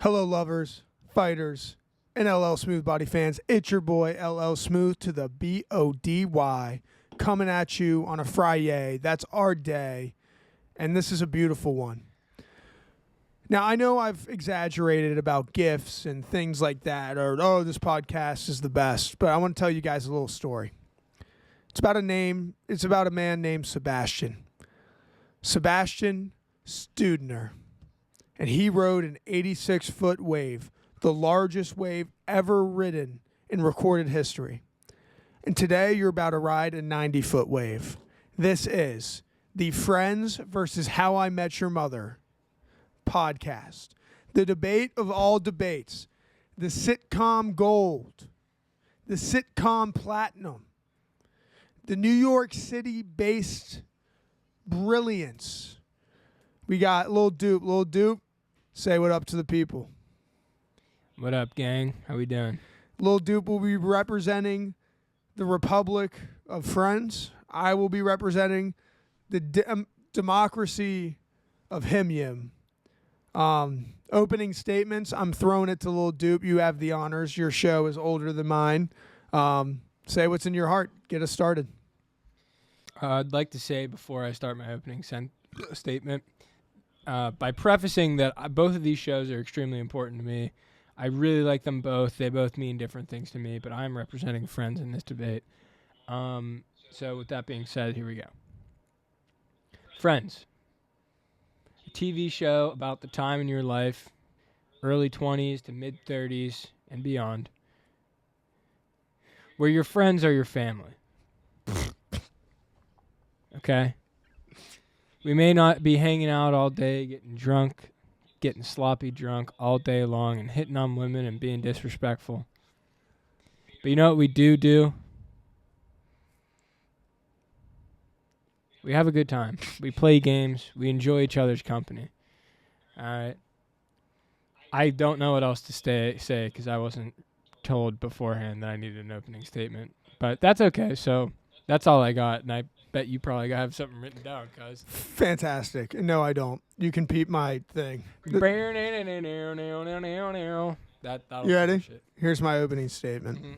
Hello, lovers, fighters, and LLSmoothBody fans. It's your boy, LL Smooth to the B-O-D-Y, coming at you on a Friday. That's our day, and this is a beautiful one. Now, I know I've exaggerated about gifts and things like that, or, oh, this podcast is the best, but I want to tell you guys a little story. It's about a man named Sebastian. Sebastian Studner. And he rode an 86-foot wave, the largest wave ever ridden in recorded history. And today you're about to ride a 90-foot wave. This is the Friends versus How I Met Your Mother podcast. The debate of all debates. The sitcom gold. The sitcom platinum. The New York City-based brilliance. We got Lil Doop. Lil Doop, say what up to the people. What up, gang? How we doing? Lil Doop will be representing the Republic of Friends. I will be representing the democracy of Him. Opening statements, I'm throwing it to Lil Doop. You have the honors. Your show is older than mine. Say what's in your heart. Get us started. I'd like to say before I start my opening statement, by prefacing that both of these shows are extremely important to me. I really like them both. They both mean different things to me, but I'm representing Friends in this debate. So with that being said, here we go. Friends. A TV show about the time in your life, early 20s to mid-30s and beyond, where your friends are your family. Okay? We may not be hanging out all day, getting sloppy drunk all day long and hitting on women and being disrespectful. But you know what we do? We have a good time. We play games. We enjoy each other's company. All right? I don't know what else to say because I wasn't told beforehand that I needed an opening statement. But that's okay. So that's all I got, and I bet you probably have something written down, cuz. Fantastic. No, I don't. You can peep my thing. You ready? Here's my opening statement. Mm-hmm.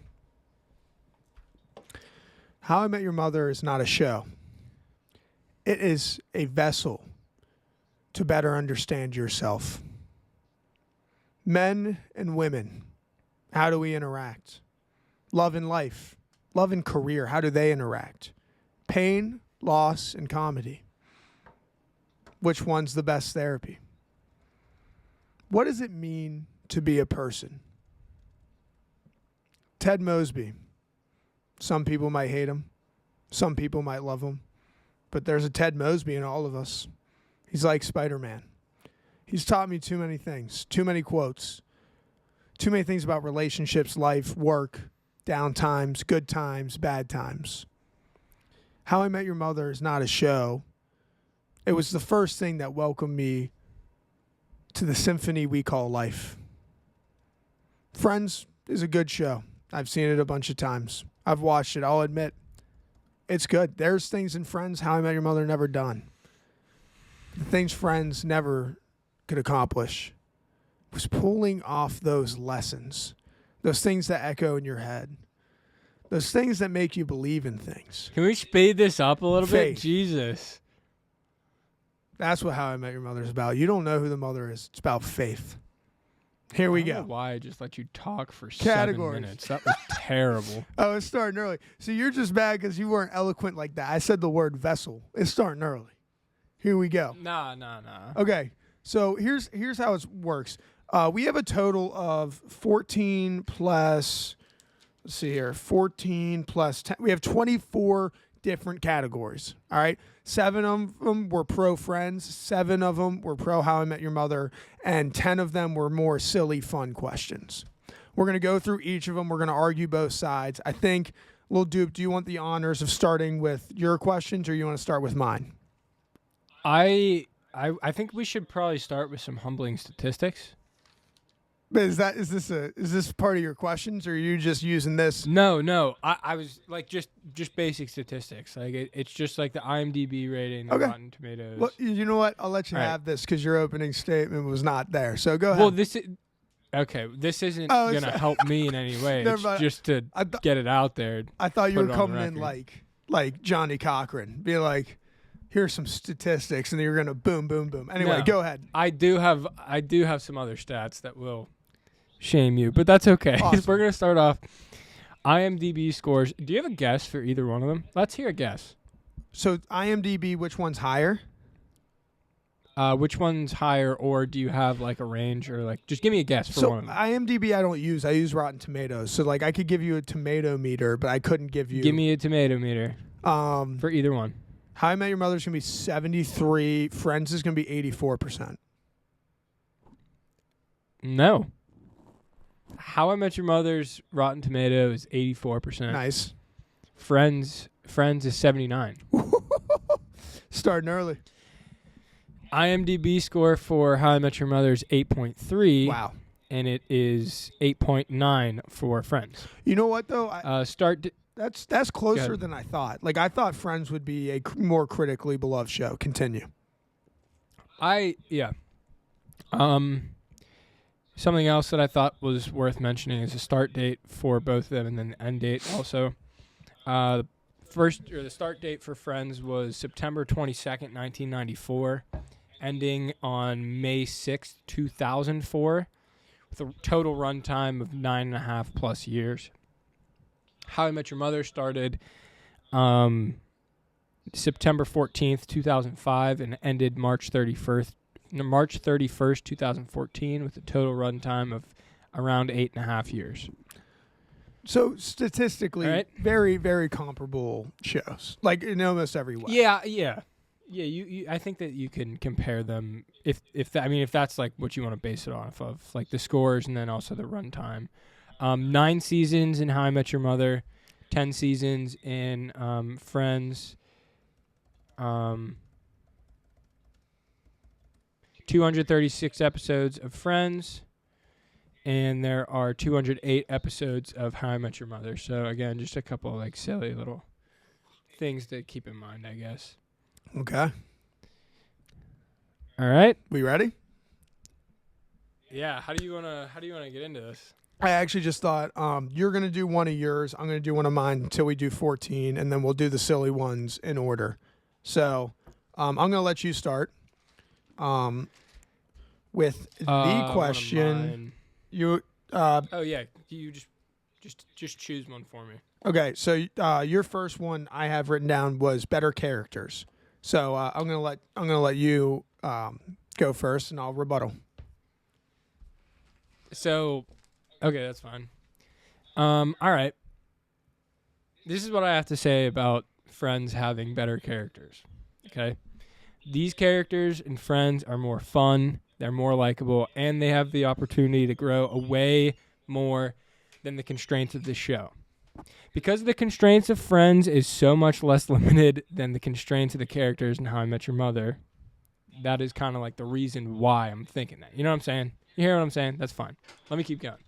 How I Met Your Mother is not a show. It is a vessel to better understand yourself. Men and women, how do we interact? Love and life, love and career, how do they interact? Pain, loss, and comedy. Which one's the best therapy? What does it mean to be a person? Ted Mosby. Some people might hate him. Some people might love him. But there's a Ted Mosby in all of us. He's like Spider-Man. He's taught me too many things, too many quotes, too many things about relationships, life, work, down times, good times, bad times. How I Met Your Mother is not a show. It was the first thing that welcomed me to the symphony we call life. Friends is a good show. I've seen it a bunch of times. I've watched it. I'll admit, it's good. There's things in Friends How I Met Your Mother never done. The things Friends never could accomplish was pulling off those lessons, those things that echo in your head. Those things that make you believe in things. Can we speed this up a little Faith. bit? Jesus. That's what How I Met Your Mother is about. You don't know who the mother is. It's about faith. Here we I don't go. know why I just let you talk for Categories. 7 minutes. That was terrible. Oh, it's starting early. So you're just mad because you weren't eloquent like that. I said the word vessel. It's starting early. Here we go. Nah. Okay. So here's how it works. We have a total of 14 plus... Let's see here. 14 plus 10. We have 24 different categories. All right. 7 of them were pro Friends. 7 of them were pro How I Met Your Mother. And 10 of them were more silly, fun questions. We're going to go through each of them. We're going to argue both sides. I think, Lil Doop, do you want the honors of starting with your questions or you want to start with mine? I think we should probably start with some humbling statistics. But is this part of your questions, or are you just using this? No. I was like just basic statistics. Like it's just like the IMDb rating, the Okay. Rotten Tomatoes. Well, you know what? I'll let you All right. have this because your opening statement was not there. So go ahead. Well, Okay, this isn't Oh, gonna help me in any way. Never It's mind. just to get it out there. I thought you Put were it on coming in record. like Johnny Cochran, be like, here's some statistics, and then you're gonna boom, boom, boom. Anyway, No. go ahead. I do have some other stats that will shame you, but that's okay. Awesome. We're gonna start off IMDb scores. Do you have a guess for either one of them? Let's hear a guess. So IMDb, which one's higher? Which one's higher, or do you have like a range, or like just give me a guess for So one of them? IMDb I don't use. I use Rotten Tomatoes. So like I could give you a tomato meter, but I couldn't give you. Give me a tomato meter For either one. How I Met Your Mother's gonna be 73. Friends is gonna be 84%. No. How I Met Your Mother's Rotten Tomato is 84%. Nice. Friends is 79. Starting early. IMDb score for How I Met Your Mother is 8.3. Wow. And it is 8.9 for Friends. You know what though? That's closer ahead. than I thought. Like I thought Friends would be a more critically beloved show. Continue. Something else that I thought was worth mentioning is the start date for both of them, and then the end date also. The start date for Friends was September 22nd, 1994, ending on May 6th, 2004, with a total runtime of 9.5 plus years. How I Met Your Mother started September 14th, 2005, and ended March 31st, 2014, with a total runtime of around 8.5 years. So statistically, All right. very, very comparable shows, like in almost every way. Yeah. You I think that you can compare them if that's like what you want to base it off of, like the scores and then also the runtime. 9 seasons in How I Met Your Mother, 10 seasons in Friends. 236 episodes of Friends, and there are 208 episodes of How I Met Your Mother. So again, just a couple of like silly little things to keep in mind, I guess. Okay. All right. We ready? Yeah. How do you wanna get into this? I actually just thought you're gonna do one of yours. I'm gonna do one of mine until we do 14, and then we'll do the silly ones in order. So I'm gonna let you start. With the question, you. Oh yeah, you just choose one for me. Okay, so your first one I have written down was better characters. So I'm gonna let you go first, and I'll rebuttal. So, okay, that's fine. All right. This is what I have to say about Friends having better characters. Okay, these characters in Friends are more fun. They're more likable, and they have the opportunity to grow away more than the constraints of the show. Because the constraints of Friends is so much less limited than the constraints of the characters in How I Met Your Mother, that is kind of like the reason why I'm thinking that. You know what I'm saying? You hear what I'm saying? That's fine. Let me keep going.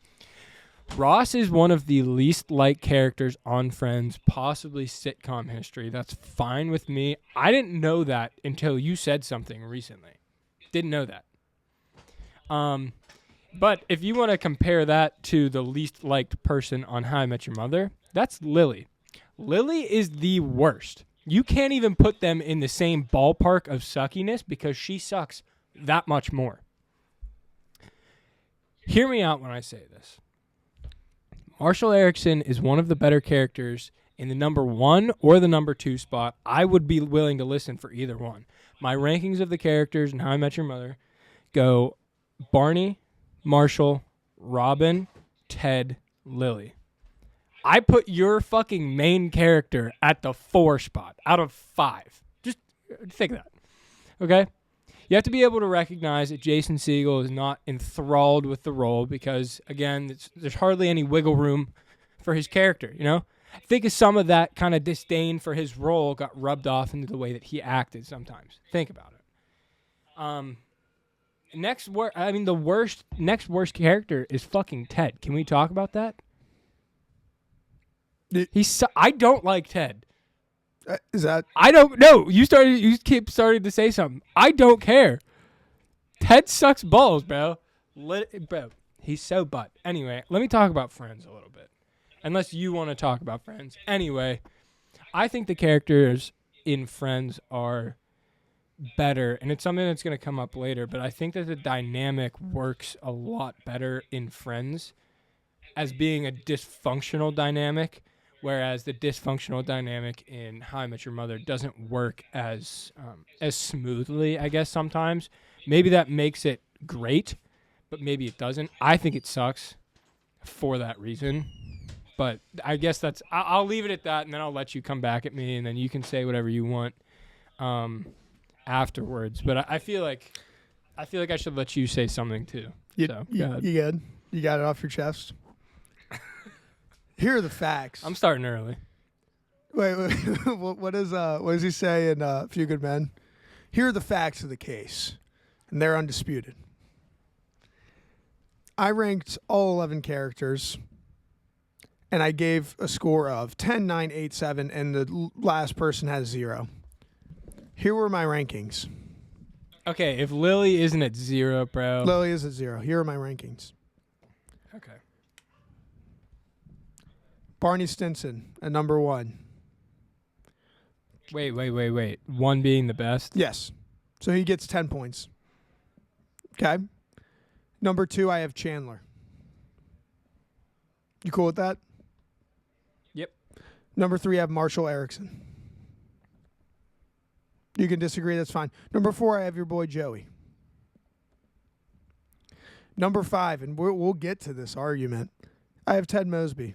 Ross is one of the least liked characters on Friends, possibly sitcom history. That's fine with me. I didn't know that until you said something recently. Didn't know that. But if you want to compare that to the least liked person on How I Met Your Mother, that's Lily. Lily is the worst. You can't even put them in the same ballpark of suckiness because she sucks that much more. Hear me out when I say this. Marshall Erickson is one of the better characters in the number 1 or the number 2 spot. I would be willing to listen for either one. My rankings of the characters in How I Met Your Mother go Barney, Marshall, Robin, Ted, Lily. I put your fucking main character at the 4 spot out of 5. Just think of that. Okay? You have to be able to recognize that Jason Segel is not enthralled with the role because, again, there's hardly any wiggle room for his character, you know? I think of some of that kind of disdain for his role got rubbed off into the way that he acted sometimes. Think about it. Next worst character is fucking Ted. Can we talk about that? I don't like Ted. Is that? I don't know. You keep starting to say something. I don't care. Ted sucks balls, bro. Bro. He's so butt. Anyway, let me talk about Friends a little bit. Unless you want to talk about Friends. Anyway, I think the characters in Friends are better, and it's something that's going to come up later, but I think that the dynamic works a lot better in Friends as being a dysfunctional dynamic, whereas the dysfunctional dynamic in How I Met Your Mother doesn't work as smoothly, I guess, sometimes. Maybe that makes it great, but maybe it doesn't. I think it sucks for that reason. But I guess I'll leave it at that, and then I'll let you come back at me, and then you can say whatever you want afterwards. But I feel like I should let you say something too. You good? You got it off your chest? Here are the facts. I'm starting early. Wait. What does he say in A Few Good Men? Here are the facts of the case, and they're undisputed. I ranked all 11 characters, and I gave a score of 10, 9, 8, 7, and the last person has 0. Here were my rankings. Okay, if Lily isn't at 0, bro. Lily is at 0. Here are my rankings. Okay. Barney Stinson at number 1. Wait. 1 being the best? Yes. So he gets 10 points. Okay. Number 2, I have Chandler. You cool with that? Yep. Number 3, I have Marshall Erickson. You can disagree, that's fine. Number 4, I have your boy Joey. Number 5, and we'll get to this argument, I have Ted Mosby.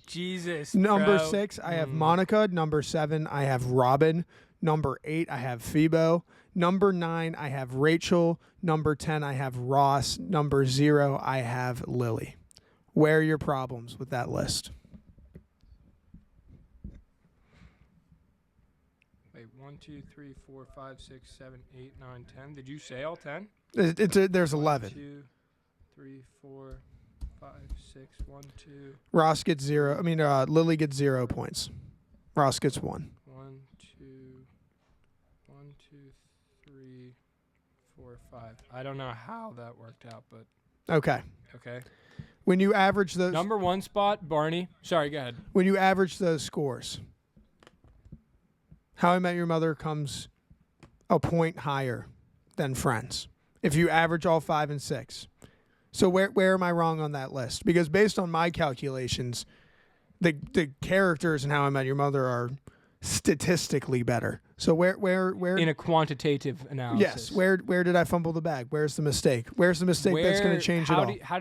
Jesus, Number bro. 6, I have Monica. Number 7, I have Robin. Number 8, I have Phoebe. Number 9, I have Rachel. Number 10, I have Ross. Number 0, I have Lily. Where are your problems with that list? Wait, 1, 2, 3, 4, 5, 6, 7, 8, 9, 10. Did you say all 10? There's 11. 1, 2, 3, 4, 5, 6, 1, 2. Ross gets 0. Lily gets 0 points. Ross gets 1. 1, 2, 3, 4, 5. I don't know how that worked out, but Okay. okay. When you average those Number 1 spot, Barney. Sorry, go ahead. when you average those scores, How I Met Your Mother comes a point higher than Friends. If you average all 5 and 6. So where am I wrong on that list? Because based on my calculations, the characters in How I Met Your Mother are statistically better. So where In a quantitative analysis. yes, where did I fumble the bag? Where's the mistake? Where's the mistake that's going to change it all? How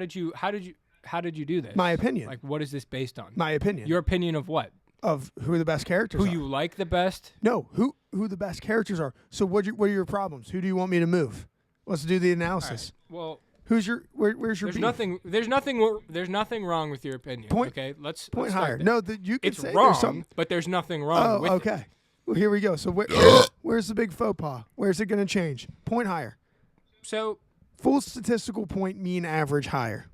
did you do this? My opinion. Like, what is this based on? My opinion. Your opinion of what? Of who the best characters Who are. you like the best? No, who the best characters are. So what are your problems? Who do you want me to move? Let's do the analysis. Right. Well, Where's your there's beef? nothing wrong with your opinion. Point- okay, let's Point start higher. there. No, you can It's say wrong, there's something. but there's nothing wrong with okay. it. Well, here we go. So where's the big faux pas? Where's it going to change? Point higher. So Full statistical point mean average higher.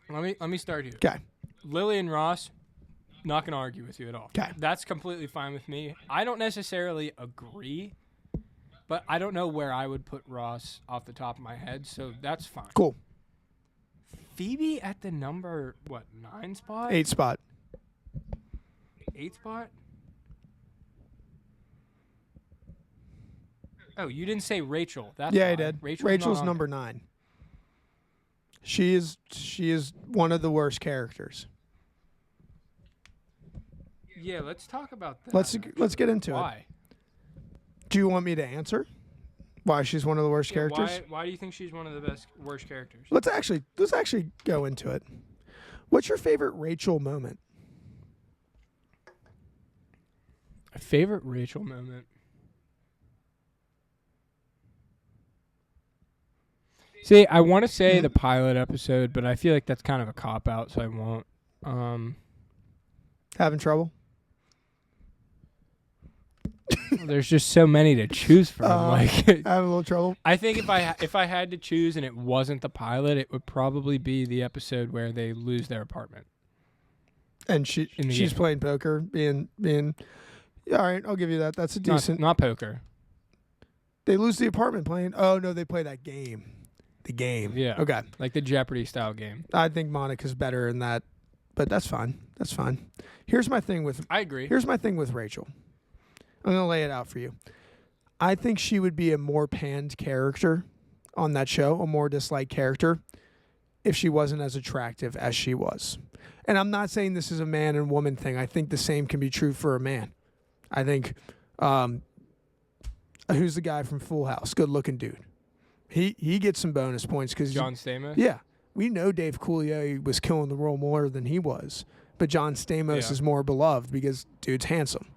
let me start here. Okay. Lily and Ross, not going to argue with you at all. 'Kay. That's completely fine with me. I don't necessarily agree, but I don't know where I would put Ross off the top of my head, so that's fine. Cool. Phoebe at the number, 9 spot? 8 spot. 8 spot? Oh, you didn't say Rachel. That's Yeah, I fine. did. Rachel's Rachel's not on number 9. She is one of the worst characters. there. Yeah, let's talk about that. Let's get into it. Why? Do you want me to answer why she's one of the worst characters? Why do you think she's one of the worst characters? Let's actually go into it. What's your favorite Rachel moment? A favorite Rachel moment? See, I want to say the pilot episode, but I feel like that's kind of a cop-out, so I won't. Having trouble? There's just so many to choose from. Having a little trouble? I think if I had to choose and it wasn't the pilot, it would probably be the episode where they lose their apartment. And she's game. playing poker, being. Yeah, all right, I'll give you that. That's a decent. Not poker. They lose the apartment playing. Oh no, they play that game. the game. Yeah. Okay. Like the Jeopardy style game. I think Monica's better in that, but that's fine. That's fine. Here's my thing with I agree. Here's my thing with Rachel. I'm going to lay it out for you. I think she would be a more panned character on that show, a more disliked character, if she wasn't as attractive as she was. And I'm not saying this is a man and woman thing. I think the same can be true for a man. I think, who's the guy from Full House? Good looking dude. He gets some bonus points because John Stamos? Yeah. We know Dave Coulier was killing the role more than he was. But John Stamos is more beloved because dude's handsome.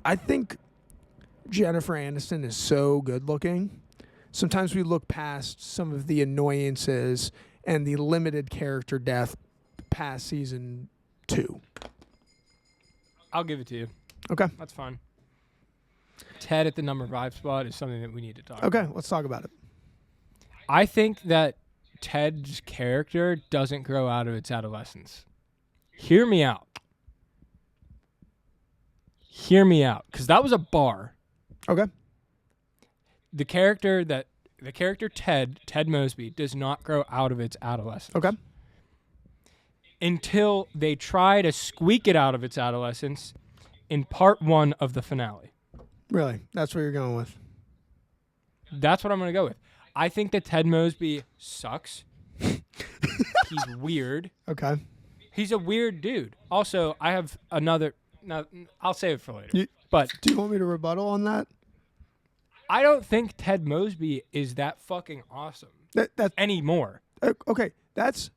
I think Jennifer Aniston is so good looking. Sometimes we look past some of the annoyances and the limited character depth past season 2. I'll give it to you. Okay. That's fine. Ted at the number 5 spot is something that we need to talk about. Okay, let's talk about it. I think that Ted's character doesn't grow out of its adolescence. Hear me out. Hear me out. Because that was a bar. Okay. The character Ted Mosby does not grow out of its adolescence. Okay. Until they try to squeak it out of its adolescence in part 1 of the finale. Really? That's what you're going with? That's what I'm going to go with. I think that Ted Mosby sucks. He's weird. Okay. He's a weird dude. Also, I have another... No, I'll save it for later. But do you want me to rebuttal on that? I don't think Ted Mosby is that fucking awesome anymore. Okay, that's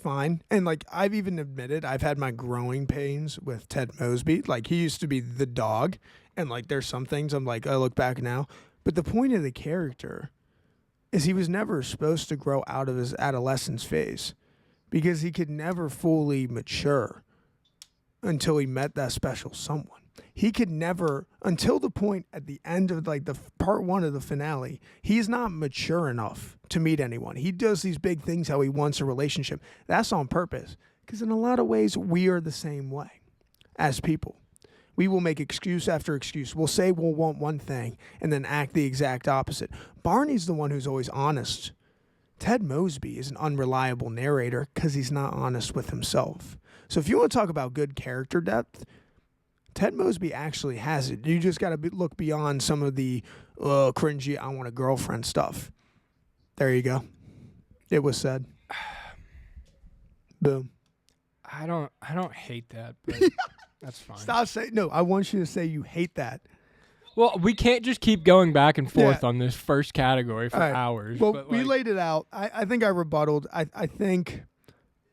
fine. And like I've even admitted I've had my growing pains with Ted Mosby. Like he used to be the dog, and like there's some things I'm like I look back now. But the point of the character is he was never supposed to grow out of his adolescence phase because he could never fully mature until he met that special someone. He could never, until the point at the end of like the part 1 of the finale, he's not mature enough to meet anyone. He does these big things how he wants a relationship. That's on purpose because in a lot of ways we are the same way as people. We will make excuse after excuse. We'll say we'll want one thing and then act the exact opposite. Barney's the one who's always honest. Ted Mosby is an unreliable narrator because he's not honest with himself. So if you want to talk about good character depth, Ted Mosby actually has it. You just got to look beyond some of the cringy, I want a girlfriend stuff. There you go. It was said. Boom. I don't hate that, but that's fine. Stop saying no. I want you to say you hate that. Well, we can't just keep going back and forth on this first category for hours. Well, but we laid it out. I think I rebutted. I think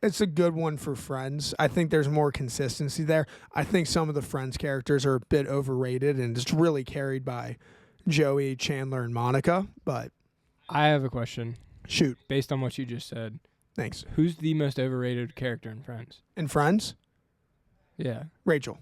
it's a good one for Friends. I think there's more consistency there. I think some of the Friends characters are a bit overrated and just really carried by Joey, Chandler, and Monica. But I have a question. Shoot. Based on what you just said. Thanks. Who's the most overrated character in Friends? In Friends? Yeah. Rachel.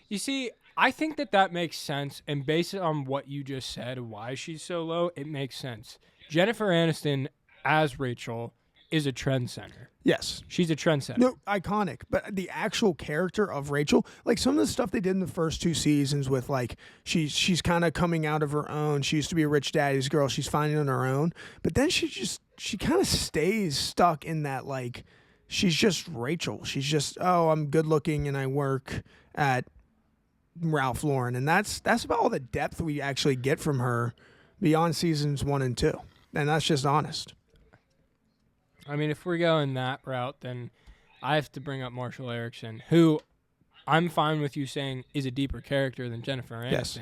You see, I think that makes sense. And based on what you just said, why she's so low, it makes sense. Jennifer Aniston as Rachel is a trendsetter. Yes. She's a trendsetter. No, iconic. But the actual character of Rachel, like some of the stuff they did in the first 2 seasons with like she's kind of coming out of her own. She used to be a rich daddy's girl. She's finding on her own. But then she kind of stays stuck in that like she's just Rachel. She's just, oh, I'm good looking and I work at Ralph Lauren. And that's about all the depth we actually get from her beyond seasons 1 and 2. And that's just honest. I mean, if we're going that route, then I have to bring up Marshall Erickson, who I'm fine with you saying is a deeper character than Jennifer Aniston. Yes.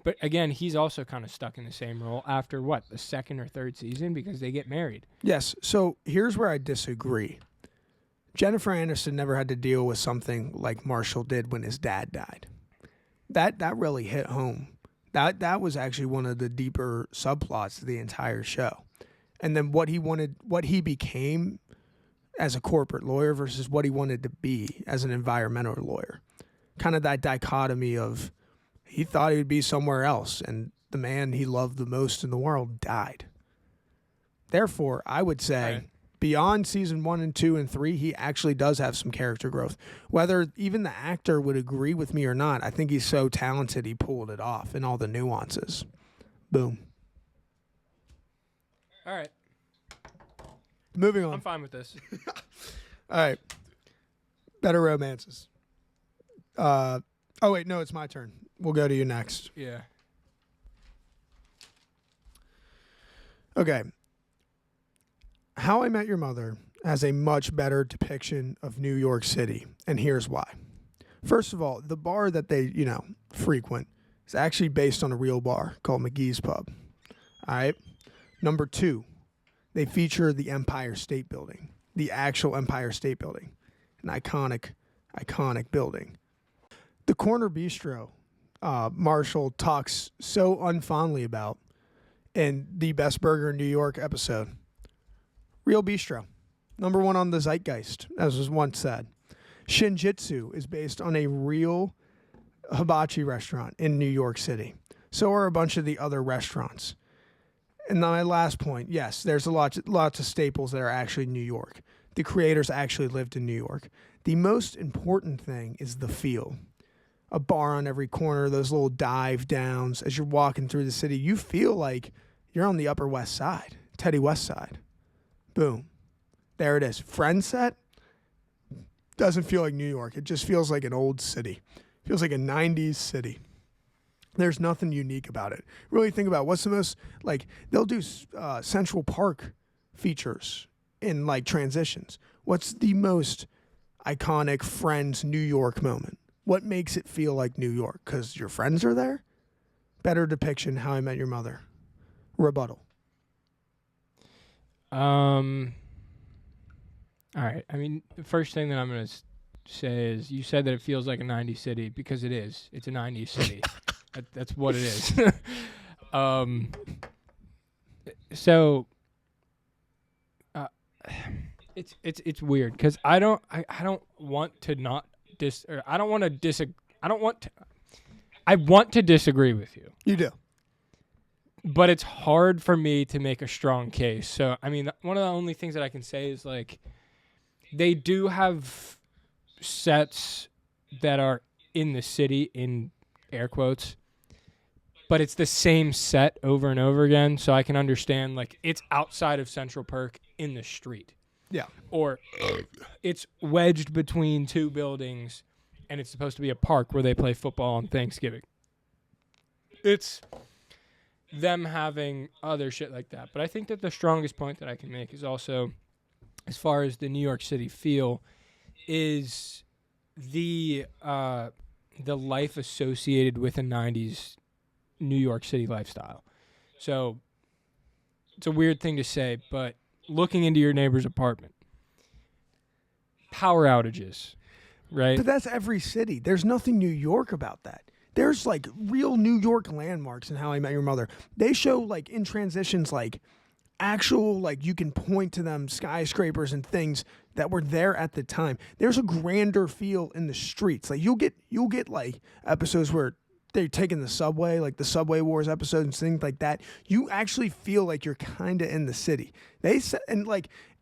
But again, he's also kind of stuck in the same role after the 2nd or 3rd season because they get married. Yes. So here's where I disagree. Jennifer Aniston never had to deal with something like Marshall did when his dad died. That really hit home. That was actually one of the deeper subplots of the entire show. And then what he became as a corporate lawyer versus what he wanted to be as an environmental lawyer. Kind of that dichotomy of he thought he would be somewhere else, and the man he loved the most in the world died. Therefore, I would say beyond season 1 and 2 and 3, he actually does have some character growth. Whether even the actor would agree with me or not, I think he's so talented he pulled it off in all the nuances. Boom. All right. Moving on. I'm fine with this. All right. Better romances. Oh, wait. No, it's my turn. We'll go to you next. Yeah. Okay. How I Met Your Mother has a much better depiction of New York City, and here's why. First of all, the bar that they, frequent is actually based on a real bar called McGee's Pub. All right. Number 2, they feature the Empire State Building, the actual Empire State Building, an iconic building. The Corner Bistro, Marshall talks so unfondly about in the Best Burger in New York episode. Real bistro. Number 1 on the zeitgeist, as was once said. Shinjitsu is based on a real hibachi restaurant in New York City. So are a bunch of the other restaurants. And my last point, yes, there's lots of staples that are actually New York. The creators actually lived in New York. The most important thing is the feel. A bar on every corner, those little dive downs. As you're walking through the city, you feel like you're on the Upper West Side, Teddy West Side. Boom. There it is. Friends set doesn't feel like New York. It just feels like an old city. It feels like a 90s city. There's nothing unique about it. Really think about what's the most, they'll do Central Park features in, transitions. What's the most iconic Friends New York moment? What makes it feel like New York? Because your friends are there? Better depiction, How I Met Your Mother. Rebuttal. All right. I mean, the first thing that I'm going to say is you said that it feels like a 90s city because it is. It's a 90s city. That's what it is. So it's weird because I don't want to not I want to disagree with you. You do. But it's hard for me to make a strong case. So, I mean, one of the only things that I can say is, they do have sets that are in the city, in air quotes, but it's the same set over and over again. So I can understand, it's outside of Central Park in the street. Yeah. Or it's wedged between 2 buildings, and it's supposed to be a park where they play football on Thanksgiving. It's them having other shit like that. But I think that the strongest point that I can make is also, as far as the New York City feel, is the life associated with a 90s New York City lifestyle. So it's a weird thing to say, but looking into your neighbor's apartment, power outages, right? But that's every city. There's nothing New York about that. There's real New York landmarks in How I Met Your Mother. They show in transitions actual you can point to them skyscrapers and things that were there at the time. There's a grander feel in the streets. You'll get episodes where they're taking the subway, the Subway Wars episodes and things like that. You actually feel like you're kind of in the city. They said, and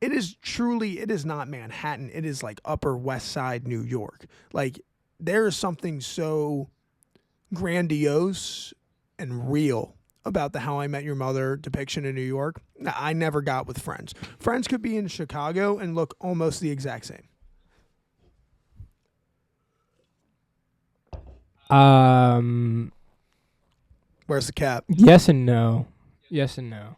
it is not Manhattan. It is Upper West Side New York. There is something so grandiose and real about the How I Met Your Mother depiction in New York. I never got with Friends. Friends could be in Chicago and look almost the exact same. Where's the cap? Yes and no. Yes and no.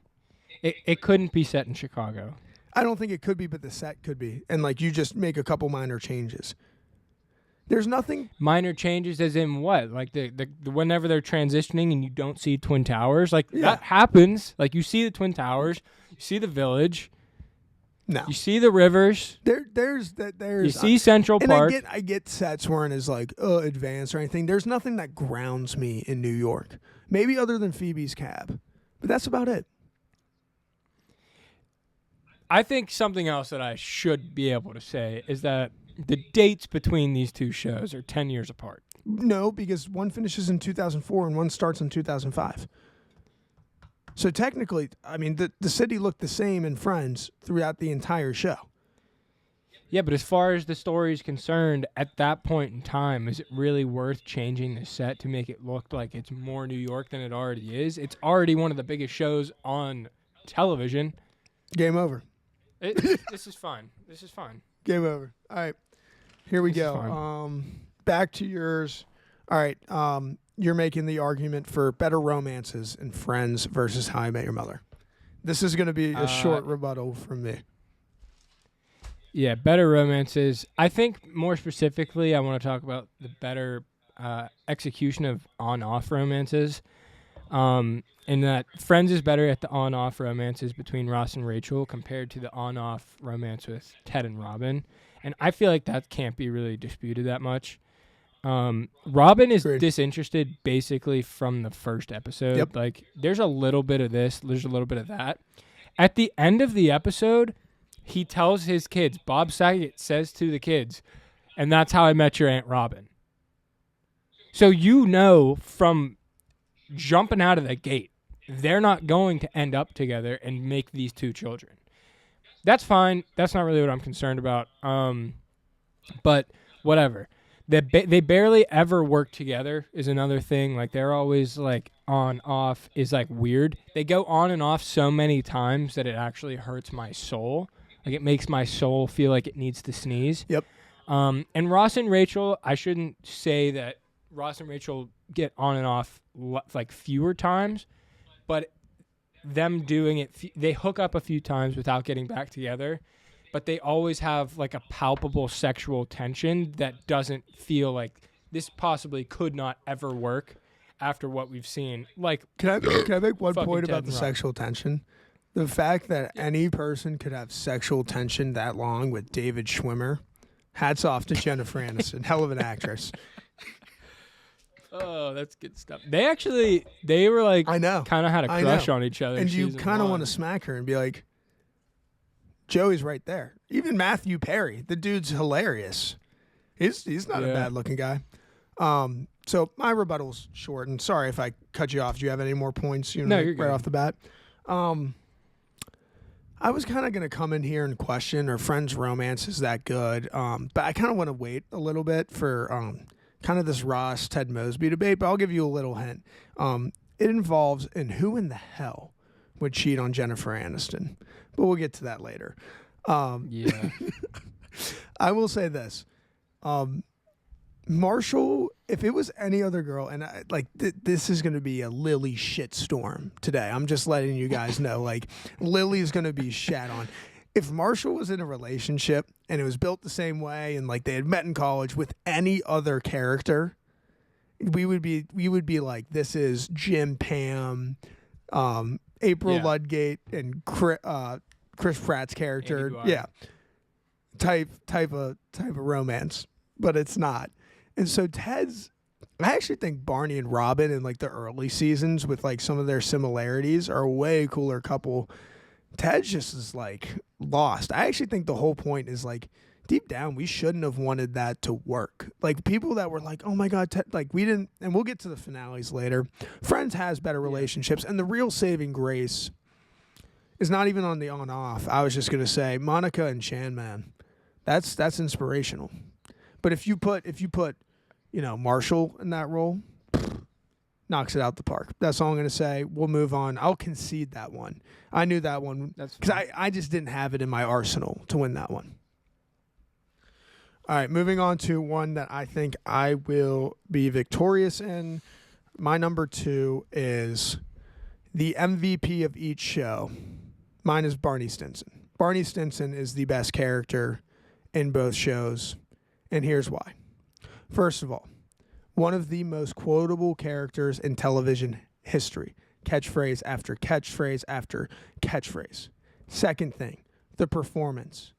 It couldn't be set in Chicago. I don't think it could be, but the set could be. And you just make a couple minor changes. There's nothing minor changes as in what? The whenever they're transitioning and you don't see Twin Towers, that happens. You see the Twin Towers, you see the Village, no, you see the rivers. There's you see Central Park. And I get sets weren't as advanced or anything. There's nothing that grounds me in New York. Maybe other than Phoebe's Cab, but that's about it. I think something else that I should be able to say is that the dates between these 2 shows are 10 years apart. No, because one finishes in 2004 and one starts in 2005. So technically, I mean, the city looked the same in Friends throughout the entire show. Yeah, but as far as the story is concerned, at that point in time, is it really worth changing the set to make it look like it's more New York than it already is? It's already one of the biggest shows on television. Game over. This is fine. This is fine. Game over. All right. Here we This is go. fine. Back to yours. All right. You're making the argument for better romances in Friends versus How I Met Your Mother. This is going to be a short rebuttal from me. Yeah, better romances. I think more specifically, I want to talk about the better execution of on-off romances. In that Friends is better at the on-off romances between Ross and Rachel compared to the on-off romance with Ted and Robin. And I feel like that can't be really disputed that much. Robin is disinterested basically from the first episode. Yep. Like, there's a little bit of this, there's a little bit of that. At the end of the episode, he tells his kids, Bob Saget says to the kids, and that's how I met your Aunt Robin. So you know from jumping out of the gate, they're not going to end up together and make these two children. That's fine. That's not really what I'm concerned about. But whatever. They barely ever work together is another thing. Like, they're always, like, on, off is, like, weird. They go on and off so many times that it actually hurts my soul. Like, it makes my soul feel like it needs to sneeze. Yep. And Ross and Rachel, I shouldn't say that Ross and Rachel get on and off, like, fewer times. But them doing it, they hook up a few times without getting back together. But they always have, like, a palpable sexual tension that doesn't feel like this possibly could not ever work after what we've seen. Like, can I make one point Ted about the sexual tension? The fact that any person could have sexual tension that long with David Schwimmer, hats off to Jennifer Aniston, hell of an actress. Oh, that's good stuff. They were like, I know, kind of had a crush on each other. And you kind of want to smack her and be like, Joey's right there. Even Matthew Perry, the dude's hilarious. He's not a bad looking guy. So my rebuttal's short, and sorry if I cut you off. Do you have any more points? No, you're right good. Off the bat. I was kind of going to come in here and question, are Friends romance is that good? But I kind of want to wait a little bit for kind of this Ross Ted Mosby debate. But I'll give you a little hint. It involves who in the hell would cheat on Jennifer Aniston? But we'll get to that later. Yeah. I will say this. Marshall, if it was any other girl, and this is going to be a Lily shitstorm today. I'm just letting you guys know. Like, Lily's going to be shat on. If Marshall was in a relationship and it was built the same way and like they had met in college with any other character, we would be like, this is Jim, Pam, April Ludgate, and Chris Pratt's character. Yeah. Type of romance. But it's not. And so I actually think Barney and Robin in like the early seasons with like some of their similarities are a way cooler couple. Ted's just is like lost. I actually think the whole point is like deep down we shouldn't have wanted that to work. Like people that were like, oh my God, Ted, like we didn't, and we'll get to the finales later. Friends has better relationships, and the real saving grace is not even on the on-off. I was just gonna say Monica and Chan, man, that's inspirational. But if you put Marshall in that role, knocks it out the park. That's all I'm going to say. We'll move on. I'll concede that one. I knew that one because I just didn't have it in my arsenal to win that one. All right, moving on to one that I think I will be victorious in. My number 2 is the MVP of each show. Mine is Barney Stinson. Barney Stinson is the best character in both shows, and here's why. First of all, one of the most quotable characters in television history. Catchphrase after catchphrase after catchphrase. Second thing, the performance.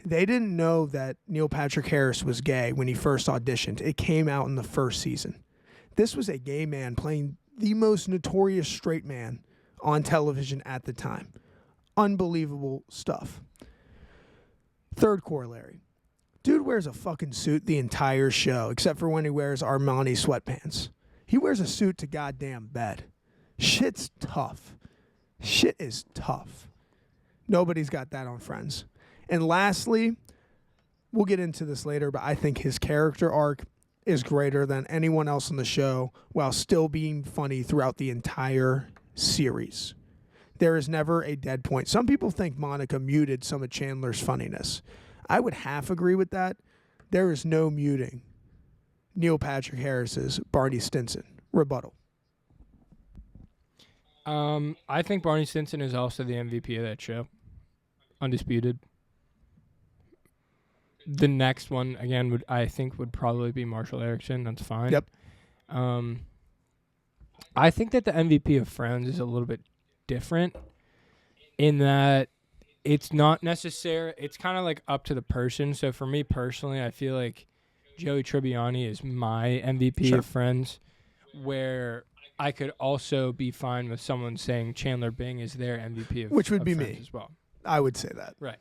They didn't know that Neil Patrick Harris was gay when he first auditioned. It came out in the first season. This was a gay man playing the most notorious straight man on television at the time. Unbelievable stuff. Third corollary. Dude wears a fucking suit the entire show, except for when he wears Armani sweatpants. He wears a suit to goddamn bed. Shit's tough. Shit is tough. Nobody's got that on Friends. And lastly, we'll get into this later, but I think his character arc is greater than anyone else on the show while still being funny throughout the entire series. There is never a dead point. Some people think Monica muted some of Chandler's funniness. I would half agree with that. There is no muting Neil Patrick Harris's Barney Stinson. Rebuttal. I think Barney Stinson is also the MVP of that show. Undisputed. The next one, again, would probably be Marshall Erickson. That's fine. Yep. I think that the MVP of Friends is a little bit different in that it's not necessary. It's kind of like up to the person. So for me personally, I feel like Joey Tribbiani is my MVP of Friends, where I could also be fine with someone saying Chandler Bing is their MVP of Which would be Friends me as well. I would say that. Right.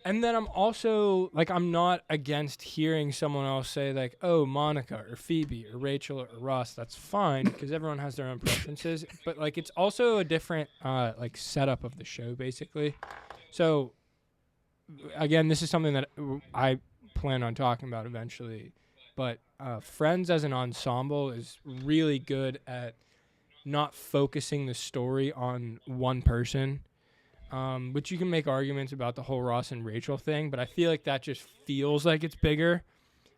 And then I'm also, like, I'm not against hearing someone else say, like, oh, Monica or Phoebe or Rachel or Ross. That's fine because everyone has their own preferences. But, like, it's also a different, like, setup of the show, basically. So, again, this is something that I plan on talking about eventually. But Friends as an ensemble is really good at not focusing the story on one person. Which you can make arguments about the whole Ross and Rachel thing, but I feel like that just feels like it's bigger,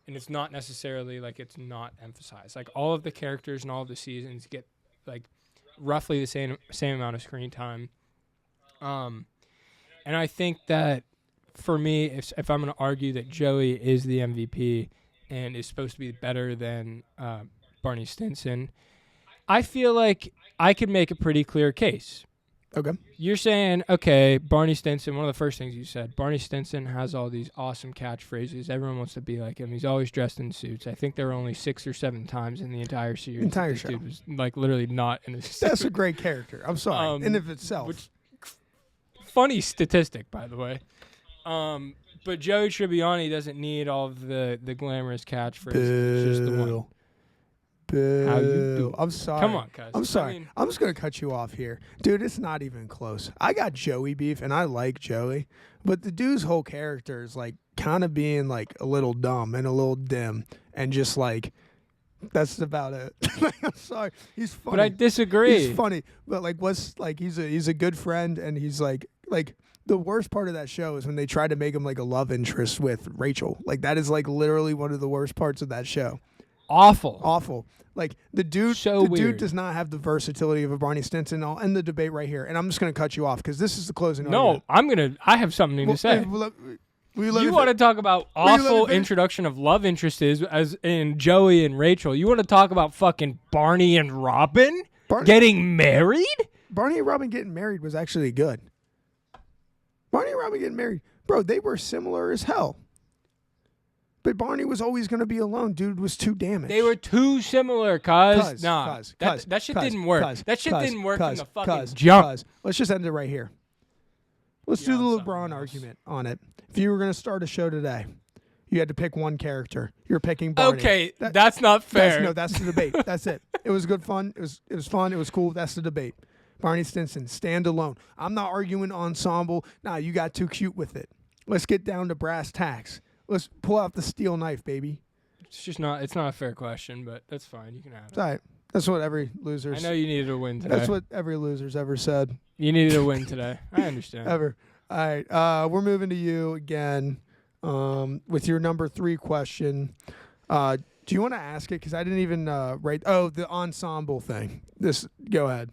and it's not necessarily like it's not emphasized. Like all of the characters and all of the seasons get like roughly the same amount of screen time. And I think that for me, if I'm going to argue that Joey is the MVP and is supposed to be better than Barney Stinson, I feel like I could make a pretty clear case. Okay. You're saying, okay, Barney Stinson, one of the first things you said, Barney Stinson has all these awesome catchphrases. Everyone wants to be like him. He's always dressed in suits. I think there were only 6 or 7 times in the entire series. Entire show. Dude was like literally not in a suit. That's a great character. I'm sorry. In of itself. Which, funny statistic, by the way. But Joey Tribbiani doesn't need all of the glamorous catchphrases. It's just the one. How you do? I'm sorry. Come on, cuz. I'm sorry. I'm just going to cut you off here. Dude, it's not even close. I got Joey beef, and I like Joey. But the dude's whole character is, like, kind of being, like, a little dumb and a little dim. And just, like, that's about it. I'm sorry. He's funny. But I disagree. He's funny. But, like, he's a good friend, and he's, like, the worst part of that show is when they tried to make him, like, a love interest with Rachel. Like, that is, like, literally one of the worst parts of that show. Awful. Like the dude does not have the versatility of a Barney Stinson. I'll end the debate right here, and I'm just going to cut you off because this is the closing argument. I have something to say. You want to talk about awful introduction of love interests as in Joey and Rachel. You want to talk about fucking Barney and Robin getting married? Barney and Robin getting married was actually good. Barney and Robin getting married. Bro, they were similar as hell. But Barney was always going to be alone. Dude was too damaged. They were too similar, cuz. That shit didn't work. That shit didn't work from the fucking jump. Let's just end it right here. Let's do the LeBron argument on it. If you were going to start a show today, you had to pick one character. You're picking Barney. Okay, that's not fair. That's the debate. That's it. It was good fun. It was fun. It was cool. That's the debate. Barney Stinson, stand alone. I'm not arguing ensemble. Nah, you got too cute with it. Let's get down to brass tacks. Let's pull out the steel knife, baby. It's not a fair question, but that's fine. You can have it. It's all right. That's what every loser's. I know you needed a win today. That's what every loser's ever said. You needed a win today. I understand. Ever. All right. We're moving to you again with your number 3 question. Do you want to ask it? Because I didn't even write. Oh, the ensemble thing. Go ahead.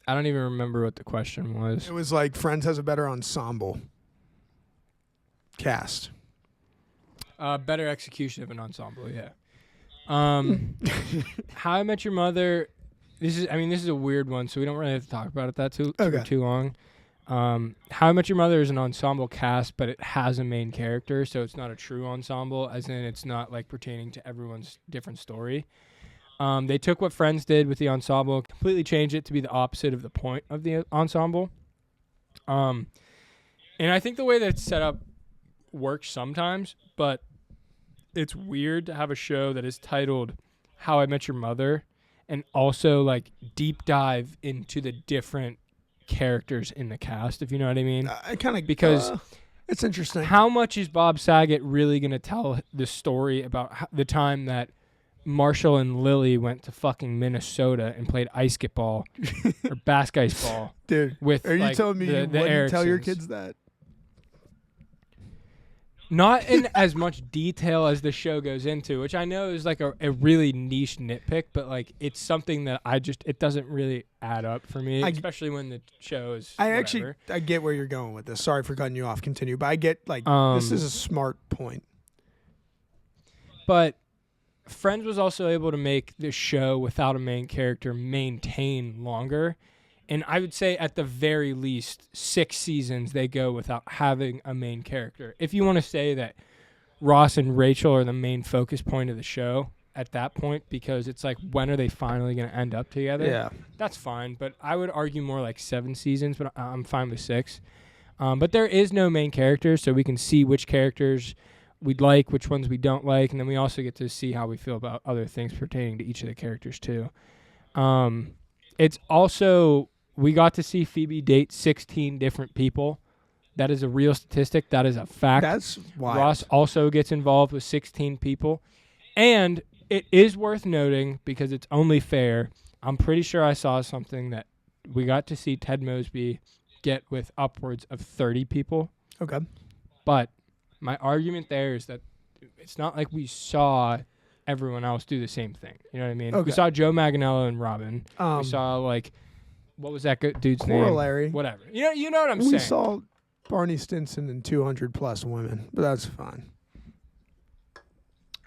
I don't even remember what the question was. It was like Friends has a better ensemble cast. Better execution of an ensemble, yeah. How I Met Your Mother. This is a weird one, so we don't really have to talk about it too long. How I Met Your Mother is an ensemble cast, but it has a main character, so it's not a true ensemble, as in it's not like pertaining to everyone's different story. They took what Friends did with the ensemble, completely changed it to be the opposite of the point of the ensemble. And I think the way that it's set up works sometimes, but it's weird to have a show that is titled How I Met Your Mother and also like deep dive into the different characters in the cast, if you know what I mean. Because it's interesting. How much is Bob Saget really going to tell the story about the time that Marshall and Lily went to fucking Minnesota and played ice-skip-ball or basket-ball. Dude, with are you like, telling me the you wouldn't tell your Ericksons. kids that? Not in as much detail as the show goes into, which I know is like a really niche nitpick, but like it's something that it doesn't really add up for me, especially when the show is whatever. I get where you're going with this. Sorry for cutting you off. Continue. But I get, like, this is a smart point. But Friends was also able to make the show without a main character maintain longer. And I would say at the very least 6 seasons they go without having a main character. If you want to say that Ross and Rachel are the main focus point of the show at that point, because it's like, when are they finally going to end up together? Yeah. That's fine. But I would argue more like 7 seasons, but I'm fine with 6. But there is no main character, so we can see which characters we'd like, which ones we don't like. And then we also get to see how we feel about other things pertaining to each of the characters too. It's also... We got to see Phoebe date 16 different people. That is a real statistic. That is a fact. That's wild. Ross also gets involved with 16 people. And it is worth noting, because it's only fair, I'm pretty sure I saw something that we got to see Ted Mosby get with upwards of 30 people. Okay. But my argument there is that it's not like we saw everyone else do the same thing. You know what I mean? Okay. We saw Joe Manganiello and Robin. We saw, like... What was that dude's name? Corollary. Whatever. You know what I'm saying. We saw Barney Stinson and 200 plus women, but that's fine.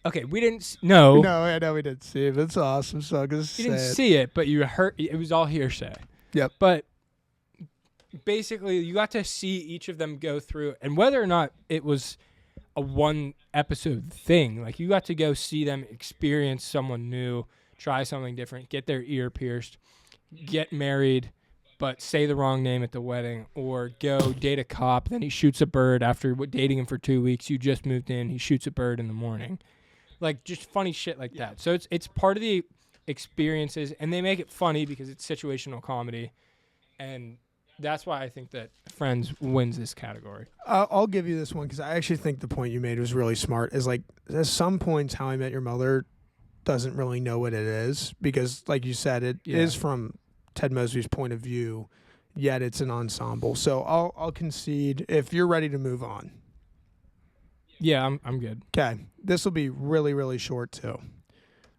Okay, we didn't no. No, I know we didn't see it. It's awesome. So I guess you didn't see it, but you heard it was all hearsay. Yep. But basically, you got to see each of them go through, and whether or not it was a 1 episode thing, like you got to go see them experience someone new, try something different, get their ear pierced, get married but say the wrong name at the wedding, or go date a cop, then he shoots a bird after dating him for 2 weeks. You just moved in, he shoots a bird in the morning. Like, just funny shit like that. So it's part of the experiences, and they make it funny because it's situational comedy, and that's why I think that Friends wins this category. I'll give you this one because I actually think the point you made was really smart. Is like, at some points, How I Met Your Mother doesn't really know what it is because, like you said, it is from Ted Mosby's point of view, yet it's an ensemble. So I'll concede if you're ready to move on. Yeah, I'm good. Okay, this will be really, really short too.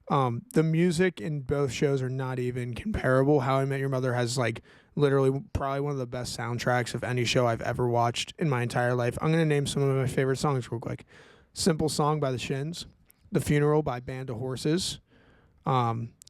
The music in both shows are not even comparable. How I Met Your Mother has like literally probably one of the best soundtracks of any show I've ever watched in my entire life. I'm going to name some of my favorite songs real quick. Simple Song by the Shins, The Funeral by Band of Horses,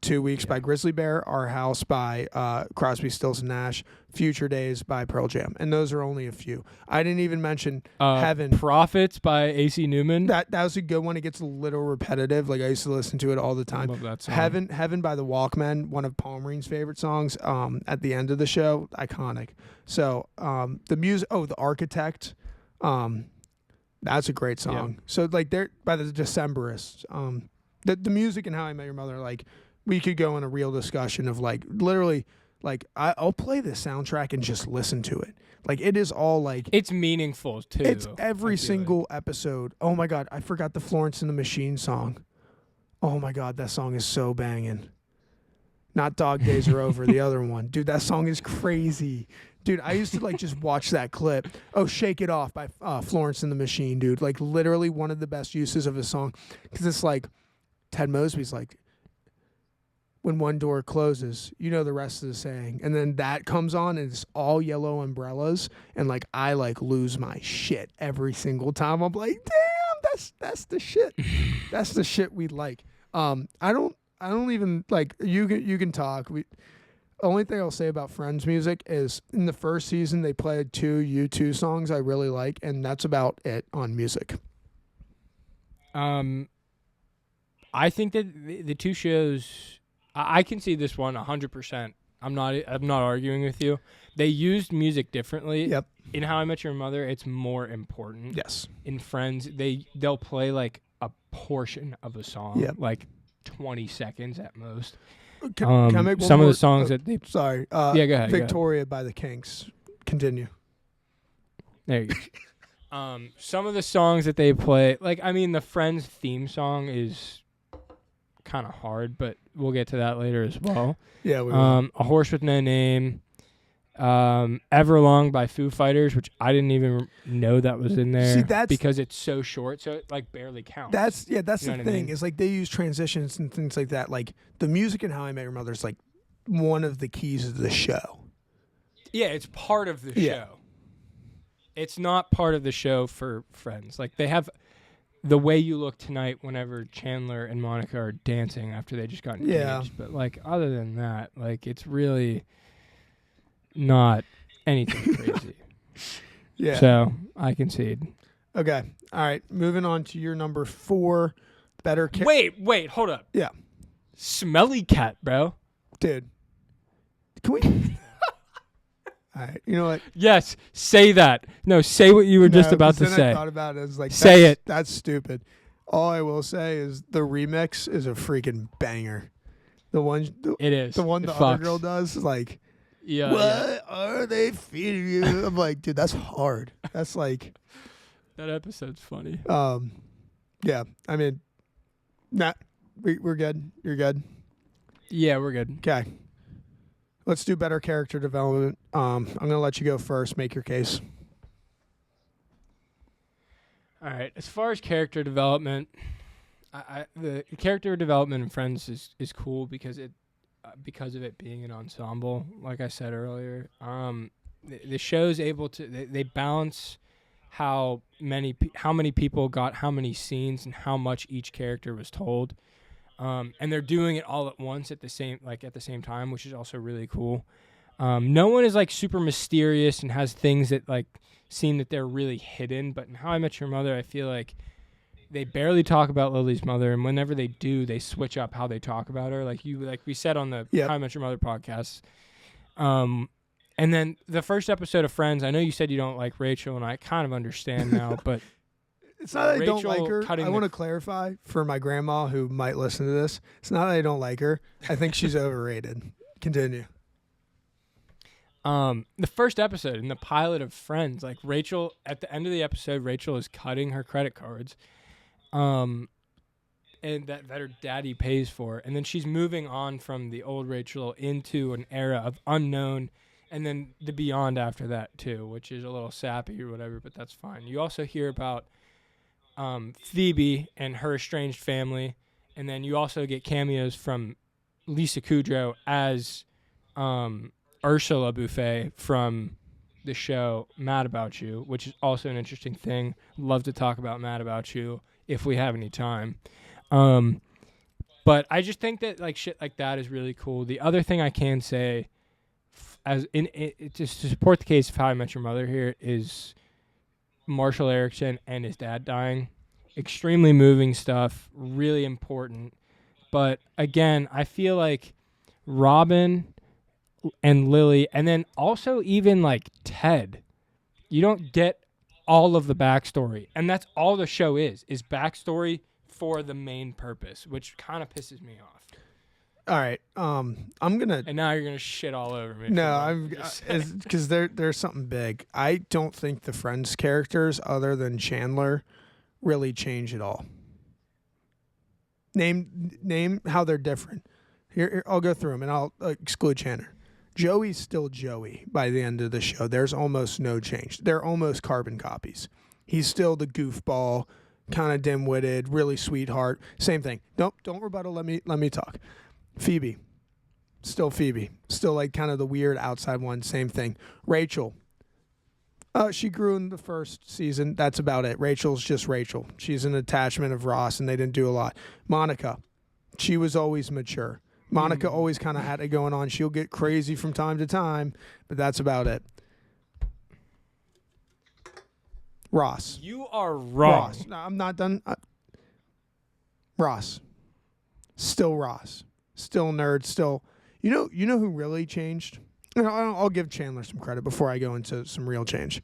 2 Weeks by Grizzly Bear, Our House by Crosby, Stills and Nash, Future Days by Pearl Jam. And those are only a few. I didn't even mention Heaven. Prophets by A.C. Newman. That was a good one. It gets a little repetitive. Like, I used to listen to it all the time. I love that song. Heaven by the Walkmen, one of Paul Marine's favorite songs at the end of the show. Iconic. So the music, The Architect, that's a great song. Yeah. So like they're by the Decemberists. The music and How I Met Your Mother, like, we could go in a real discussion of like literally like I'll play the soundtrack and just listen to it. Like, it is all like it's meaningful too. It's every single episode. Oh my God, I forgot the Florence and the Machine song. Oh my God, that song is so banging. Not Dog Days Are Over, the other one. Dude, that song is crazy. Dude, I used to like just watch that clip. Oh, Shake It Off by Florence and the Machine, dude. Like, literally one of the best uses of a song. Because it's like, Ted Mosby's like, when one door closes, you know the rest of the saying. And then that comes on and it's all yellow umbrellas. And like, I like lose my shit every single time. I'm like, damn, that's the shit. That's the shit we like. I don't even like, you can talk. Only thing I'll say about Friends music is in the first season they played 2 U2 songs I really like, and that's about it on music. I think that the two shows, I can see this one 100%. I'm not arguing with you. They used music differently. Yep. In How I Met Your Mother, it's more important. Yes. In Friends, they'll play like a portion of a song, like 20 seconds at most. Can I make one some more? Of the songs that they... Sorry. Yeah, go ahead. Victoria by the Kinks. Continue. There you go. Some of the songs that they play, like, I mean, the Friends theme song is kind of hard, but we'll get to that later as well. Yeah, we will. A Horse with No Name, Everlong by Foo Fighters, which I didn't even know that was in there. See, that's because it's so short, so it like barely counts. That's You know the what I thing. mean? Is like they use transitions and things like that. Like the music in How I Met Your Mother is like one of the keys of the show. Yeah, it's part of the Yeah. show. It's not part of the show for Friends. Like they have The Way You Look Tonight whenever Chandler and Monica are dancing after they just got engaged. Yeah. But like other than that, like it's really not anything crazy. Yeah. So I concede. Okay. All right. Moving on to your number 4. Better Wait, hold up. Yeah. Smelly Cat, bro. Dude. Can we? All right. You know what? Yes, say that. No, say what you were just No, about 'cause to then I say. thought about it. I was like, Say that's- it. That's stupid. All I will say is the remix is a freaking banger. The one, It is. the one It the fucks. other girl does, like, Yeah. what yeah. are they feeding you? I'm like, dude, that's hard. That's like, That episode's funny. yeah. I mean, we're good. You're good. Yeah, we're good. Okay. Let's do better character development. I'm gonna let you go first. Make your case. All right. As far as character development, the character development in Friends is cool because of it being an ensemble. Like I said earlier, the show's able to they balance how many people got how many scenes and how much each character was told, and they're doing it all at once at the same time, which is also really cool. No one is like super mysterious and has things that like seem that they're really hidden, but in How I Met Your Mother, I feel like they barely talk about Lily's mother, and whenever they do, they switch up how they talk about her. Like we said on the Yep. How I Met Your Mother podcast. And then the first episode of Friends, I know you said you don't like Rachel, and I kind of understand now, but It's not that I don't Rachel like her. cutting I the- want to clarify for my grandma who might listen to this. It's not that I don't like her. I think she's overrated. Continue. The first episode in the pilot of Friends, like Rachel, at the end of the episode, Rachel is cutting her credit cards, and that her daddy pays for, and then she's moving on from the old Rachel into an era of unknown, and then the beyond after that too, which is a little sappy or whatever, but that's fine. You also hear about Phoebe and her estranged family, and then you also get cameos from Lisa Kudrow as Ursula Buffet from the show Mad About You, which is also an interesting thing. Love to talk about Mad About You if we have any time. But I just think that like shit like that is really cool. The other thing I can say, to support the case of How I Met Your Mother here, is Marshall Erickson and his dad dying. Extremely moving stuff, really important. But again, I feel like Robin and Lily, and then also even like Ted, you don't get all of the backstory, and that's all the show is backstory for the main purpose, which kind of pisses me off. All right. I'm gonna. And now you're gonna shit all over me. No, for what I'm just said. because there's something big. I don't think the Friends characters, other than Chandler, really change at all. Name how they're different. Here I'll go through them, and I'll exclude Chandler. Joey's still Joey by the end of the show. There's almost no change. They're almost carbon copies. He's still the goofball, kind of dim-witted, really sweetheart. Same thing. Don't rebuttal. Let me talk. Phoebe, still Phoebe. Still like kind of the weird outside one. Same thing. Rachel. She grew in the first season. That's about it. Rachel's just Rachel. She's an attachment of Ross, and they didn't do a lot. Monica, she was always mature. Monica always kind of had it going on. She'll get crazy from time to time, but that's about it. Ross. You are wrong. Ross. No, I'm not done. Ross. Still Ross. Still nerd. Still. You know who really changed? I'll give Chandler some credit before I go into some real change.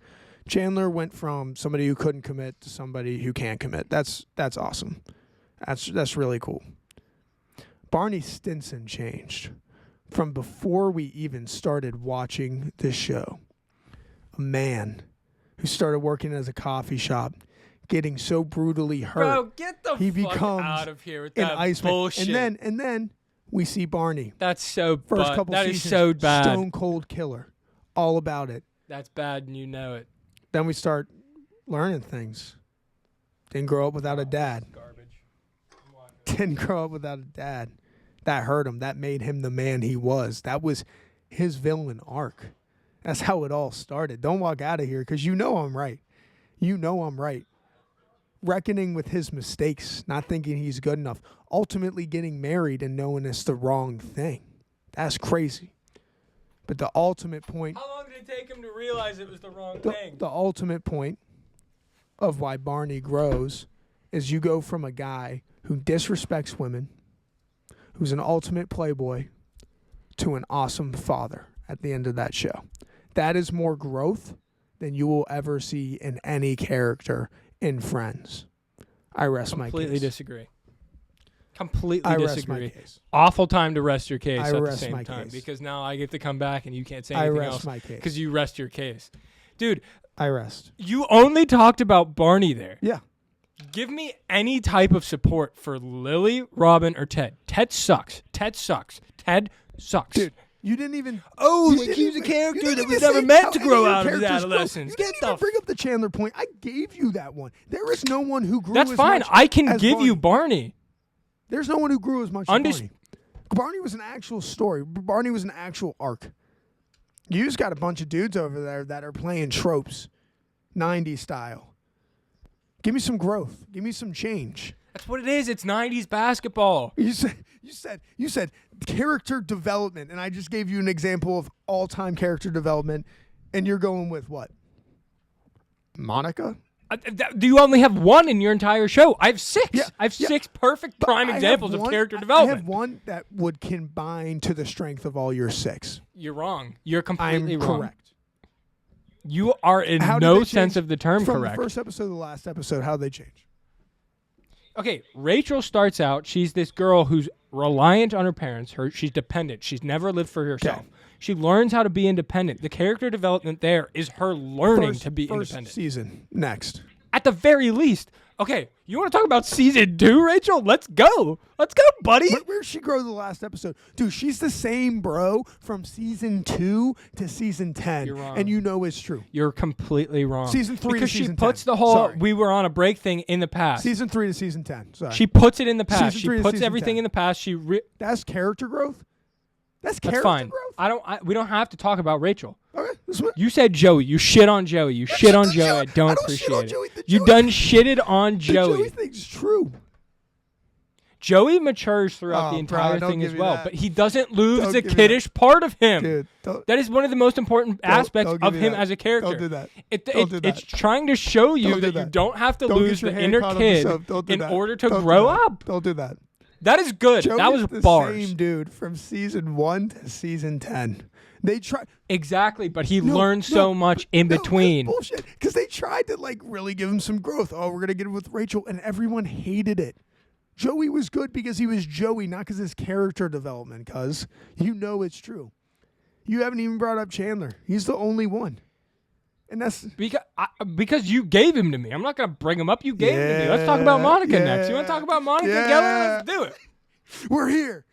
Chandler went from somebody who couldn't commit to somebody who can commit. That's awesome. That's really cool. Barney Stinson changed from before we even started watching this show. A man who started working as a coffee shop getting so brutally hurt. Bro, get the He fuck becomes out of here with an that Iceman. bullshit. And then we see Barney. That's so First bad. couple That seasons, is so bad. Stone cold killer. All about it. That's bad, and you know it. Then we start learning things. Didn't grow up without a dad. Garbage. Didn't grow up without a dad. That hurt him. That made him the man he was. That was his villain arc. That's how it all started. Don't walk out of here because you know I'm right. You know I'm right. Reckoning with his mistakes, not thinking he's good enough. Ultimately getting married and knowing it's the wrong thing. That's crazy. But the ultimate point... How long did it take him to realize it was the wrong thing? The ultimate point of why Barney grows is you go from a guy who disrespects women, who's an ultimate playboy, to an awesome father at the end of that show. That is more growth than you will ever see in any character in Friends. I rest my case. Completely disagree. Completely I rest disagree. my case. Awful time to rest your case I at the rest same my time case. because now I get to come back and you can't say I anything rest else my case. because you rest your case. Dude, I rest. you only talked about Barney there. Yeah. Give me any type of support for Lily, Robin, or Ted. Ted sucks. Ted sucks. Ted sucks. Dude, you didn't even... Oh, you like didn't he was a even- character you didn't that was even never say meant how to any grow your out of his characters grow. adolescence. You Get didn't even the bring up the Chandler point. I gave you that one. There is no one who grew That's as fine. much I can as give you Barney. Barney. There's no one who grew as much as Undis- Barney. Barney was an actual story. Barney was an actual arc. You just got a bunch of dudes over there that are playing tropes, 90s style. Give me some growth. Give me some change. That's what it is. It's 90s basketball. You said character development, and I just gave you an example of all-time character development, and you're going with what? Monica? Do you only have one in your entire show? I have six. Yeah, I have yeah. six perfect But prime I have examples of one- character I development. have one that would combine to the strength of all your six. You're wrong. You're I'm completely wrong. correct. You are in How did no they sense change of the term from correct. the first episode to the last episode? How they change? Okay, Rachel starts out, she's this girl who's reliant on her parents. She's dependent. She's never lived for herself. Okay. She learns how to be independent. The character development there is her learning to be first independent. season. Next. At the very least. Okay, you want to talk about season 2, Rachel? Let's go. Let's go, buddy. Where'd she grow the last episode? Dude, she's the same bro from season 2 to season 10. You're wrong. And you know it's true. You're completely wrong. Season 3 because to season she puts 10. the whole Sorry. we were on a break thing in the past. Season 3 to season 10. Sorry. She puts it in the past. Season She 3 to puts season everything 10. in the past. That's character growth? That's character fine. growth? We don't have to talk about Rachel. Okay. This one. You said Joey. You shit on Joey. You shit on Joey. I don't appreciate it. You done shitted on The Joey Joey. thing's true. Joey matures throughout Oh, the bro, entire don't thing give as me well, that. but he doesn't lose Don't the give me that. kiddish part of him. Dude, don't, That is one of the most important aspects don't give of me him that. as a character. don't do that. It, Don't do that. It's trying to show you Don't do that you that. don't have to Don't get lose your the hand inner caught on kid yourself. Don't do in that. order to Don't do grow that. up. Don't do that. That is good. Joey's That was the bars. same dude from season 1 to season 10. They try Exactly, but he No, learned no, so much in no, that's between. bullshit. Because they tried to really give him some growth. Oh, we're gonna get it with Rachel, and everyone hated it. Joey was good because he was Joey, not because his character development. Cause you know it's true. You haven't even brought up Chandler. He's the only one, and that's Because you gave him to me. I'm not going to bring him up. You gave him to me. Let's talk about Monica next. You want to talk about Monica Geller? Let's do it. we're here.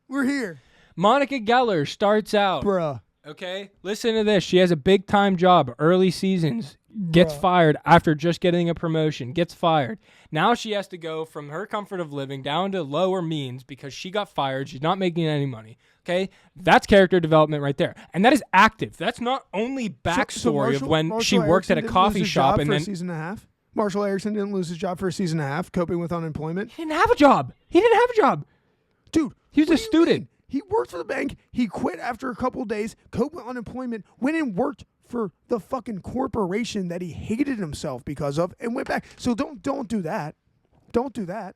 We're here, Monica Geller starts out. bruh. Okay, listen to this. She has a big time job, early seasons, gets Bruh. fired after just getting a promotion, gets fired. Now she has to go from her comfort of living down to lower means because she got fired. She's not making any money. Okay, that's character development right there. And that is active. That's not only backstory of when she works at a coffee shop and for then. a season and a half. Marshall Erickson didn't lose his job for a season and a half, coping with unemployment. He didn't have a job. He didn't have a job. Dude, He was what a do you mean? student. He worked for the bank. He quit after a couple days, coped with unemployment, went and worked for the fucking corporation that he hated himself because of, and went back. So don't do that. Don't do that.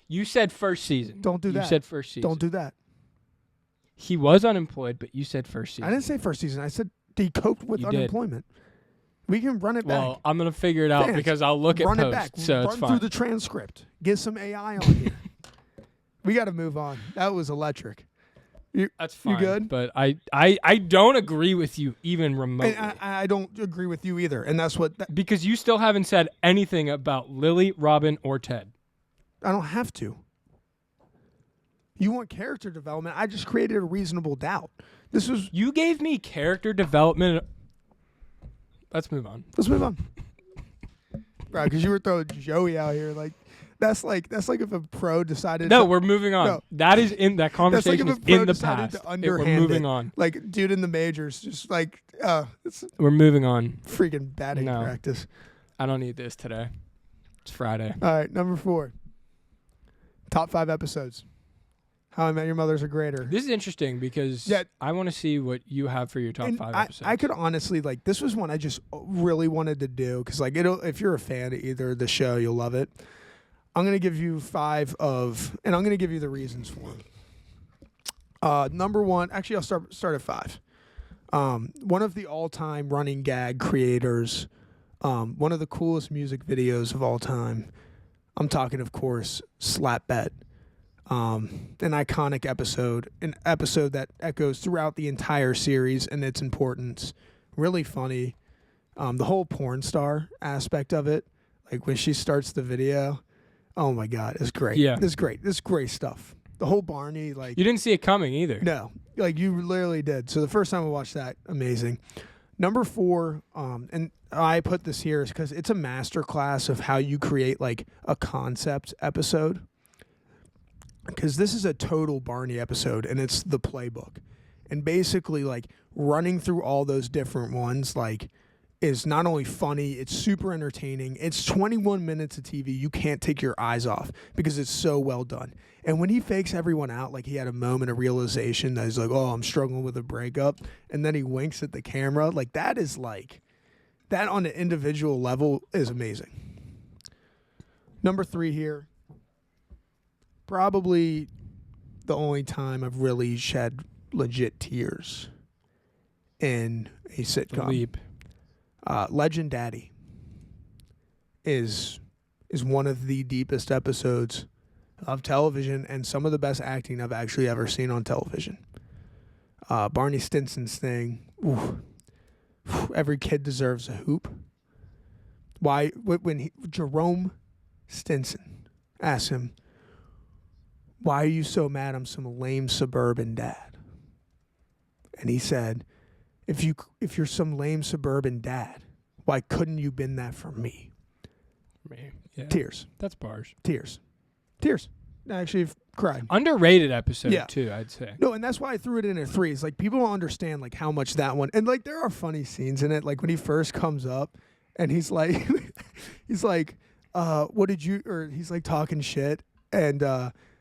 You said first season. Don't do that. You said first season. Don't do that. He was unemployed, but you said first season. I didn't say first season. I said he coped with You did. unemployment. We can run it back. Well, I'm going to figure it out Fans, because I'll look at run post, it back. so Run it's fine. through the transcript. Get some AI on here. We got to move on. That was electric. That's fine. You good? But I don't agree with you even remotely. And I don't agree with you either. And that's what... because you still haven't said anything about Lily, Robin, or Ted. I don't have to. You want character development. I just created a reasonable doubt. This was... You gave me character development. Let's move on. Let's move on. Right, because you were throwing Joey out here. That's like if a pro decided... No, we're moving on. No. That conversation that's like is in the past. We're moving on. Like, dude in the majors, just like... we're moving on. Freaking batting practice. I don't need this today. It's Friday. All right, number 4. Top 5 episodes. How I Met Your Mother's a greater. This is interesting because I want to see what you have for your top 5 episodes. I could honestly, this was one I just really wanted to do because, if you're a fan of either the show, you'll love it. I'm going to give you 5 and I'm going to give you the reasons for it. Number 1, actually, I'll start at 5. One of the all-time running gag creators, one of the coolest music videos of all time. I'm talking, of course, Slap Bet. An iconic episode, an episode that echoes throughout the entire series and its importance. Really funny. The whole porn star aspect of it, like when she starts the video, oh my God, it's great. Yeah. It's great. This is great stuff. The whole Barney, you didn't see it coming either. No, you literally did. So the first time I watched that, amazing. Number 4, and I put this here is because it's a masterclass of how you create a concept episode. Because this is a total Barney episode, and it's the playbook. And basically, running through all those different ones, is not only funny, it's super entertaining. It's 21 minutes of TV. You can't take your eyes off because it's so well done. And when he fakes everyone out, he had a moment of realization that he's like, oh, I'm struggling with a breakup. And then he winks at the camera. That is that on an individual level is amazing. Number 3 here. Probably the only time I've really shed legit tears in a sitcom. Leap. Legend Daddy is one of the deepest episodes of television and some of the best acting I've actually ever seen on television. Barney Stinson's thing. Every kid deserves a hoop. Why? When Jerome Stinson asks him, why are you so mad I'm some lame suburban dad? And he said, if you're some lame suburban dad, why couldn't you been that for me? Yeah. Tears. That's bars. Tears. I actually cried. Underrated episode too, I'd say. No, and that's why I threw it in at 3. It's people don't understand how much that one, and there are funny scenes in it. When he first comes up and he's like, what did you, or he's talking shit and,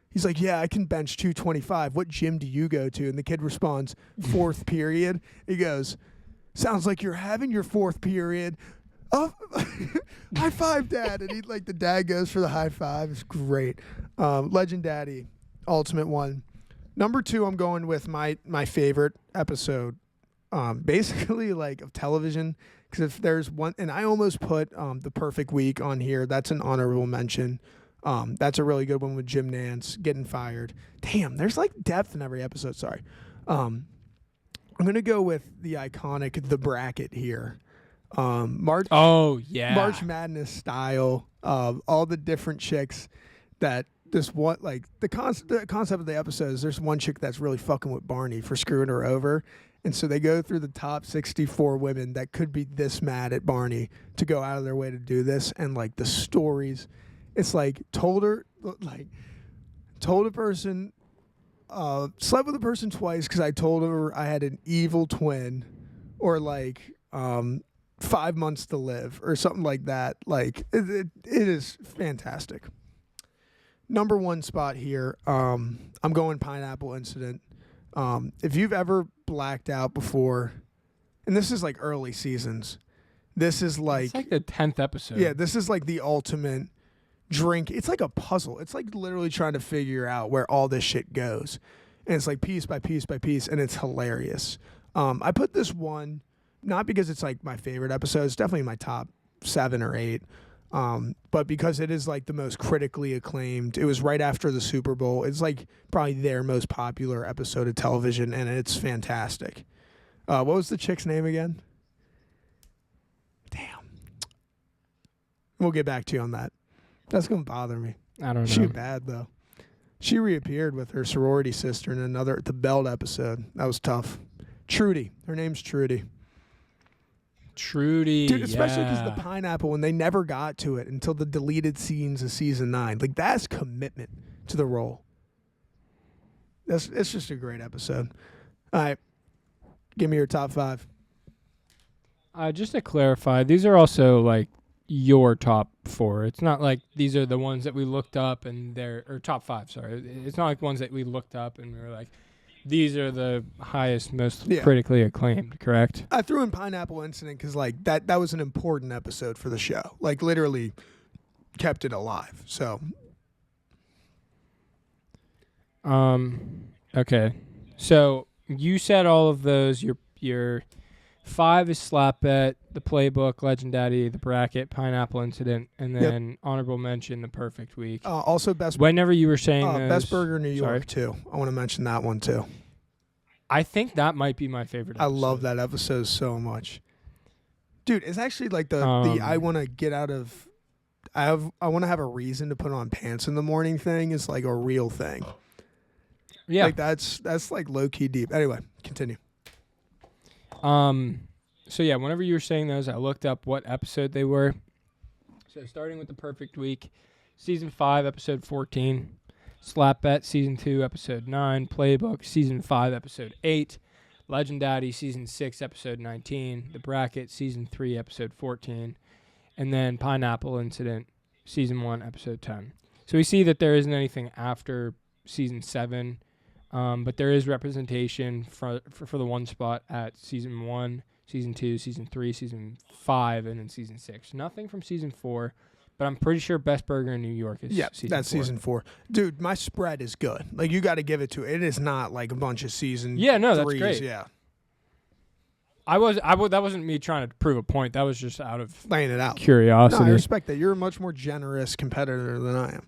he's like, yeah, I can bench 225. What gym do you go to? And the kid responds, 4th period. He goes, sounds like you're having your 4th period. Oh, high five, Dad. And the dad goes for the high five. It's great. Legend Daddy, ultimate one. Number 2, I'm going with my favorite episode, basically of television. Because if there's one, and I almost put The Perfect Week on here. That's an honorable mention. That's a really good one with Jim Nance getting fired. Damn, there's depth in every episode. Sorry. I'm going to go with the iconic The Bracket here. March Madness style of all the different chicks that this one, the concept of the episode is there's one chick that's really fucking with Barney for screwing her over. And so they go through the top 64 women that could be this mad at Barney to go out of their way to do this. And the stories, it's told a person, slept with a person twice because I told her I had an evil twin, or 5 months to live or something like that. It is fantastic. Number 1 spot here, I'm going Pineapple Incident. If you've ever blacked out before, and this is early seasons, this is it's the 10th episode. Yeah, this is the ultimate drink. It's a puzzle. It's literally trying to figure out where all this shit goes. And it's piece by piece by piece, and it's hilarious. I put this one, not because it's my favorite episode. It's definitely my top 7 or 8. But because it is like the most critically acclaimed, it was right after the Super Bowl. It's like probably their most popular episode of television, and it's fantastic. What was the chick's name again? Damn. We'll get back to you on that. That's going to bother me. I don't know. She bad, though. She reappeared with her sorority sister in the Belt episode. That was tough. Trudy. Her name's Trudy. Trudy. Dude, especially because the pineapple, when they never got to it until the deleted scenes of season 9. Like, that's commitment to the role. It's just a great episode. All right. Give me your top 5. Just to clarify, these are also like your top 4. It's not like these are the ones that we looked up and they're or top 5. Sorry, it's not like ones that we looked up and we were like, these are the highest, most critically acclaimed. Correct? I threw in Pineapple Incident because like that was an important episode for the show. Like literally kept it alive. So. Okay. So you said all of those. Your 5 is Slap Bet, The Playbook, Legend Daddy, The Bracket, Pineapple Incident, and then honorable mention, The Perfect Week. Also best. Whenever you were saying those, Best Burger New York too. I want to mention that one too. I think that might be my favorite episode. I love that episode so much. Dude, it's actually like the I want to get out of I want to have a reason to put on pants in the morning thing is like a real thing. Yeah. Like that's like low key deep. Anyway, continue. So yeah, whenever you were saying those, I looked up what episode they were. So starting with The Perfect Week, season 5, episode 14. Slap Bet, season 2, episode 9. Playbook, season 5, episode 8. Legend Daddy, season 6, episode 19. The Bracket, season 3, episode 14. And then Pineapple Incident, season 1, episode 10. So we see that there isn't anything after season 7. But there is representation for the one spot at season 1, season 2, season 3, season 5, and then season 6. Nothing from season 4, but I'm pretty sure Best Burger in New York is season 4. That's season 4. Dude, my spread is good. Like, you got to give it to it. It is not like a bunch of season Yeah, no, threes. That's great. Yeah. That wasn't me trying to prove a point. That was just out of laying it out. Curiosity. No, I respect that. You're a much more generous competitor than I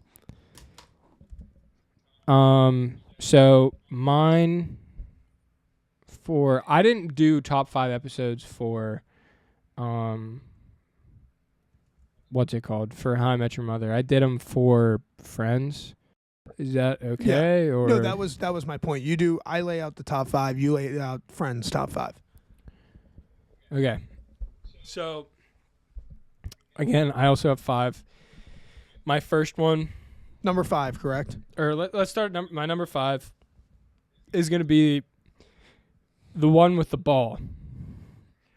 am. So mine I didn't do top 5 episodes for, what's it called? For How I Met Your Mother. I did them for Friends. Is that okay? Yeah. Or no, that was my point. I lay out the top 5. You lay out Friends top 5. Okay. So again, I also have 5. My first one. Number 5, correct? Or let's start. My number 5 is going to be the one with the ball.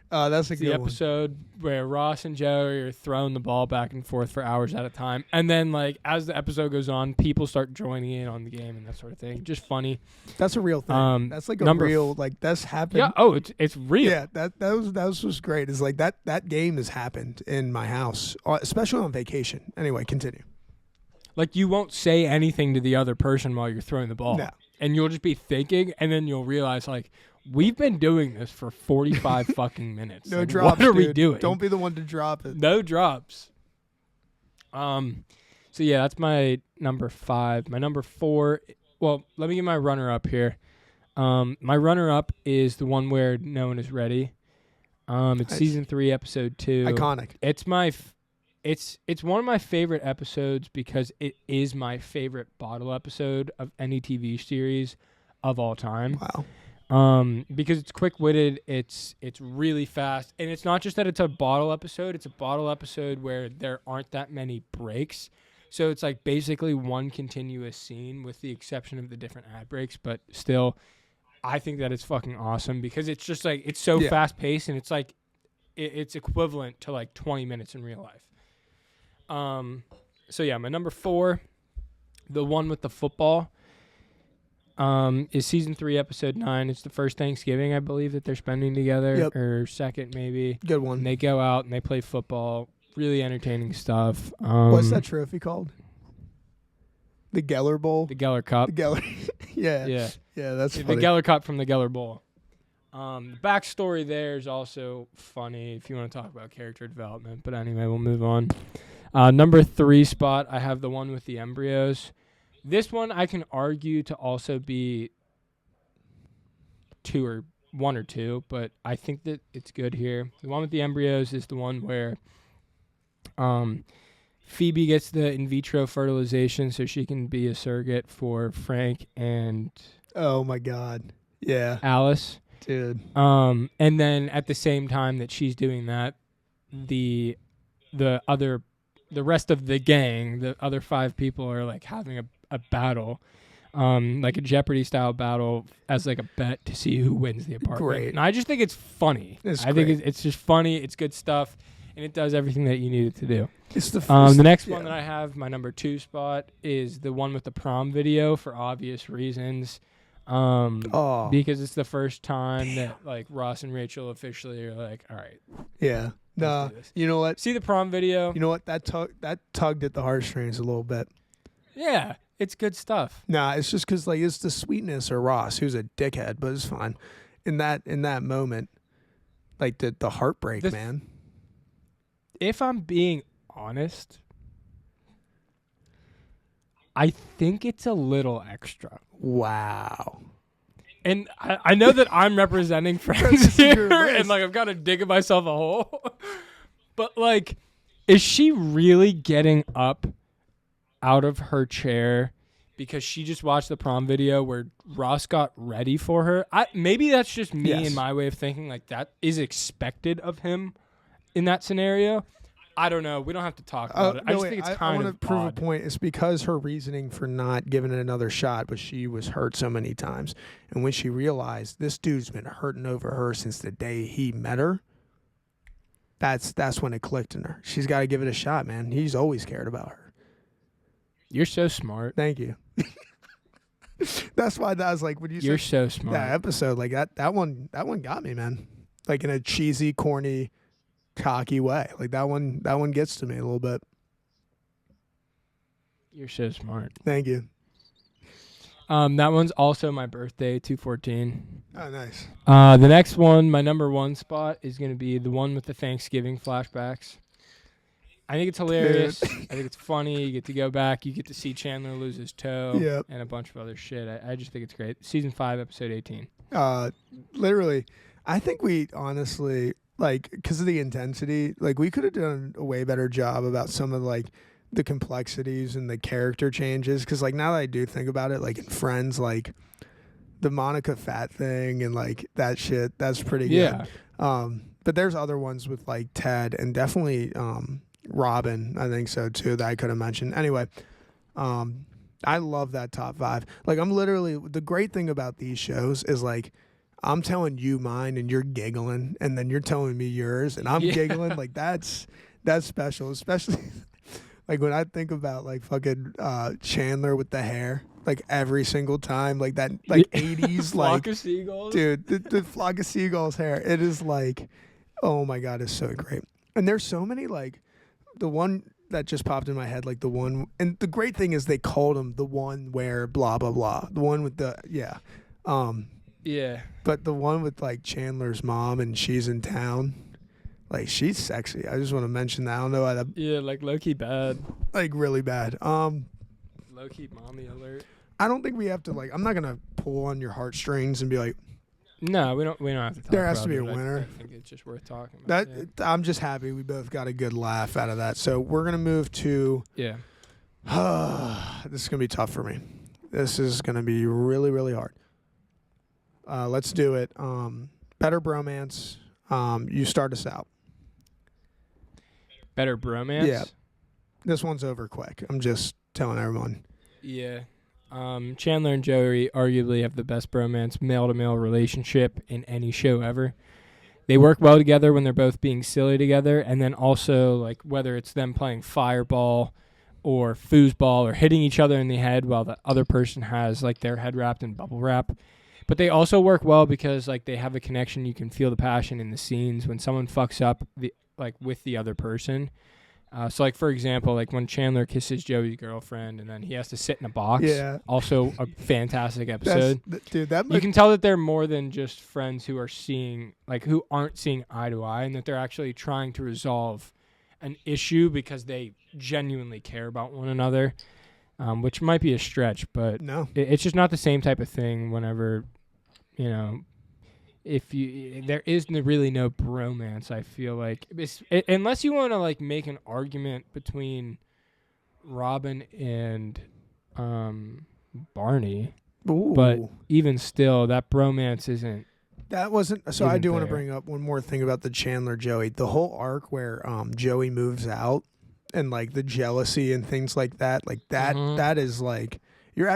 That's a good one. The episode where Ross and Joey are throwing the ball back and forth for hours at a time. And then, like, as the episode goes on, people start joining in on the game and that sort of thing. Just funny. That's a real thing. That's like a real, like, that's happened. Yeah, oh, it's real. Yeah, that was great. It's like that game has happened in my house, especially on vacation. Anyway, continue. Like, you won't say anything to the other person while you're throwing the ball. No. And you'll just be thinking, and then you'll realize, like, we've been doing this for 45 fucking minutes. No like, drops, what are dude. we doing? Don't be the one to drop it. No drops. So, yeah, that's my number 5. My number 4, well, let me get my runner-up here. My runner-up is the one where no one is ready. It's season 3, episode 2. Iconic. It's my... It's one of my favorite episodes because it is my favorite bottle episode of any TV series of all time. Wow. Because it's quick-witted, it's really fast, and it's not just that it's a bottle episode. It's a bottle episode where there aren't that many breaks. So it's like basically one continuous scene with the exception of the different ad breaks, but still, I think that it's fucking awesome because it's just like it's so fast-paced, and it's like it's equivalent to like 20 minutes in real life. So yeah, my number 4, the one with the football, is season 3, episode 9. It's the first Thanksgiving, I believe, that they're spending together, or second maybe. Good one. And they go out and they play football. Really entertaining stuff. What's that trophy called? The Geller Bowl. The Geller Cup. The Geller. yeah. That's funny. The Geller Cup from the Geller Bowl. The backstory there is also funny if you want to talk about character development. But anyway, we'll move on. Number 3 spot, I have the one with the embryos. This one I can argue to also be 1 or 2, but I think that it's good here. The one with the embryos is the one where Phoebe gets the in vitro fertilization so she can be a surrogate for Frank and Oh my God. Yeah. Alice. Dude. And then at the same time that she's doing that, the rest of the gang, the other 5 people are like having a battle, like a Jeopardy style battle as like a bet to see who wins the apartment. Great. And I just think it's funny. I think it's just funny. It's good stuff, and it does everything that you need it to do. It's the next one that I have, my number 2 spot, is the one with the prom video for obvious reasons. Because it's the first time that like Ross and Rachel officially are like, all right. Yeah. No, you know what? See the prom video? You know what? That tugged at the heartstrings a little bit. Yeah, it's good stuff. Nah, it's just because like it's the sweetness of Ross, who's a dickhead, but it's fine. In that moment, like the heartbreak, man. If I'm being honest, I think it's a little extra. Wow. And I know that I'm representing friends here, and like I'm kind of digging myself a hole. But like, is she really getting up out of her chair because she just watched the prom video where Ross got ready for her? Maybe that's just me and my way of thinking. Like that is expected of him in that scenario. I don't know. We don't have to talk about it. I just think it's kind of I want to prove odd. a point. It's because her reasoning for not giving it another shot, but she was hurt so many times. And when she realized this dude's been hurting over her since the day he met her, that's when it clicked in her. She's got to give it a shot, man. He's always cared about her. You're so smart. Thank you. That's why that was like when you're so smart. That episode, like that one got me, man. Like in a cheesy, corny, cocky way. Like that one gets to me a little bit. You're so smart. Thank you. That one's also my birthday, 2/14. Oh, nice. The next one, my number 1 spot, is going to be the one with the Thanksgiving flashbacks. I think it's hilarious. I think it's funny. You get to go back. You get to see Chandler lose his toe and a bunch of other shit. I just think it's great. Season 5, episode 18. Literally, I think we honestly, like, because of the intensity, like, we could have done a way better job about some of, like, the complexities and the character changes. Because, like, now that I do think about it, like, in Friends, like, the Monica Fat thing and, like, that shit, that's pretty good. But there's other ones with, like, Ted and definitely Robin, I think so, too, that I could have mentioned. Anyway, I love that top 5. Like, I'm literally, the great thing about these shows is, like, I'm telling you mine and you're giggling, and then you're telling me yours and I'm giggling. Like, that's special, especially like when I think about like fucking Chandler with the hair, like every single time, like that, like 80s, like flock of seagulls. Dude, the flock of seagulls hair. It is like, oh my God, it's so great. And there's so many, like, the one that just popped in my head, like the one, and the great thing is they called him the one where blah blah blah, the one with the but the one with like Chandler's mom and she's in town, like, she's sexy. I just want to mention that. I don't know why that. Yeah, like low-key bad. Like really bad. Low-key mommy alert. I don't think we have to, like, I'm not gonna pull on your heartstrings and be like, no, we don't have to talk there has about to be it. a winner. I think it's just worth talking about. I'm just happy we both got a good laugh out of that. So we're gonna move to this is gonna be tough for me. This is gonna be really, really hard. Let's do it. Better bromance. You start us out. Better bromance? Yeah. This one's over quick. I'm just telling everyone. Yeah. Chandler and Joey arguably have the best bromance male-to-male relationship in any show ever. They work well together when they're both being silly together, and then also, like, whether it's them playing fireball or foosball or hitting each other in the head while the other person has, like, their head wrapped in bubble wrap. But they also work well because, like, they have a connection. You can feel the passion in the scenes when someone fucks up with the other person. So, like, for example, like when Chandler kisses Joey's girlfriend and then he has to sit in a box. Yeah. Also a fantastic episode. Dude, you can tell that they're more than just friends who are who aren't seeing eye to eye, and that they're actually trying to resolve an issue because they genuinely care about one another, which might be a stretch, but No. it's just not the same type of thing whenever, there is really no bromance, I feel like. Unless you want to, like, make an argument between Robin and Barney. Ooh. But even still, that bromance isn't. That wasn't. So I Isn't do want to there. bring up one more thing about the Chandler Joey. The whole arc where Joey moves out and like the jealousy and things like that. Like that. Mhm. That is like you're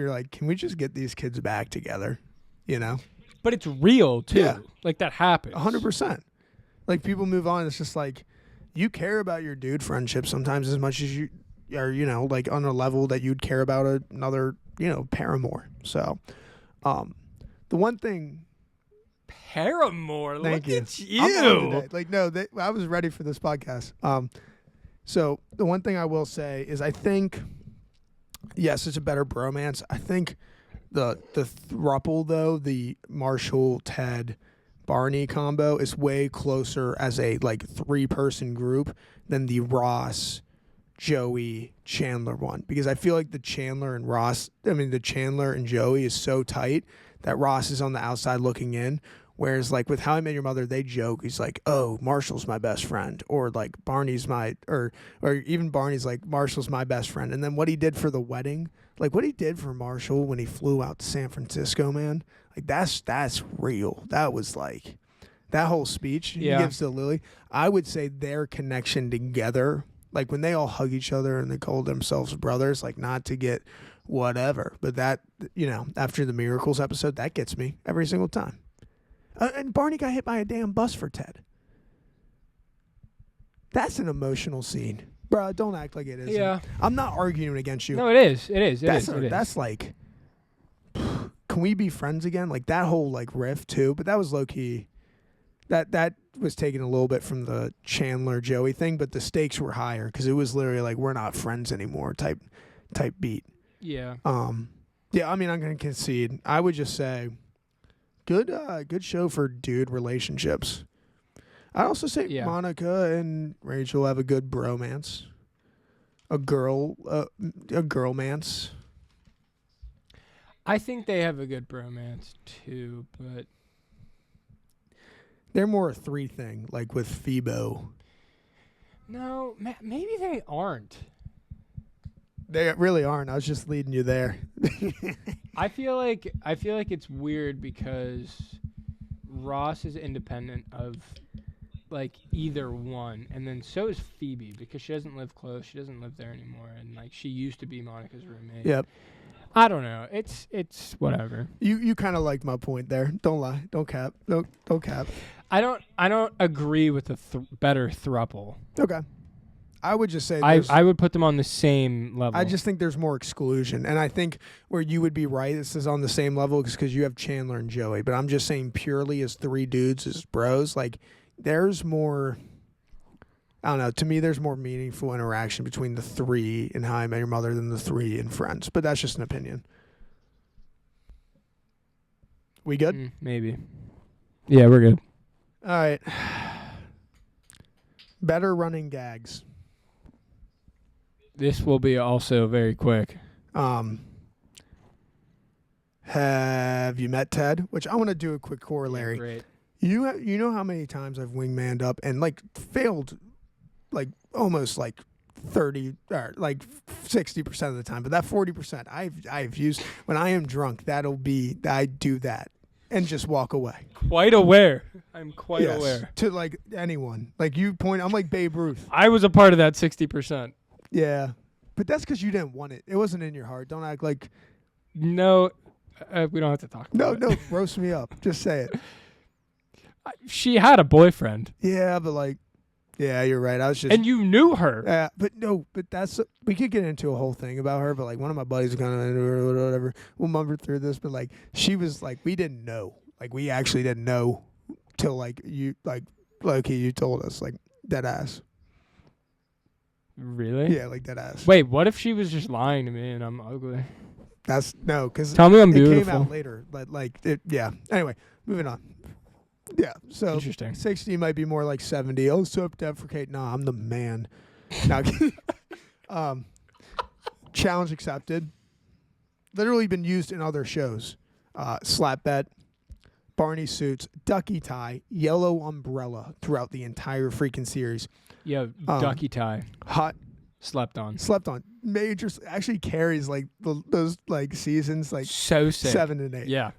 like, can we just get these kids back together? You know. But it's real, too. Yeah. Like, that happens. 100%. Like people move on. It's just like you care about your dude friendship sometimes as much as you are, like on a level that you'd care about another, paramour. So, the one thing. Paramore, Thank look you. at you. I'm on today. Like no, I was ready for this podcast. So the one thing I will say is I think, yes, it's a better bromance. I think the throuple though, the Marshall, Ted, Barney combo is way closer as a like 3-person group than the Ross, Joey, Chandler one, because I feel like the Chandler and Joey is so tight that Ross is on the outside looking in. Whereas, like, with How I Met Your Mother, they joke. He's like, oh, Marshall's my best friend. Or, like, Barney's or even Barney's like, Marshall's my best friend. And then what he did for the wedding, like, what he did for Marshall when he flew out to San Francisco, man, like, that's real. That was, like, that whole speech he gives to Lily. I would say their connection together, like, when they all hug each other and they call themselves brothers, like, not to get whatever. But that, after the Miracles episode, that gets me every single time. And Barney got hit by a damn bus for Ted. That's an emotional scene. Bro, don't act like it isn't. Yeah. I'm not arguing against you. No, it is. It is. That's like, can we be friends again? Like that whole like riff too, but that was low key. That was taken a little bit from the Chandler Joey thing, but the stakes were higher because it was literally like we're not friends anymore type beat. Yeah. Yeah. I mean, I'm gonna concede. I would just say, good show for dude relationships. I'd also say Monica and Rachel have a good bromance. A girlmance. I think they have a good bromance too, but they're more a 3 thing, like with Phoebo. No, maybe they aren't. They really aren't. I was just leading you there. I feel like it's weird because Ross is independent of like either one, and then so is Phoebe because she doesn't live close. She doesn't live there anymore, and like she used to be Monica's roommate. Yep. I don't know. It's whatever. You kind of like my point there. Don't lie. Don't cap. Don't cap. I don't agree with the better throuple. Okay. I would just say I would put them on the same level. I just think there's more exclusion. And I think where you would be right, this is on the same level because you have Chandler and Joey. But I'm just saying purely as 3 dudes, as bros, like there's more, I don't know, to me there's more meaningful interaction between the 3 in How I Met Your Mother than the 3 in Friends. But that's just an opinion. We good? Maybe. Yeah, we're good. All right. Better running gags. This will be also very quick. Have you met Ted? Which I want to do a quick corollary. Great. You know how many times I've wingmanned up and like failed, like almost like 30 or like 60% of the time, but that 40% I've used when I am drunk. I do that and just walk away. Quite aware. I'm quite aware. To like anyone, like you point. I'm like Babe Ruth. I was a part of that 60%. Yeah, but that's because you didn't want it. It wasn't in your heart. Don't act like. No, we don't have to talk about it. No, roast me up. Just say it. She had a boyfriend. Yeah, but like, yeah, you're right. I was just. And you knew her. Yeah, but that's we could get into a whole thing about her. But like, one of my buddies kind of or whatever. We'll mumble through this, but like, she was like, we didn't know. Like, we actually didn't know till like you like Loki. You told us like dead ass. Really? Yeah, like dead ass. Wait, what if she was just lying to me and I'm ugly? That's no, because tell me I'm beautiful. It came out later, but like, yeah. Anyway, moving on. Yeah, so Interesting. 60 might be more like 70. Oh, self-deprecate. Nah, I'm the man. Now, challenge accepted. Literally been used in other shows. Slap Bet, Barney Suits, Ducky Tie, Yellow Umbrella throughout the entire freaking series. Yeah, Ducky Tie. Hot. Slept on. Major. Actually carries like those like seasons like So sick. 7 and 8. Yeah.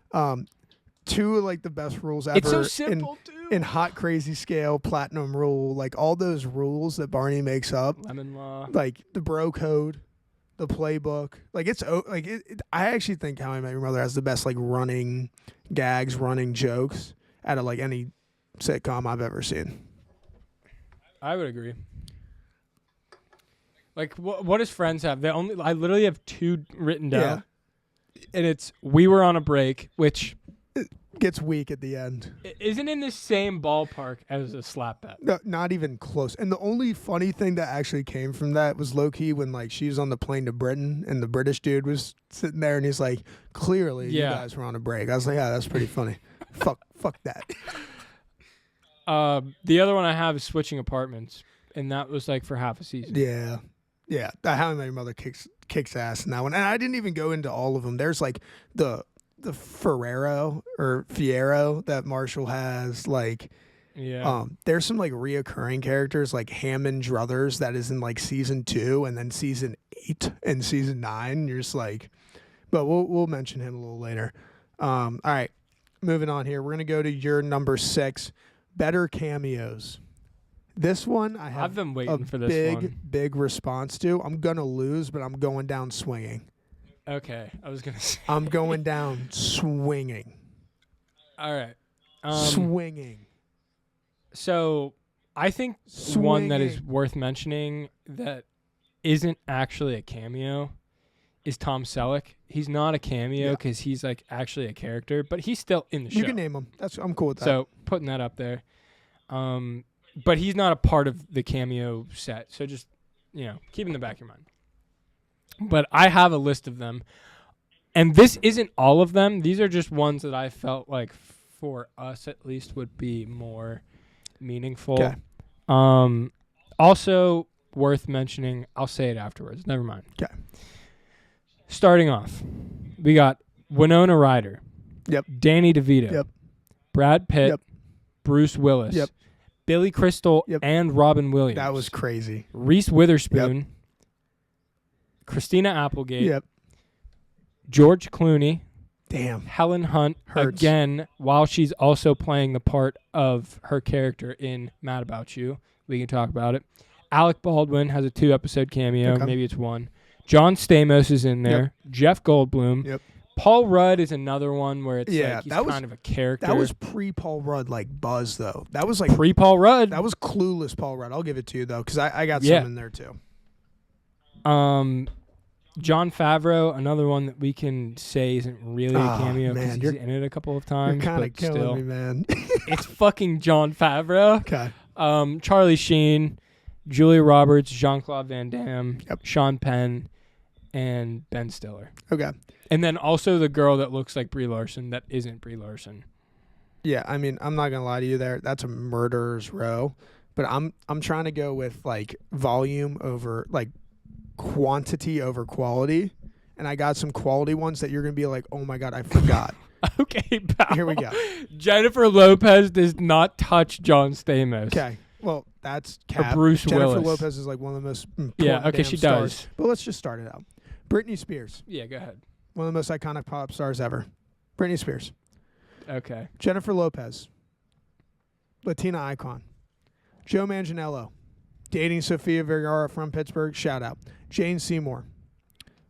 Two of like the best rules ever. It's so simple, too. In Hot Crazy Scale, Platinum Rule, like all those rules that Barney makes up. Lemon Law. Like the Bro Code, the Playbook. Like I actually think How I Met Your Mother has the best like running gags, running jokes out of like any sitcom I've ever seen. I would agree. Like, what does Friends have? I literally have 2 written down. Yeah. And it's We Were on a Break, which it gets weak at the end. Isn't in the same ballpark as a Slap Bet. No, not even close. And the only funny thing that actually came from that was low-key when like she was on the plane to Britain and the British dude was sitting there and he's like, clearly you guys were on a break. I was like, yeah, that's pretty funny. fuck that. The other one I have is Switching Apartments, and that was like for half a season. Yeah. Yeah, How I Met Your Mother kicks ass in that one. And I didn't even go into all of them. There's like the Fierro that Marshall has, like there's some like reoccurring characters like Hammond Druthers that is in like season 2 and then season 8 and season 9. You're just like, but we'll mention him a little later. All right, moving on here. We're gonna go to your number 6, better cameos. This one I've been waiting for this one. Big response to. I'm gonna lose, but I'm going down swinging. Okay, I was gonna say. I'm going down swinging. All right. Swinging. So I think one that is worth mentioning that isn't actually a cameo is Tom Selleck. He's not a cameo because he's like actually a character, but he's still in the show. You can name him. I'm cool with that. So putting that up there. But he's not a part of the cameo set. So just, keep in the back of your mind. But I have a list of them. And this isn't all of them. These are just ones that I felt like for us at least would be more meaningful. Okay. Also worth mentioning, I'll say it afterwards. Never mind. Okay. Starting off, we got Winona Ryder. Yep. Danny DeVito. Yep. Brad Pitt. Yep. Bruce Willis. Yep. Billy Crystal and Robin Williams. That was crazy. Reese Witherspoon. Christina Applegate. Yep. George Clooney. Damn. Helen Hunt again, while she's also playing the part of her character in Mad About You. We can talk about it. Alec Baldwin has a 2-episode cameo. Okay. Maybe it's 1. John Stamos is in there. Yep. Jeff Goldblum. Yep. Paul Rudd is another one where it's like he's kind of a character. That was pre-Paul Rudd like buzz though. That was like pre-Paul Rudd. That was clueless Paul Rudd. I'll give it to you though because I got some in there too. John Favreau, another one that we can say isn't really a cameo because he's in it a couple of times. You're kind of killing me, man. It's fucking John Favreau. Okay. Charlie Sheen, Julia Roberts, Jean-Claude Van Damme, Sean Penn, and Ben Stiller. Okay. And then also the girl that looks like Brie Larson that isn't Brie Larson. Yeah, I mean, I'm not gonna lie to you there. That's a murderer's row. But I'm trying to go with like volume over like quantity over quality. And I got some quality ones that you're gonna be like, oh my god, I forgot. Okay, pal. Here we go. Jennifer Lopez does not touch John Stamos. Okay. Well, that's cap. Bruce Jennifer Willis. Lopez is like one of the most important Yeah, okay, she stars. does. But let's just start it out. Britney Spears. Yeah, go ahead. One of the most iconic pop stars ever. Britney Spears. Okay. Jennifer Lopez. Latina icon. Joe Manganiello. Dating Sofia Vergara from Pittsburgh. Shout out. Jane Seymour.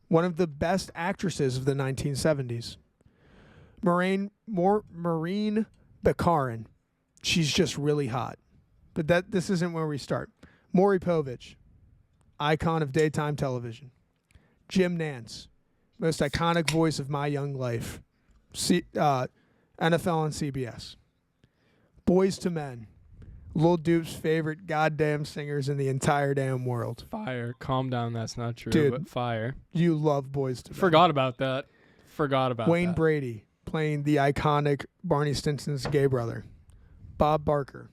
One of the best actresses of the 1970s. Maureen Baccarin. She's just really hot. But this isn't where we start. Maury Povich. Icon of daytime television. Jim Nance. Most iconic voice of my young life. NFL and CBS. Boys to Men. Lil Doop's favorite goddamn singers in the entire damn world. Fire. Calm down. That's not true. Dude, but fire. You love Boys to Men. Forgot about that. Wayne Brady playing the iconic Barney Stinson's gay brother. Bob Barker.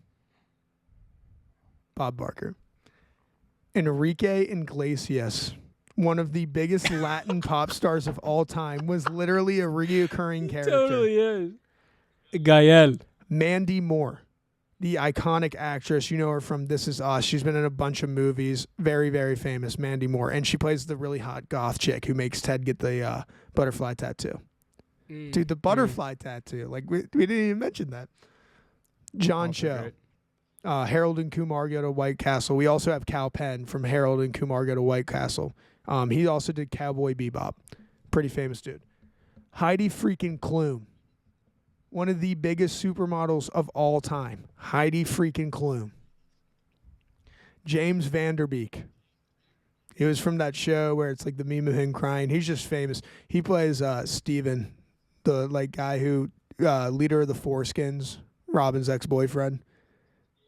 Enrique Iglesias, one of the biggest Latin pop stars of all time, was literally a reoccurring character. Totally is. Gael. Mandy Moore, the iconic actress. You know her from This Is Us. She's been in a bunch of movies. Very, very famous, Mandy Moore. And she plays the really hot goth chick who makes Ted get the butterfly tattoo. Dude, the butterfly tattoo. Like, we didn't even mention that. John Cho. Harold and Kumar Go to White Castle. We also have Cal Penn from Harold and Kumar Go to White Castle. He also did Cowboy Bebop. Pretty famous dude. Heidi freaking Klum. One of the biggest supermodels of all time. Heidi freaking Klum. James Vanderbeek. He was from that show where it's like the meme of him crying. He's just famous. He plays Steven, the like guy who leader of the Foreskins, Robin's ex-boyfriend.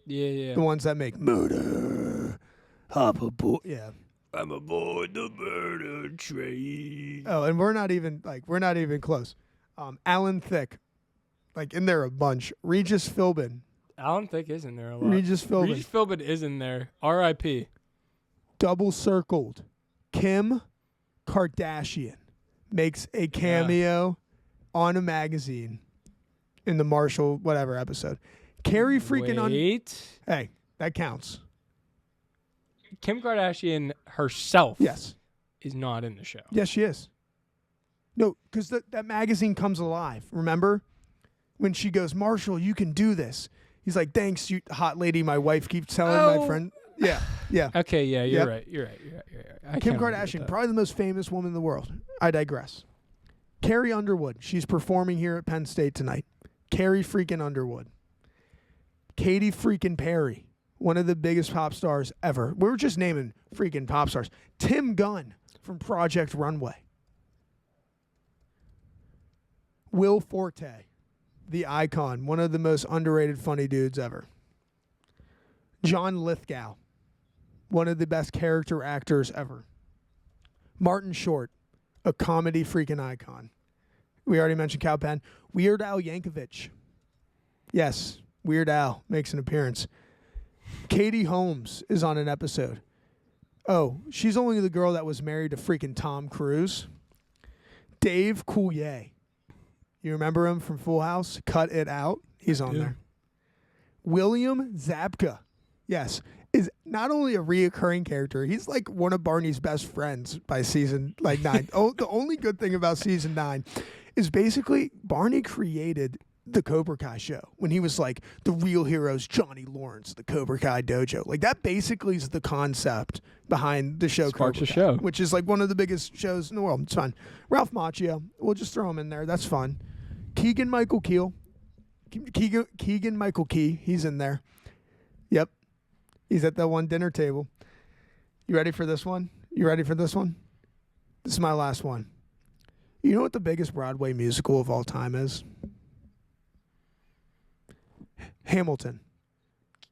Yeah. The ones that make murder. Hop aboard. Yeah. I'm aboard the murder train. Oh, and we're not even close. Alan Thicke. Like in there a bunch. Regis Philbin. Alan Thicke is in there a lot. Regis Philbin. Regis Philbin is in there. R.I.P. Double circled. Kim Kardashian makes a cameo on a magazine in the Marshall whatever episode. Carrie freaking Hey, that counts. Kim Kardashian herself Yes. is not in the show. Yes, she is. No, because that magazine comes alive. Remember? When she goes, Marshall, you can do this. He's like, thanks, you hot lady. My wife keeps telling my friend. Yeah. Okay, yeah, you're right. You're right. Kim Kardashian, probably the most famous woman in the world. I digress. Carrie Underwood. She's performing here at Penn State tonight. Carrie freaking Underwood. Katy freaking Perry. One of the biggest pop stars ever. We were just naming freaking pop stars. Tim Gunn from Project Runway. Will Forte, the icon, one of the most underrated funny dudes ever. John Lithgow, one of the best character actors ever. Martin Short, a comedy freaking icon. We already mentioned Cal Penn. Weird Al Yankovic. Yes, Weird Al makes an appearance. Katie Holmes is on an episode. Oh, she's only the girl that was married to freaking Tom Cruise. Dave Coulier. You remember him from Full House? Cut It Out. He's on there. William Zabka. Yes. Is not only a reoccurring character, he's like one of Barney's best friends by season 9. The only good thing about season 9 is basically Barney created the Cobra Kai show when he was like the real heroes, Johnny Lawrence, the Cobra Kai dojo. Like that basically is the concept behind the show Cobra Kai, which is like one of the biggest shows in the world. It's fun. Ralph Macchio, we'll just throw him in there. That's fun. Keegan Michael Key, he's in there. Yep. He's at that one dinner table. You ready for this one? This is my last one. You know what the biggest Broadway musical of all time is? Hamilton.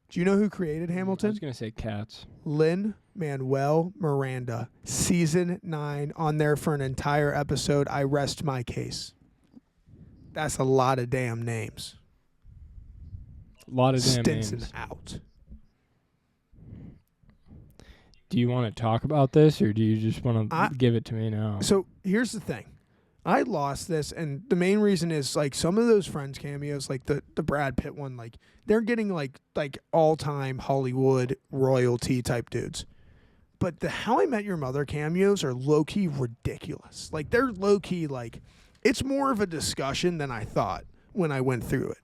Do you know who created Hamilton? I was going to say Cats. Lin-Manuel Miranda. Season 9 on there for an entire episode. I rest my case. That's a lot of damn names. Stinson out. Do you want to talk about this, or do you just want to give it to me now? So here's the thing. I lost this, and the main reason is like some of those Friends cameos, like the Brad Pitt one, like they're getting like all-time Hollywood royalty type dudes. But the How I Met Your Mother cameos are low-key ridiculous. Like they're low-key like it's more of a discussion than I thought when I went through it.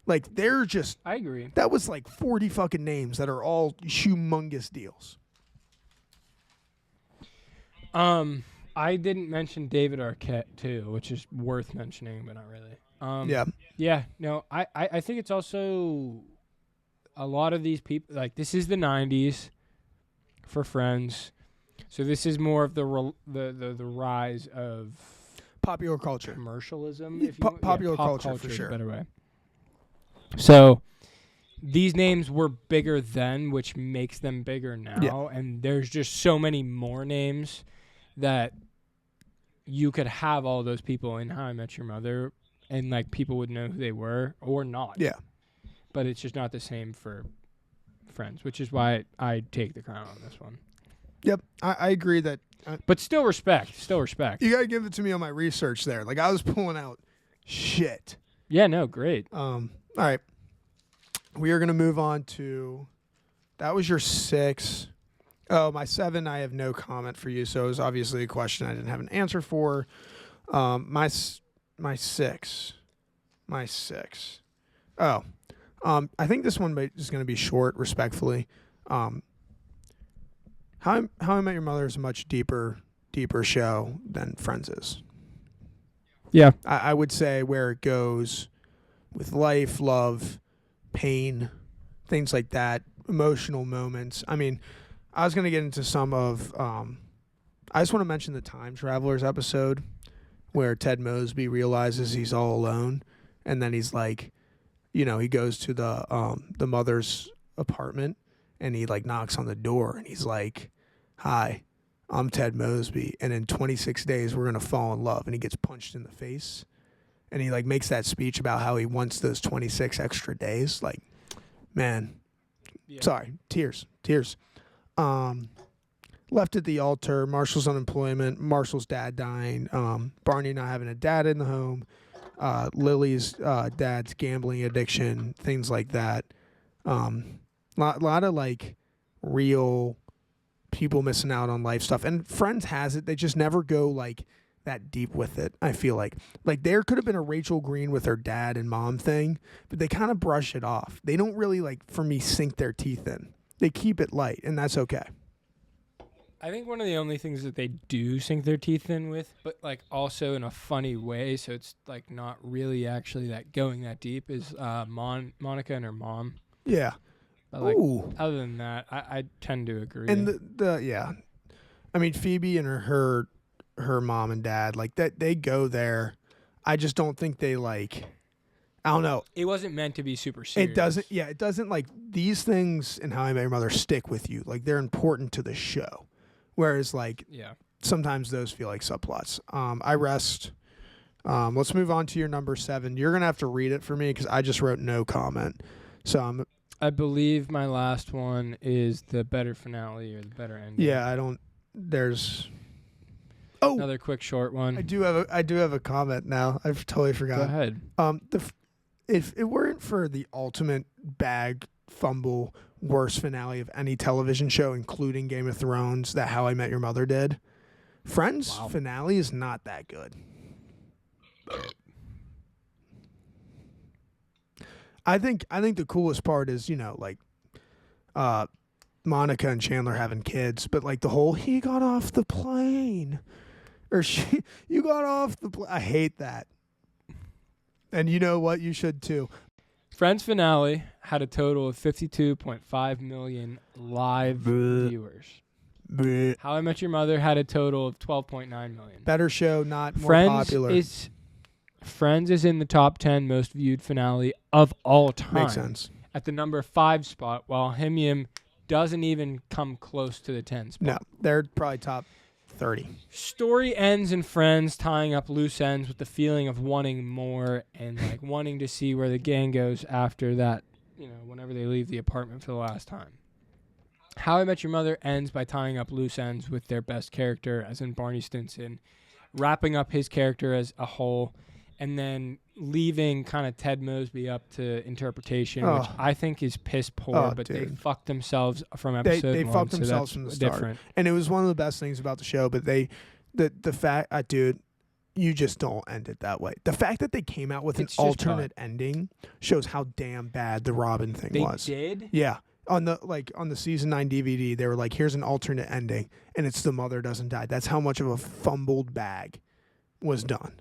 Like they're just I agree. That was like 40 fucking names that are all humongous deals. I didn't mention David Arquette too, which is worth mentioning, but not really. Yeah. No, I think it's also a lot of these people. Like this is the '90s for Friends, so this is more of the rise of popular culture, commercialism. Popular culture culture for is sure. a better way. So these names were bigger then, which makes them bigger now, and there's just so many more names that you could have all those people in How I Met Your Mother, and like people would know who they were or not. Yeah. but it's just not the same for Friends, which is why I take the crown on this one. Yep, I agree that. But still respect. You gotta give it to me on my research there. Like I was pulling out shit. Yeah, no, great. All right, we are gonna move on to. That was your 6. Oh, my 7. I have no comment for you. So it was obviously a question I didn't have an answer for. My 6. Oh. I think this one is going to be short, respectfully. How I Met Your Mother is a much deeper show than Friends is. Yeah. I would say where it goes with life, love, pain, things like that, emotional moments. I mean, I was going to get into some of... I just want to mention the Time Travelers episode where Ted Mosby realizes he's all alone, and then he's like... he goes to the mother's apartment and he like knocks on the door and he's like, "Hi, I'm Ted Mosby, and in 26 days we're gonna fall in love." And he gets punched in the face, and he like makes that speech about how he wants those 26 extra days. Like, man, sorry, tears. Left at the altar. Marshall's unemployment. Marshall's dad dying. Barney not having a dad in the home. Lily's dad's gambling addiction, things like that. Lot of like real people missing out on life stuff. And Friends has it. They just never go like that deep with it. I feel like there could have been a Rachel Green with her dad and mom thing, but they kind of brush it off. They don't really like, for me, sink their teeth in. They keep it light, and that's okay. I think one of the only things that they do sink their teeth in with, but like also in a funny way, so it's like not really actually that going that deep, is Monica and her mom. Yeah. But like, Ooh. other than that, I tend to agree. And the I mean, Phoebe and her mom and dad, like that, they go there. I just don't think they like. I don't know. It wasn't meant to be super serious. It doesn't like these things in How I Met Your Mother stick with you. Like they're important to the show. Whereas, like, sometimes those feel like subplots. I rest. Let's move on to your number 7. You're going to have to read it for me because I just wrote no comment. So I believe my last one is the better finale or the better ending. Yeah, I don't. There's. Oh, another quick short one. I do have a comment now. I've totally forgot. Go ahead. If it weren't for the ultimate bag fumble worst finale of any television show, including Game of Thrones, that How I Met Your Mother did, Friends finale is not that good. I think the coolest part is, Monica and Chandler having kids, but like the whole he got off the plane or you got off the plane. I hate that. And you know what? You should too. Friends finale had a total of 52.5 million live viewers. How I Met Your Mother had a total of 12.9 million. Better show, not more popular. Friends is in the top 10 most viewed finale of all time. Makes sense. At the number 5 spot, while Himium doesn't even come close to the 10 spot. No, they're probably top 30. Story ends in Friends tying up loose ends with the feeling of wanting more and like wanting to see where the gang goes after that, whenever they leave the apartment for the last time. How I Met Your Mother ends by tying up loose ends with their best character, as in Barney Stinson, wrapping up his character as a whole, and then leaving kind of Ted Mosby up to interpretation, which I think is piss poor, but they fucked themselves from episode 1. They fucked themselves from the start. Different. And it was one of the best things about the show, but the fact, dude, you just don't end it that way. The fact that they came out with an alternate ending shows how damn bad the Robin thing was. They did? Yeah. On the season 9 DVD, they were like, here's an alternate ending, and it's the mother doesn't die. That's how much of a fumbled bag was done.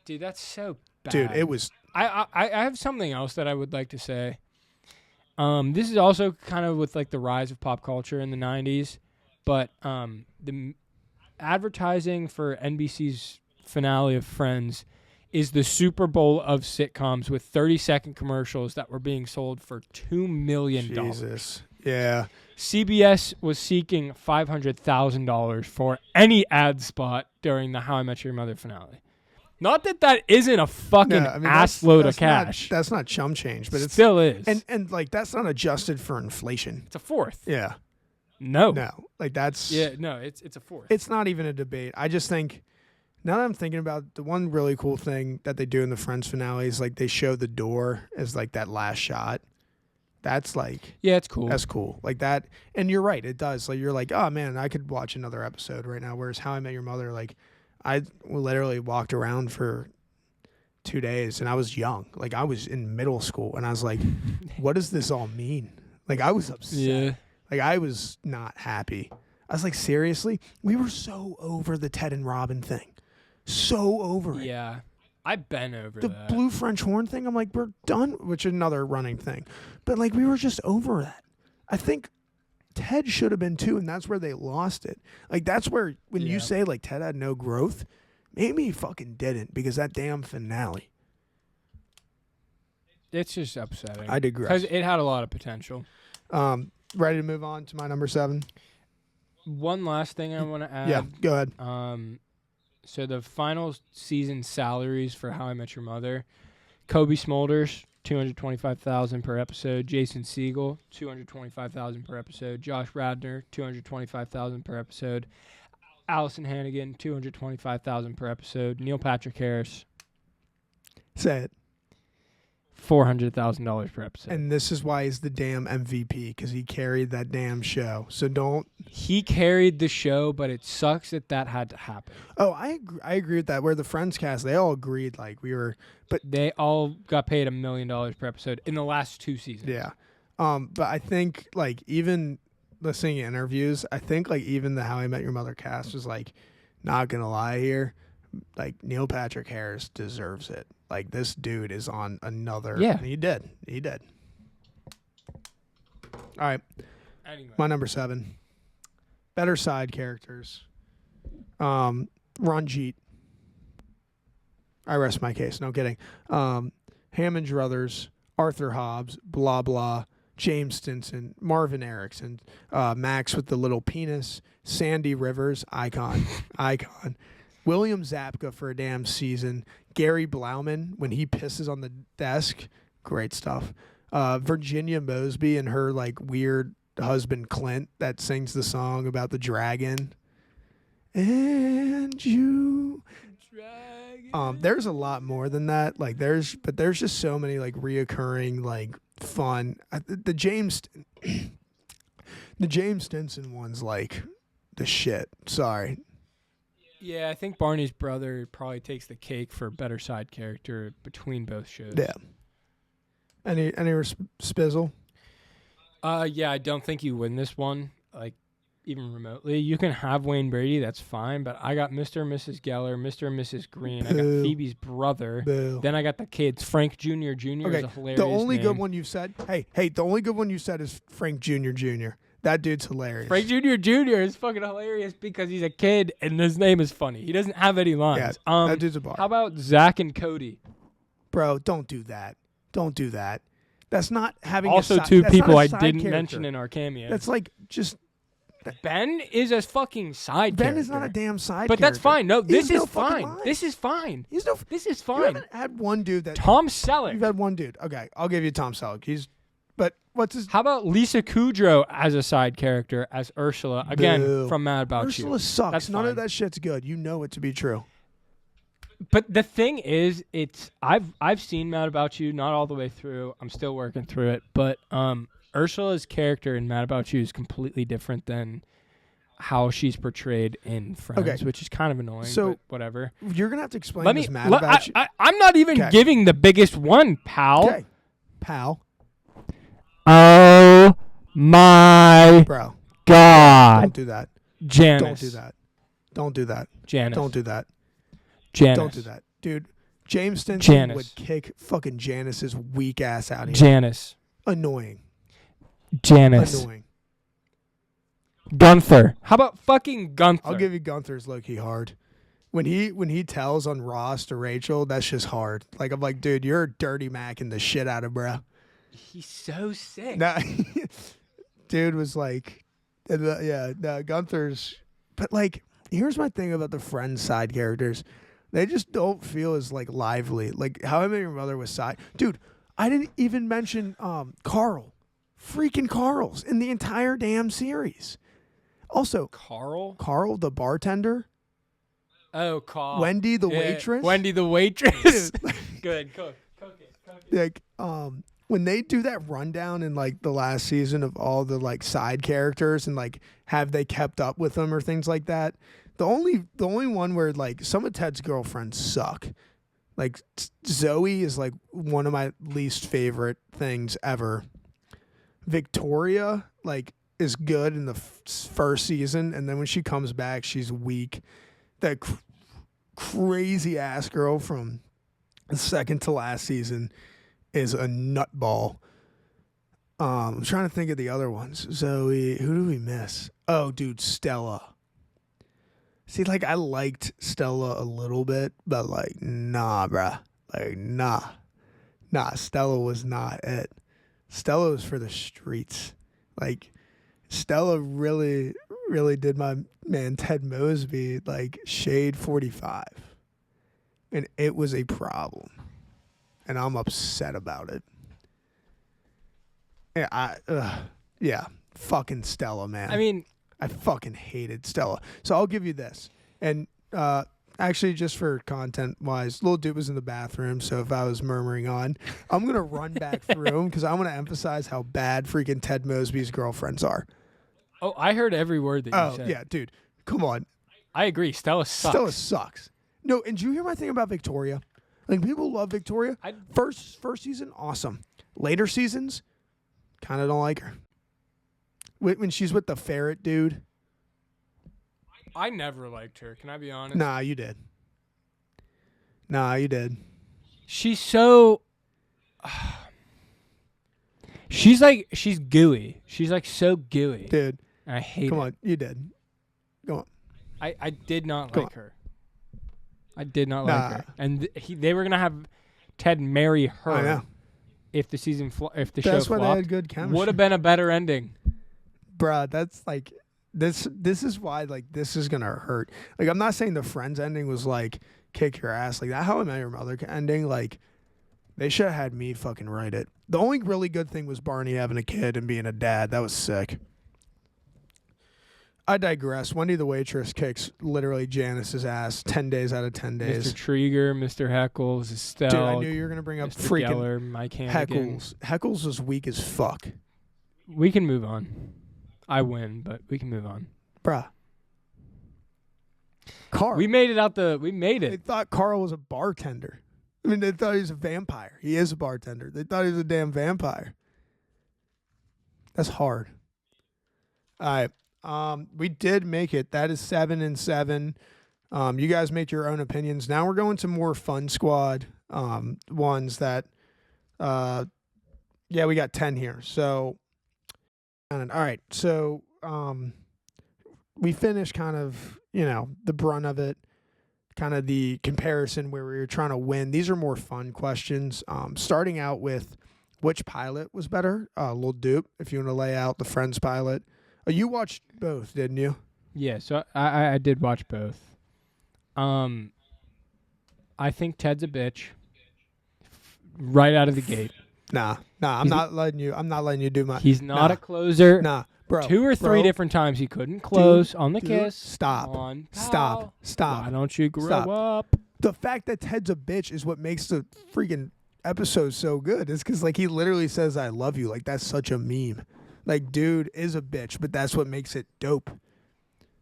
Dude, that's so bad. Dude, it was. I have something else that I would like to say. This is also kind of with like the rise of pop culture in the 90s, but the advertising for NBC's finale of Friends is the Super Bowl of sitcoms with 30-second commercials that were being sold for $2 million. Jesus. Yeah. CBS was seeking $500,000 for any ad spot during the How I Met Your Mother finale. Not that isn't a fucking ass load of cash. That's not chum change, but it still is. And like that's not adjusted for inflation. It's a fourth. Yeah. No. Like that's it's a fourth. It's not even a debate. I just think now that I'm thinking about the one really cool thing that they do in the Friends finale is like they show the door as like that last shot. That's like it's cool. That's cool. Like that, and you're right. It does. Like you're like, oh man, I could watch another episode right now. Whereas How I Met Your Mother, like I literally walked around for 2 days and I was young. Like I was in middle school and I was like, what does this all mean? Like I was upset. Yeah. Like I was not happy. I was like, seriously? We were so over the Ted and Robin thing. So over it. Yeah. I've been over the that. blue French horn thing, I'm like, we're done, which is another running thing. But like we were just over that. I think Ted should have been too, and that's where they lost it. Like that's where when you say like Ted had no growth, maybe he fucking didn't because that damn finale. It's just upsetting. I digress. Because it had a lot of potential. Ready to move on to my number 7? One last thing I want to add. Yeah, go ahead. So the final season salaries for How I Met Your Mother: Kobe Smulders, $225,000 per episode; Jason Segel, $225,000 per episode; Josh Radnor, $225,000 per episode; Allison Hannigan, $225,000 per episode; Neil Patrick Harris, Say it. $400,000 per episode. And this is why he's the damn MVP, because he carried that damn show. So don't. He carried the show, but it sucks that had to happen. Oh, I agree with that. Where the Friends cast, they all agreed like we were, but they all got paid $1 million per episode in the last 2 seasons. Yeah. But I think like even listening to interviews, I think like even the How I Met Your Mother cast was like, not gonna lie here, like Neil Patrick Harris deserves it. Like this dude is on another. Yeah. He did. All right. Anyway. My number 7. Better side characters. Ranjit. I rest my case. No kidding. Hammond Druthers, Arthur Hobbs, blah blah, James Stinson, Marvin Erickson, Max with the little penis, Sandy Rivers, icon. William Zabka for a damn season. Gary Blauman when he pisses on the desk, great stuff. Virginia Mosby and her like weird husband Clint that sings the song about the dragon. And you. There's a lot more than that. Like there's just so many like reoccurring like fun. The James Stinson one's like the shit. Sorry. Yeah, I think Barney's brother probably takes the cake for better side character between both shows. Yeah. Any spizzle? Yeah, I don't think you win this one, like even remotely. You can have Wayne Brady, that's fine, but I got Mr. and Mrs. Geller, Mr. and Mrs. Green. Boo. I got Phoebe's brother. Boo. Then I got the kids. Frank Jr. Jr. Okay, is a hilarious the only name. good one you've said. Hey, the only good one you said is Frank Jr. Jr. That dude's hilarious. Frank Jr. Jr. is fucking hilarious because he's a kid and his name is funny. He doesn't have any lines. Yeah, that dude's a bar. How about Zach and Cody? Bro, don't do that. Don't do that. That's not having also two people I didn't mention in our cameo. That's like just Ben is a fucking side character. Ben is not a damn side but character. That's fine. No, this is fine. Line. This is fine. This is fine. You haven't had one dude that Tom Selleck. You've had one dude. Okay, I'll give you Tom Selleck. But what's his? How about Lisa Kudrow as a side character as Ursula? Again, Boo. from Mad About Ursula You. Ursula sucks. That's None fine. of that shit's good. You know it to be true. But the thing is, I've seen Mad About You, not all the way through. I'm still working through it. But Ursula's character in Mad About You is completely different than how she's portrayed in Friends, which is kind of annoying. So but whatever. You're gonna have to explain this Mad About You. I'm not even giving the biggest one, pal. Okay, pal. Oh my Bro. God! Don't do that. Janice. Don't do that. Don't do that. Janice. Don't do that. Janice. Don't do that. Dude, James Stinson Janice. would kick fucking Janice's weak ass out of here. Janice. Annoying. Janice. Annoying. Gunther. How about fucking Gunther? I'll give you Gunther's low-key hard. When he tells on Ross to Rachel, that's just hard. Like, I'm like, dude, you're dirty macking the shit out of bro. He's so sick. Nah, dude was like, Gunther's. But like, here's my thing about the Friends side characters. They just don't feel as like lively. Like How I Met Your Mother was dude. I didn't even mention Carl, freaking Carl's in the entire damn series. Also, Carl the bartender. Oh, Carl. Wendy the waitress. Wendy the waitress. Good. Cook it. Like when they do that rundown in like the last season of all the like side characters and like have they kept up with them or things like that. The only one where like some of Ted's girlfriends suck. Like Zoe is like one of my least favorite things ever. Victoria like is good in the first season, and then when she comes back, she's weak. That crazy ass girl from the second to last season is a nutball. I'm trying to think of the other ones. Zoe, who do we miss? Oh, dude, Stella. See, like, I liked Stella a little bit, but, like, nah, bruh. Like, nah. Nah, Stella was not it. Stella was for the streets. Like, Stella really, really did my man Ted Mosby, like, shade 45. And it was a problem. And I'm upset about it. Yeah, fucking Stella, man. I mean, I fucking hated Stella. So I'll give you this. And actually, just for content-wise, Lil Doop was in the bathroom, so if I was murmuring on, I'm going to run back through them because I want to emphasize how bad freaking Ted Mosby's girlfriends are. Oh, I heard every word that you said. Oh, yeah, dude. Come on. I agree. Stella sucks. Stella sucks. No, and did you hear my thing about Victoria? Like, people love Victoria. First season, awesome. Later seasons, kind of don't like her. When she's with the ferret dude. I never liked her. Can I be honest? Nah, you did. She's so... she's gooey. She's like so gooey. Dude. I hate Come it. on, you did. Go on. I did not like her. I did not like her. And they were going to have Ted marry her. I know. If the show flopped. That's why they had good chemistry. Would have been a better ending. Bruh, that's like... This is why, like, this is going to hurt. Like, I'm not saying the Friends ending was, like, kick your ass. Like, that How I Met Your Mother ending, like, they should have had me fucking write it. The only really good thing was Barney having a kid and being a dad. That was sick. I digress. Wendy the waitress kicks literally Janice's ass 10 days out of 10 days. Mr. Trieger, Mr. Heckles, Estelle. Dude, I knew you were going to bring up Mr. freaking Geller, Mike Hannigan. Heckles was weak as fuck. We can move on. I win, but we can move on. Bruh. Carl. We made it. We made it. They thought Carl was a bartender. I mean, they thought he was a vampire. He is a bartender. They thought he was a damn vampire. That's hard. All right. We did make it. That is 7 and 7. You guys make your own opinions. Now we're going to more Fun Squad ones that, we got 10 here. So, all right. So, we finished kind of, the brunt of it, kind of the comparison where we were trying to win. These are more fun questions. Starting out with which pilot was better? Lil Doop, if you want to lay out the Friends pilot. You watched both, didn't you? Yeah, so I did watch both. I think Ted's a bitch right out of the gate. Nah, I'm not letting you do my... He's not a closer. Nah, bro. 2 or 3 different times he couldn't close on the kiss. Stop. Stop. Why don't you grow up? The fact that Ted's a bitch is what makes the freaking episode so good. It's because, like, he literally says, I love you. Like, that's such a meme. Like, dude is a bitch, but that's what makes it dope.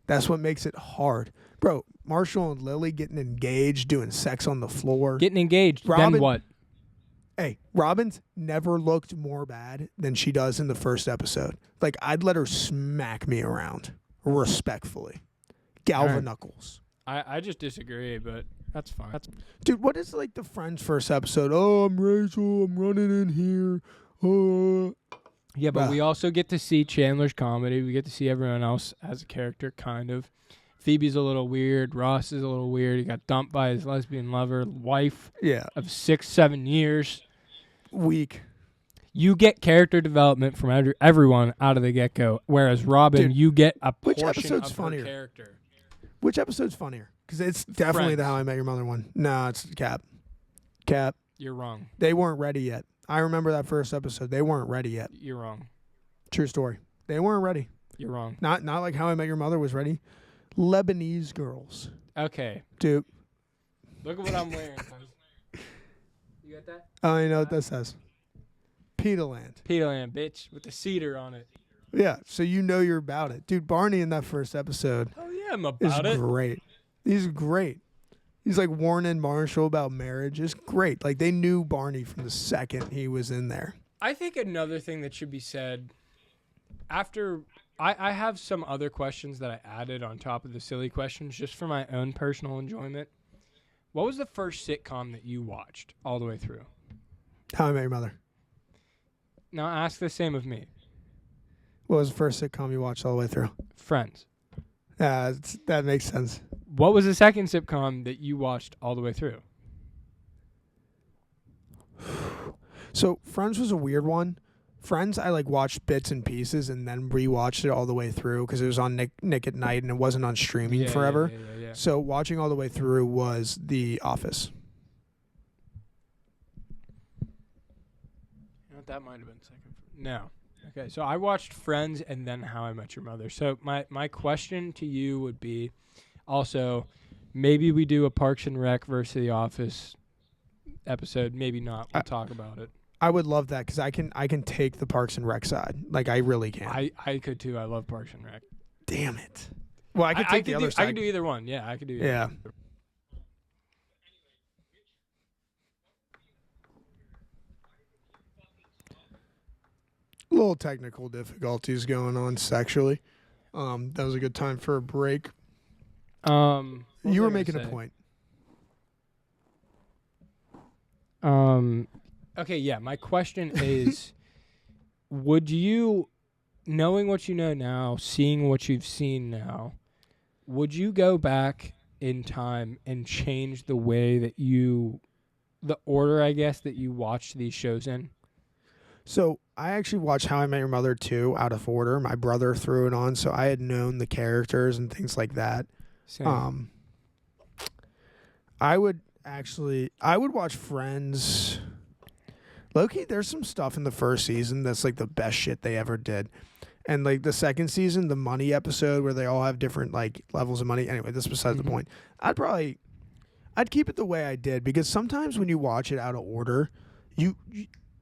That's what makes it hard. Bro, Marshall and Lily getting engaged, doing sex on the floor. Getting engaged, then what? Hey, Robin's never looked more bad than she does in the first episode. Like, I'd let her smack me around respectfully. Galva knuckles. I just disagree, but that's fine. Dude, what is, like, the Friends first episode? Oh, I'm Rachel. I'm running in here. Oh. Yeah, but we also get to see Chandler's comedy. We get to see everyone else as a character, kind of. Phoebe's a little weird. Ross is a little weird. He got dumped by his lesbian lover, wife of 6-7 years. Weak. You get character development from everyone out of the get-go, whereas Robin, you get a portion of her character. Which episode's funnier? Because it's definitely the Friends. How I Met Your Mother one. No, it's Cap. Cap. You're wrong. They weren't ready yet. I remember that first episode. They weren't ready yet. You're wrong. True story. They weren't ready. You're wrong. Not like How I Met Your Mother was ready. Lebanese girls. Okay. Dude. Look at what I'm wearing. You got that? Oh, you know what that says? Peterland. Peterland, bitch, with the cedar on it. Yeah, so you know you're about it. Dude, Barney in that first episode Oh yeah, I'm is about it. great. He's great. He's like warning Marshall about marriage. It's great. Like they knew Barney from the second he was in there. I think another thing that should be said after I have some other questions that I added on top of the silly questions just for my own personal enjoyment. What was the first sitcom that you watched all the way through? How I Met Your Mother. Now ask the same of me. What was the first sitcom you watched all the way through? Friends. That makes sense. What was the second sitcom that you watched all the way through? So Friends was a weird one. Friends, I like watched bits and pieces and then rewatched it all the way through because it was on Nick at Night and it wasn't on streaming forever. Yeah. So watching all the way through was The Office. You know what, that might have been second. No. Okay, so I watched Friends and then How I Met Your Mother. So my question to you would be also, maybe we do a Parks and Rec versus The Office episode. Maybe not. We'll talk about it. I would love that because I can take the Parks and Rec side. Like I really can. I could too. I love Parks and Rec. Damn it. Well, I could take the other side. I could do either one. Yeah, I could do either Yeah. one. Little technical difficulties going on sexually. That was a good time for a break. What You were was I making gonna a say? point. Okay, yeah. My question is, would you, knowing what you know now, seeing what you've seen now, would you go back in time and change the way that the order, I guess, that you watch these shows in? So I actually watched How I Met Your Mother 2 out of order. My brother threw it on, so I had known the characters and things like that. Same. I would watch Friends. Low-key, there's some stuff in the first season that's like the best shit they ever did. And like the second season, the money episode where they all have different like levels of money. Anyway, that's besides the point. I'd keep it the way I did because sometimes when you watch it out of order,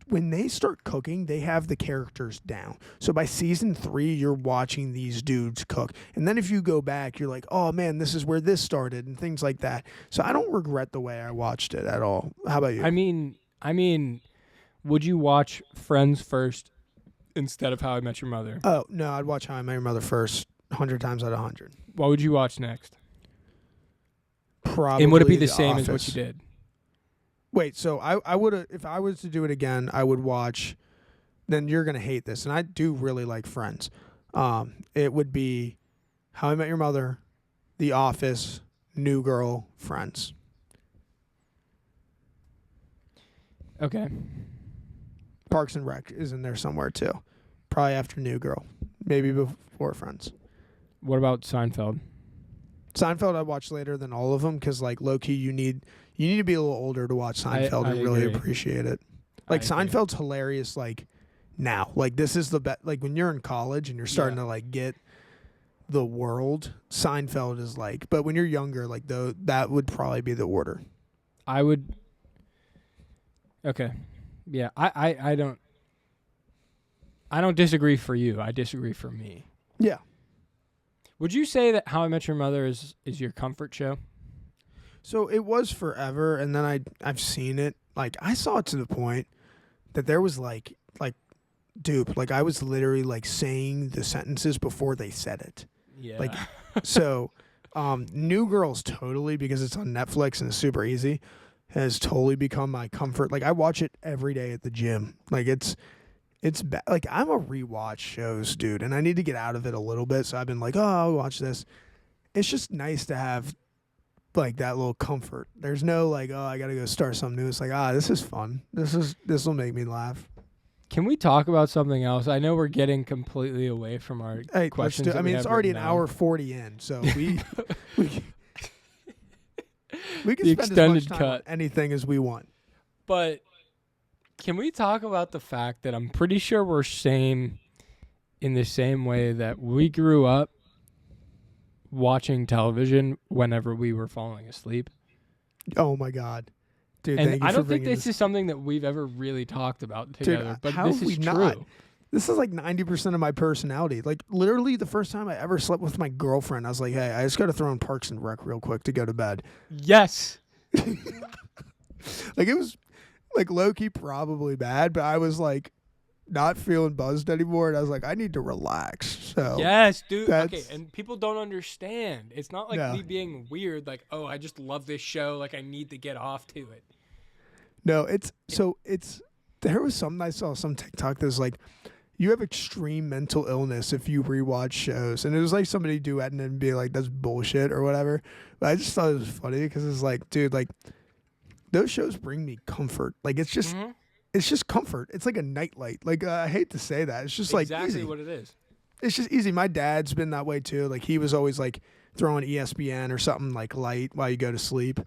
when they start cooking, they have the characters down. So by season 3, you're watching these dudes cook. And then if you go back, you're like, oh man, this is where this started and things like that. So I don't regret the way I watched it at all. How about you? I mean, would you watch Friends first instead of How I Met Your Mother? Oh, no, I'd watch How I Met Your Mother first 100 times out of 100. What would you watch next? Probably And would it be the The same as what Office. you did? Wait, so I would have, if I was to do it again, I would watch, then you're going to hate this, and I do really like Friends. It would be How I Met Your Mother, The Office, New Girl, Friends. Okay. Parks and Rec is in there somewhere too. Probably after New Girl. Maybe before Friends. What about Seinfeld? Seinfeld I watch later than all of them because like low-key you need to be a little older to watch Seinfeld I and really agree. appreciate it. Like I agree. Seinfeld's hilarious like now. Like this is the best, like when you're in college and you're starting to like get the world, Seinfeld is like, but when you're younger, like that would probably be the order. I would. Okay. Yeah, I don't disagree for you. I disagree for me. Yeah. Would you say that How I Met Your Mother is your comfort show? So it was forever, and then I've seen it. Like I saw it to the point that there was like dupe. Like I was literally like saying the sentences before they said it. Yeah. Like so, New Girl's totally because it's on Netflix and it's super easy. Has totally become my comfort. Like I watch it every day at the gym. Like it's like I'm a rewatch shows dude, and I need to get out of it a little bit. So I've been like, oh, I'll watch this. It's just nice to have like that little comfort. There's no like, oh, I gotta go start something new. It's like, this is fun. This will make me laugh. Can we talk about something else? I know we're getting completely away from our Hey, questions. let's do. that I we mean, it's have already an written hour down. 40 in, so we We can The spend as much extended time cut. on anything as we want. But can we talk about the fact that I'm pretty sure we're in the same way that we grew up watching television whenever we were falling asleep? Oh my God, dude! And thank you I for don't think bringing this is something that we've ever really talked about together. Dude, but how this have is we true. not? This is like 90% of my personality. Like literally, the first time I ever slept with my girlfriend, I was like, "Hey, I just got to throw in Parks and Rec real quick to go to bed." Yes. Like it was like low key probably bad, but I was like not feeling buzzed anymore, and I was like, I need to relax. So Yes, dude. Okay, that's- and people don't understand. It's not like No. me being weird, like, oh, I just love this show, like I need to get off to it. No, it's there was something I saw some TikTok that's like you have extreme mental illness if you rewatch shows, and it was like somebody duetting and be like that's bullshit or whatever. But I just thought it was funny because it's like, dude, like those shows bring me comfort. Like it's just comfort. It's like a nightlight. Like I hate to say that. It's just Exactly like easy. what it is. It's just easy. My dad's been that way too. Like he was always like throwing ESPN or something like light while you go to sleep.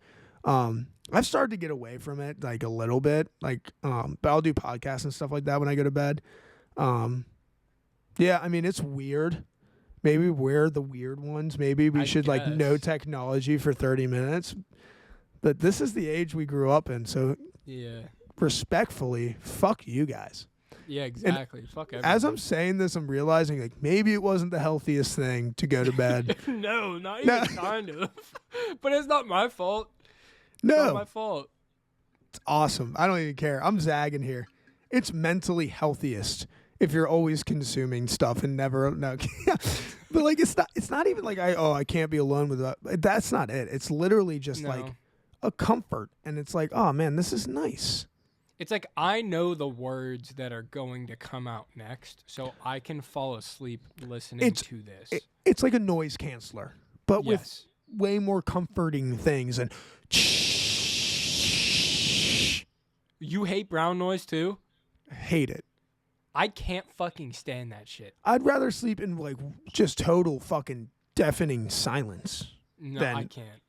I've started to get away from it like a little bit. Like but I'll do podcasts and stuff like that when I go to bed. Yeah, I mean it's weird. Maybe we're the weird ones. Maybe we should like no technology for 30 minutes. But this is the age we grew up in, so Yeah. respectfully, fuck you guys. Yeah, exactly. Fuck everything. As I'm saying this, I'm realizing like maybe it wasn't the healthiest thing to go to bed. No, not even kind of. But it's not my fault. No, It's not my fault. it's awesome. I don't even care. I'm zagging here. It's mentally healthiest if you're always consuming stuff and never no. But like it's not even like I can't be alone with that. That's not it. It's literally just like a comfort, and it's like, oh man, this is nice. It's like I know the words that are going to come out next, so I can fall asleep listening to this. It's like a noise canceller, but with Yes. way more comforting things. And You hate brown noise too? hate it. I can't fucking stand that shit. I'd rather sleep in like just total fucking deafening silence. No, Then- I can't.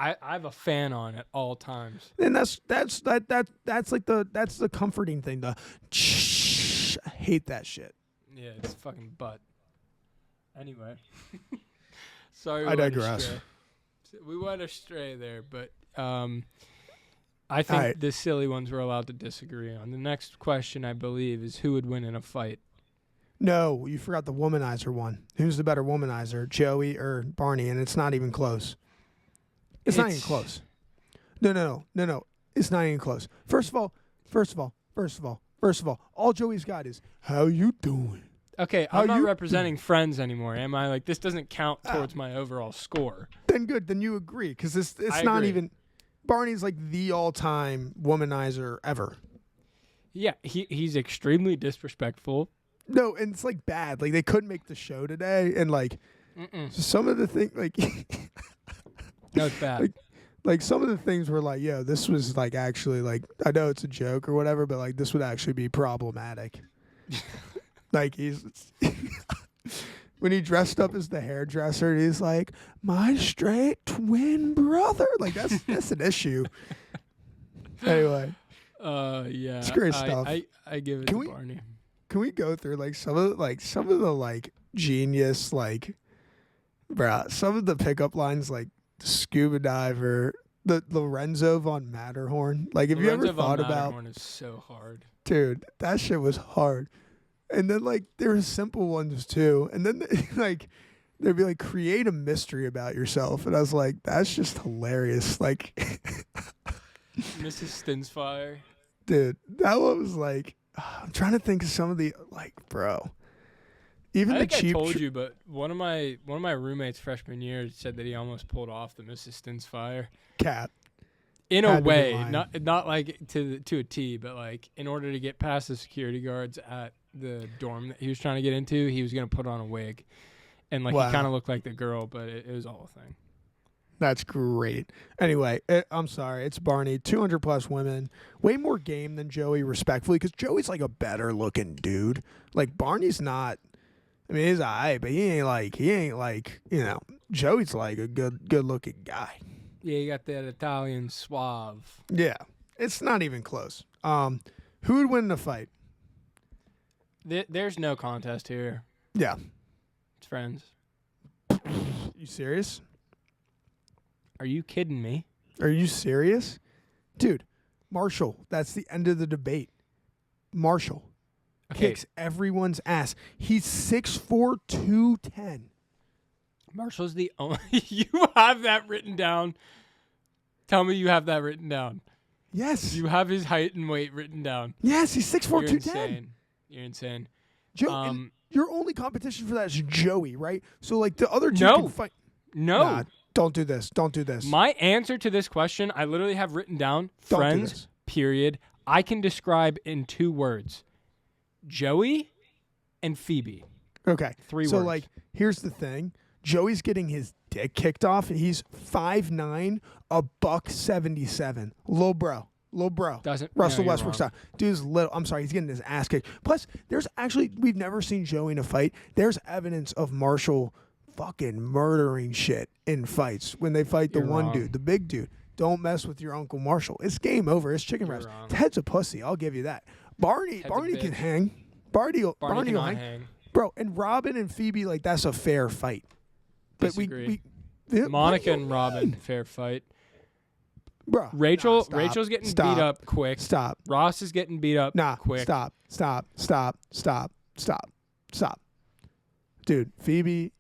I have a fan on at all times. And that's like the comforting thing. I hate that shit. Yeah, it's fucking butt. Anyway. Sorry I digress. We went astray there, but I think Alright. the silly ones we're allowed to disagree on. The next question, I believe, is who would win in a fight? No, you forgot the womanizer one. Who's the better womanizer, Joey or Barney? And it's not even close. It's not even close. No. It's not even close. First of all, all Joey's got is how you doing. Okay, How I'm not you representing Friends anymore, am I? Like, this doesn't count towards my overall score. Then good. Then you agree because it's I not agree. even. Barney's like the all-time womanizer ever. Yeah, he's extremely disrespectful. No, and it's like bad. Like they couldn't make the show today, and like some of the things, like No, it's bad. like some of the things were like, yo, this was like actually like I know it's a joke or whatever, but like this would actually be problematic. Like he's when he dressed up as the hairdresser, he's like, my straight twin brother. Like that's an issue. Anyway, Yeah. It's great stuff. I give it Can to we- Barney. can we go through like some of the like genius like, bruh, some of the pickup lines like scuba diver, the Lorenzo von Matterhorn. Like, have you ever Lorenzo von thought about, Matterhorn is so hard. dude? That shit was hard. And then like there were simple ones too. And then like they'd be like, create a mystery about yourself, and I was like, that's just hilarious. Like, Mrs. Stinsfire. dude, that one was like, I'm trying to think of some of the like, bro. Even I the think I cheap. told you, but one of my roommates freshman year said that he almost pulled off the Mrs. Stinsfire. Cat. In Had a to be way, lying. not like to a T, but like in order to get past the security guards at the dorm that he was trying to get into, he was gonna put on a wig, and like Wow. he kind of looked like the girl, but it was all a thing. That's great. Anyway, I'm sorry. It's Barney. 200 plus women. Way more game than Joey, respectfully, because Joey's like a better looking dude. Like Barney's not. I mean, he's alright, but he ain't like, you know, Joey's like a good looking guy. Yeah, you got that Italian suave. Yeah, it's not even close. Who would win the fight? There's no contest here. Yeah. It's friends. You serious? Are you kidding me? Are you serious? Dude, Marshall, that's the end of the debate. Marshall kicks everyone's ass. He's 6'4", 210. Marshall's the only... You have that written down. Tell me you have that written down. Yes. You have his height and weight written down. Yes, he's 6'4", You're 210. insane. You're insane. And your only competition for that is Joey, right? So, like, the other two No. can fight. No. Nah, don't do this. Don't do this. My answer to this question, I literally have written down, Don't do friends, this. period. I can describe in 2 words. Joey and Phoebe. Okay. 3 words. So, like, here's the thing. Joey's getting his dick kicked off, and he's 5'9", $177. Little bro. Doesn't Russell no, Westbrook style. Dude's little. I'm sorry, he's getting his ass kicked. Plus, we've never seen Joey in a fight. There's evidence of Marshall fucking murdering shit in fights when they fight the You're one wrong. dude, the big dude. Don't mess with your Uncle Marshall. It's game over. It's chicken wraps. wrong. Ted's a pussy. I'll give you that. Barney Ted's a can bitch. hang. Barney will cannot hang. hang. Bro, and Robin and Phoebe, like, that's a fair fight. But Disagree. we Monica and Robin, fair fight. bro. Rachel's nah, getting beat stop, up quick. Stop. Ross is getting beat up quick. Stop. Dude, Phoebe,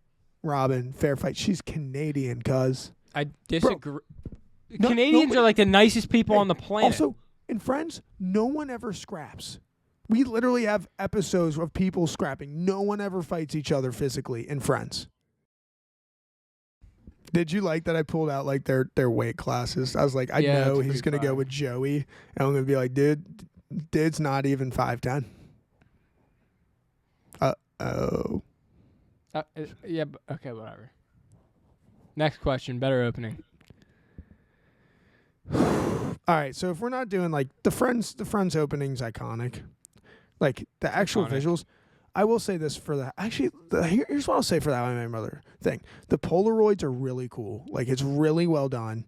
Robin, fair fight. She's Canadian, cuz. I disagree. No, Canadians nobody- are like the nicest people Hey, on the planet. Also, in Friends, no one ever scraps. We literally have episodes of people scrapping. No one ever fights each other physically in Friends. Did you like that I pulled out like their weight classes? I was like, I Yeah, know it's he's pretty gonna go fire. with Joey, and I'm gonna be like, dude's not even 5'10". Oh. Yeah, okay, whatever. Next question, better opening. All right, so if we're not doing like the Friends opening's iconic, like the actual Iconic. visuals. I will say this for that. Actually, here's what I'll say for that I Met Your Mother thing. The Polaroids are really cool. Like, it's really well done,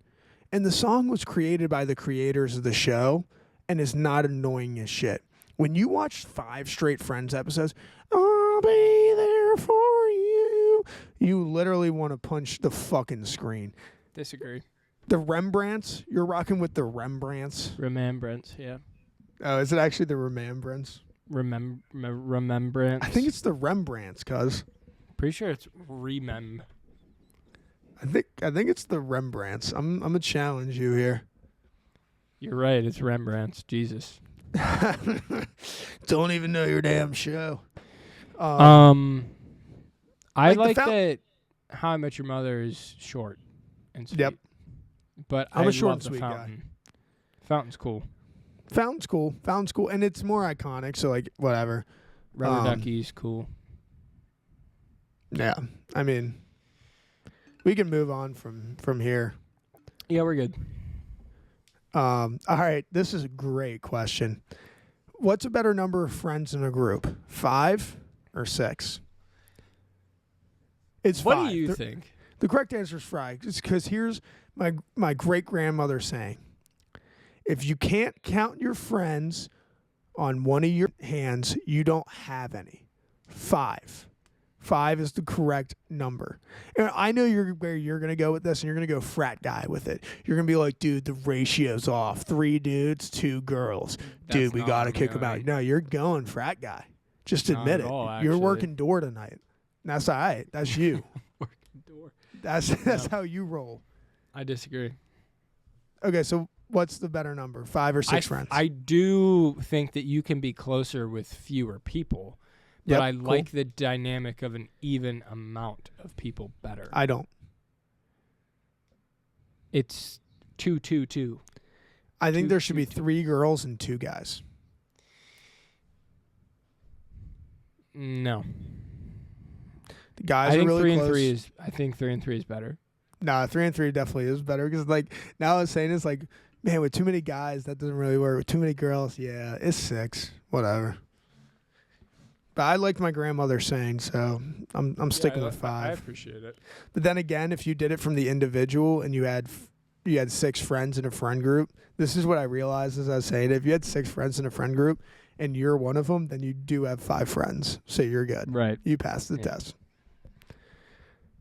and the song was created by the creators of the show, and is not annoying as shit. When you watch 5 straight Friends episodes, I'll be there for you. You literally want to punch the fucking screen. Disagree. The Rembrandts, you're rocking with the Rembrandts. Remembrance, yeah. Oh, is it actually the Remembrance? Remembrance. I think it's the Rembrandts, cuz. Pretty sure it's remem. I think it's the Rembrandts. I'm gonna challenge you here. You're right. It's Rembrandt's. Jesus. Don't even know your damn show. I like the like fountain- that How I Met Your Mother is short and sweet. Yep. But I'm I a short love and the sweet guy. fountain. Fountain's cool. Fountain's cool, and it's more iconic. So like whatever. Rubber Ducky's cool. Yeah, I mean, we can move on from here. Yeah, we're good. All right, this is a great question. What's a better number of friends in a group, 5 or 6? It's What 5. do you think? The correct answer is 5. Just because here's my great grandmother saying, if you can't count your friends on one of your hands, you don't have any. 5. 5 is the correct number. And I know where you're going to go with this, and you're going to go frat guy with it. You're going to be like, dude, the ratio's off. 3 dudes, 2 girls. Dude, That's we not got to what I'm kick them out. going. No, you're going frat guy. Just Not admit at it. all, You're actually. working door tonight. That's all right. That's you. Working door. That's how you roll. I disagree. Okay, so what's the better number, 5 or 6 friends? I do think that you can be closer with fewer people, but Yep, I cool. like the dynamic of an even amount of people better. I don't. It's 2-2-2. I think Two- there should be two- 3 girls and 2 guys. No, The guys I are think really 3 close. and 3 is. I think 3 and 3 is better. Nah, 3 and 3 definitely is better because, like, now I was saying it's like, man, with too many guys, that doesn't really work. With too many girls, yeah, it's 6. Whatever. But I liked my grandmother saying, so I'm sticking with 5. I appreciate it. But then again, if you did it from the individual and you had you had 6 friends in a friend group. This is what I realized as I was saying it. If you had 6 friends in a friend group and you're one of them, then you do have 5 friends. So you're good. Right. You passed the test.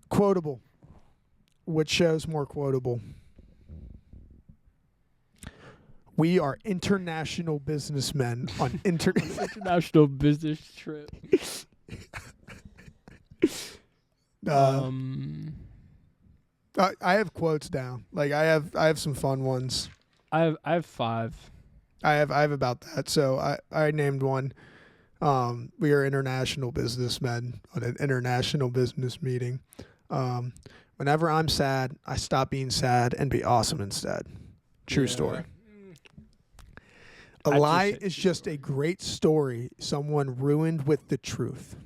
Quotable. Which show's more quotable? We are international businessmen on international business trip. I have quotes down. Like I have some fun ones. I have 5. I have about that. So I named one. We are international businessmen on an international business meeting. Whenever I'm sad, I stop being sad and be awesome instead. True story. A lie is just a great story someone ruined with the truth.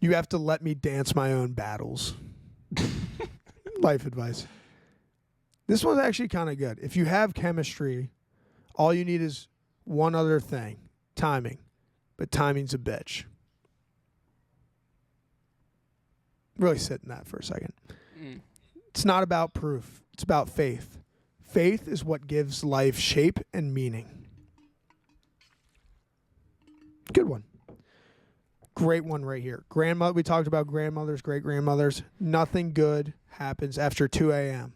You have to let me dance my own battles. Life advice. This one's actually kind of good. If you have chemistry, all you need is one other thing, timing. But timing's a bitch. Really sit in that for a second. It's not about proof. It's about faith. Faith is what gives life shape and meaning. Good one. Great one right here. Grandmother. We talked about grandmothers, great-grandmothers. Nothing good happens after 2 a.m.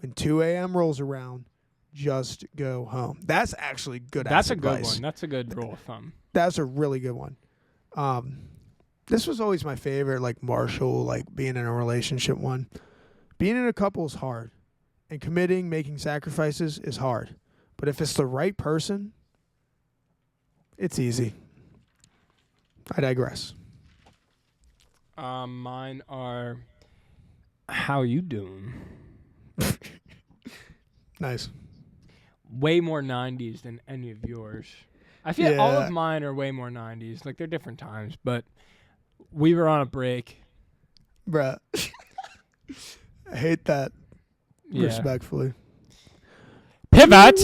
When 2 a.m. rolls around, just go home. That's actually good advice. That's a good one. That's a good rule of thumb. That's a really good one. This was always my favorite, like Marshall, like being in a relationship one. Being in a couple is hard. And committing, making sacrifices is hard. But if it's the right person, it's easy. I digress. Mine are, how you doing? Nice. Way more 90s than any of yours. I feel all of mine are way more 90s. Like, they're different times, but we were on a break. Bruh. I hate that. Yeah. Respectfully. Pivot!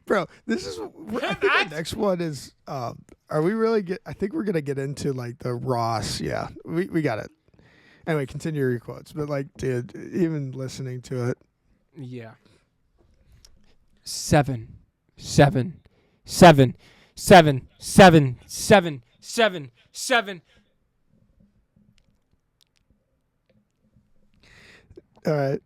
Bro, this is... I think the next one is... are we really... I think we're going to get into, like, the Ross. Yeah, we got it. Anyway, continue your quotes. But, like, dude, even listening to it... Yeah. 7, 7, 7, 7, 7, 7, 7, 7. All right.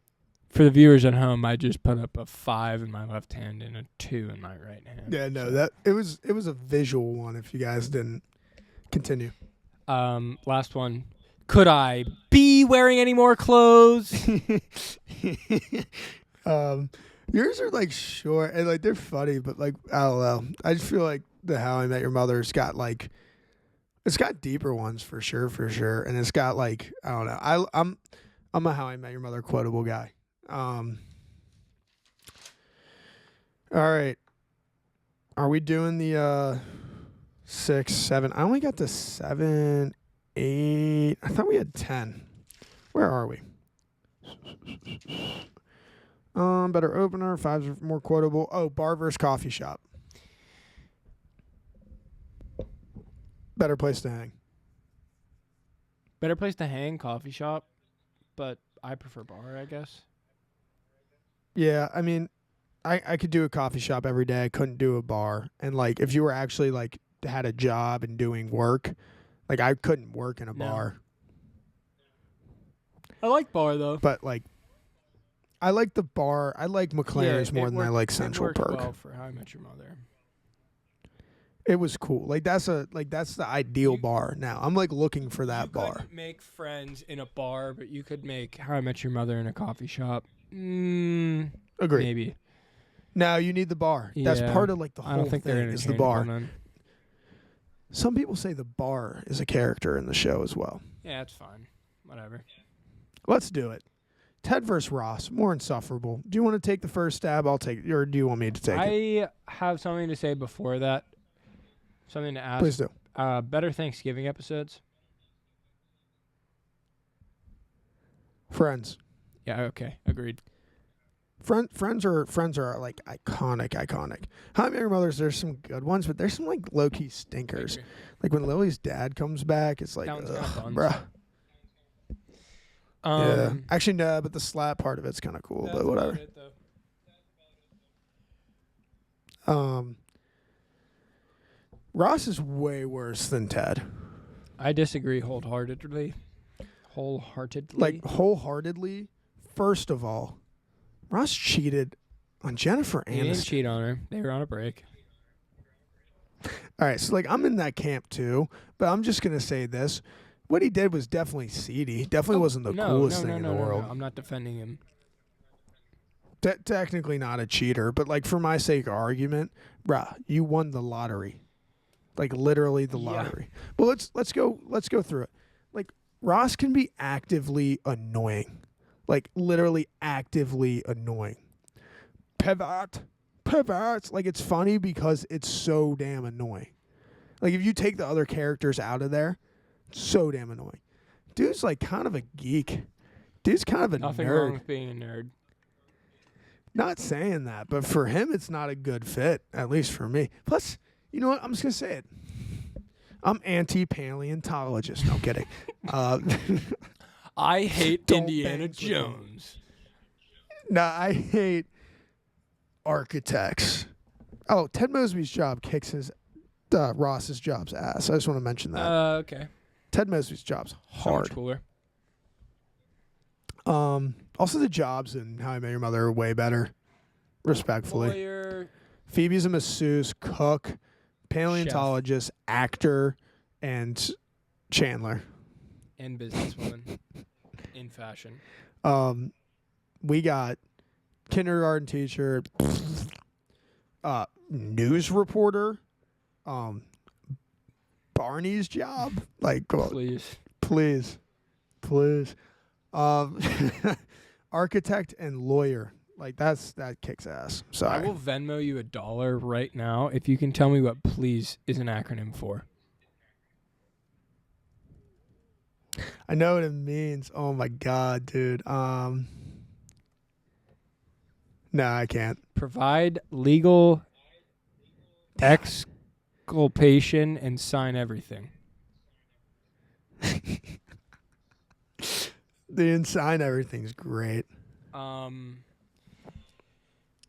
For the viewers at home, I just put up a 5 in my left hand and a 2 in my right hand. Yeah, no, that it was a visual one. If you guys didn't continue. Last one. Could I be wearing any more clothes? Yours are like short and like they're funny, but like I don't know. I just feel like the How I Met Your Mother's got like it's got deeper ones for sure, and it's got like I don't know. I'm a How I Met Your Mother quotable guy. All right. Are we doing the 6, 7? I only got to 7, 8. I thought we had 10. Where are we? Better opener. 5's are more quotable. Oh, bar versus coffee shop. Better place to hang. Better place to hang, coffee shop. But I prefer bar, I guess. Yeah, I mean, I could do a coffee shop every day. I couldn't do a bar. And, like, if you were actually, like, had a job and doing work, like, I couldn't work in a bar. I like bar, though. But, like, I like the bar. I like McLaren's more than I like Central Perk. Perk. Well for How I Met Your Mother. It was cool. Like that's the ideal bar now. I'm like looking for that bar. You couldn't make friends in a bar, but you could make How I Met Your Mother in a coffee shop. Agreed. Maybe. No, you need the bar. Yeah. That's part of like the whole I don't think thing is the bar. Then. Some people say the bar is a character in the show as well. Yeah, that's fine. Whatever. Let's do it. Ted versus Ross, more insufferable. Do you want to take the first stab? I'll take it. Or do you want me to take it? I have something to say before that. Something to ask. Please do. Better Thanksgiving episodes? Friends. Yeah, okay. Agreed. Friends are like iconic. How I Met Your Mother's, there's some good ones, but there's some like low-key stinkers. Like when Lily's dad comes back, it's like, bruh. Yeah. Actually, no, but the slap part of it's kind of cool, but whatever. Ross is way worse than Ted. I disagree wholeheartedly. Like, wholeheartedly, first of all, Ross cheated on Jennifer Aniston. He didn't cheat on her. They were on a break. All right, so, like, I'm in that camp, too, but I'm just going to say this. What he did was definitely seedy. Definitely wasn't the coolest thing in the world. No, I'm not defending him. Technically not a cheater, but, like, for my sake of argument, bruh, you won the lottery. Like, literally the lottery. Well, let's go through it. Like, Ross can be actively annoying. Like, literally actively annoying. Pivot. Like, it's funny because it's so damn annoying. Like, if you take the other characters out of there, so damn annoying. Dude's, like, kind of a geek. Dude's kind of a Nothing nerd. wrong with being a nerd. Not saying that, but for him, it's not a good fit, at least for me. Plus, you know what? I'm just going to say it. I'm anti-paleontologist. No, I'm kidding. I hate Don't Indiana bang with Jones. No, I hate architects. Oh, Ted Mosby's job kicks Ross's job's ass. I just want to mention that. Okay. Ted Mosby's job's So hard. much cooler. Also, the jobs in How I Met Your Mother are way better. Respectfully. Lawyer. Phoebe's a masseuse, cook, paleontologist, actor, and Chandler. And businesswoman. In fashion. We got kindergarten teacher, news reporter, Barney's job. Like, please. Architect and lawyer. Like, that kicks ass. Sorry. I will Venmo you $1 right now if you can tell me what please is an acronym for. I know what it means. Oh my god, dude. No, I can't. Provide legal exculpation and sign everything. The inside everything's great.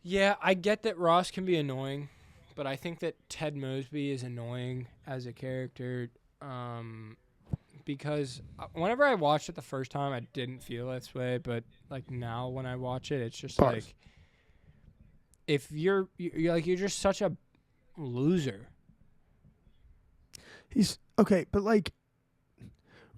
Yeah, I get that Ross can be annoying, but I think that Ted Mosby is annoying as a character because whenever I watched it the first time, I didn't feel this way, but like now when I watch it, it's just like if you're just such a loser. He's okay, but like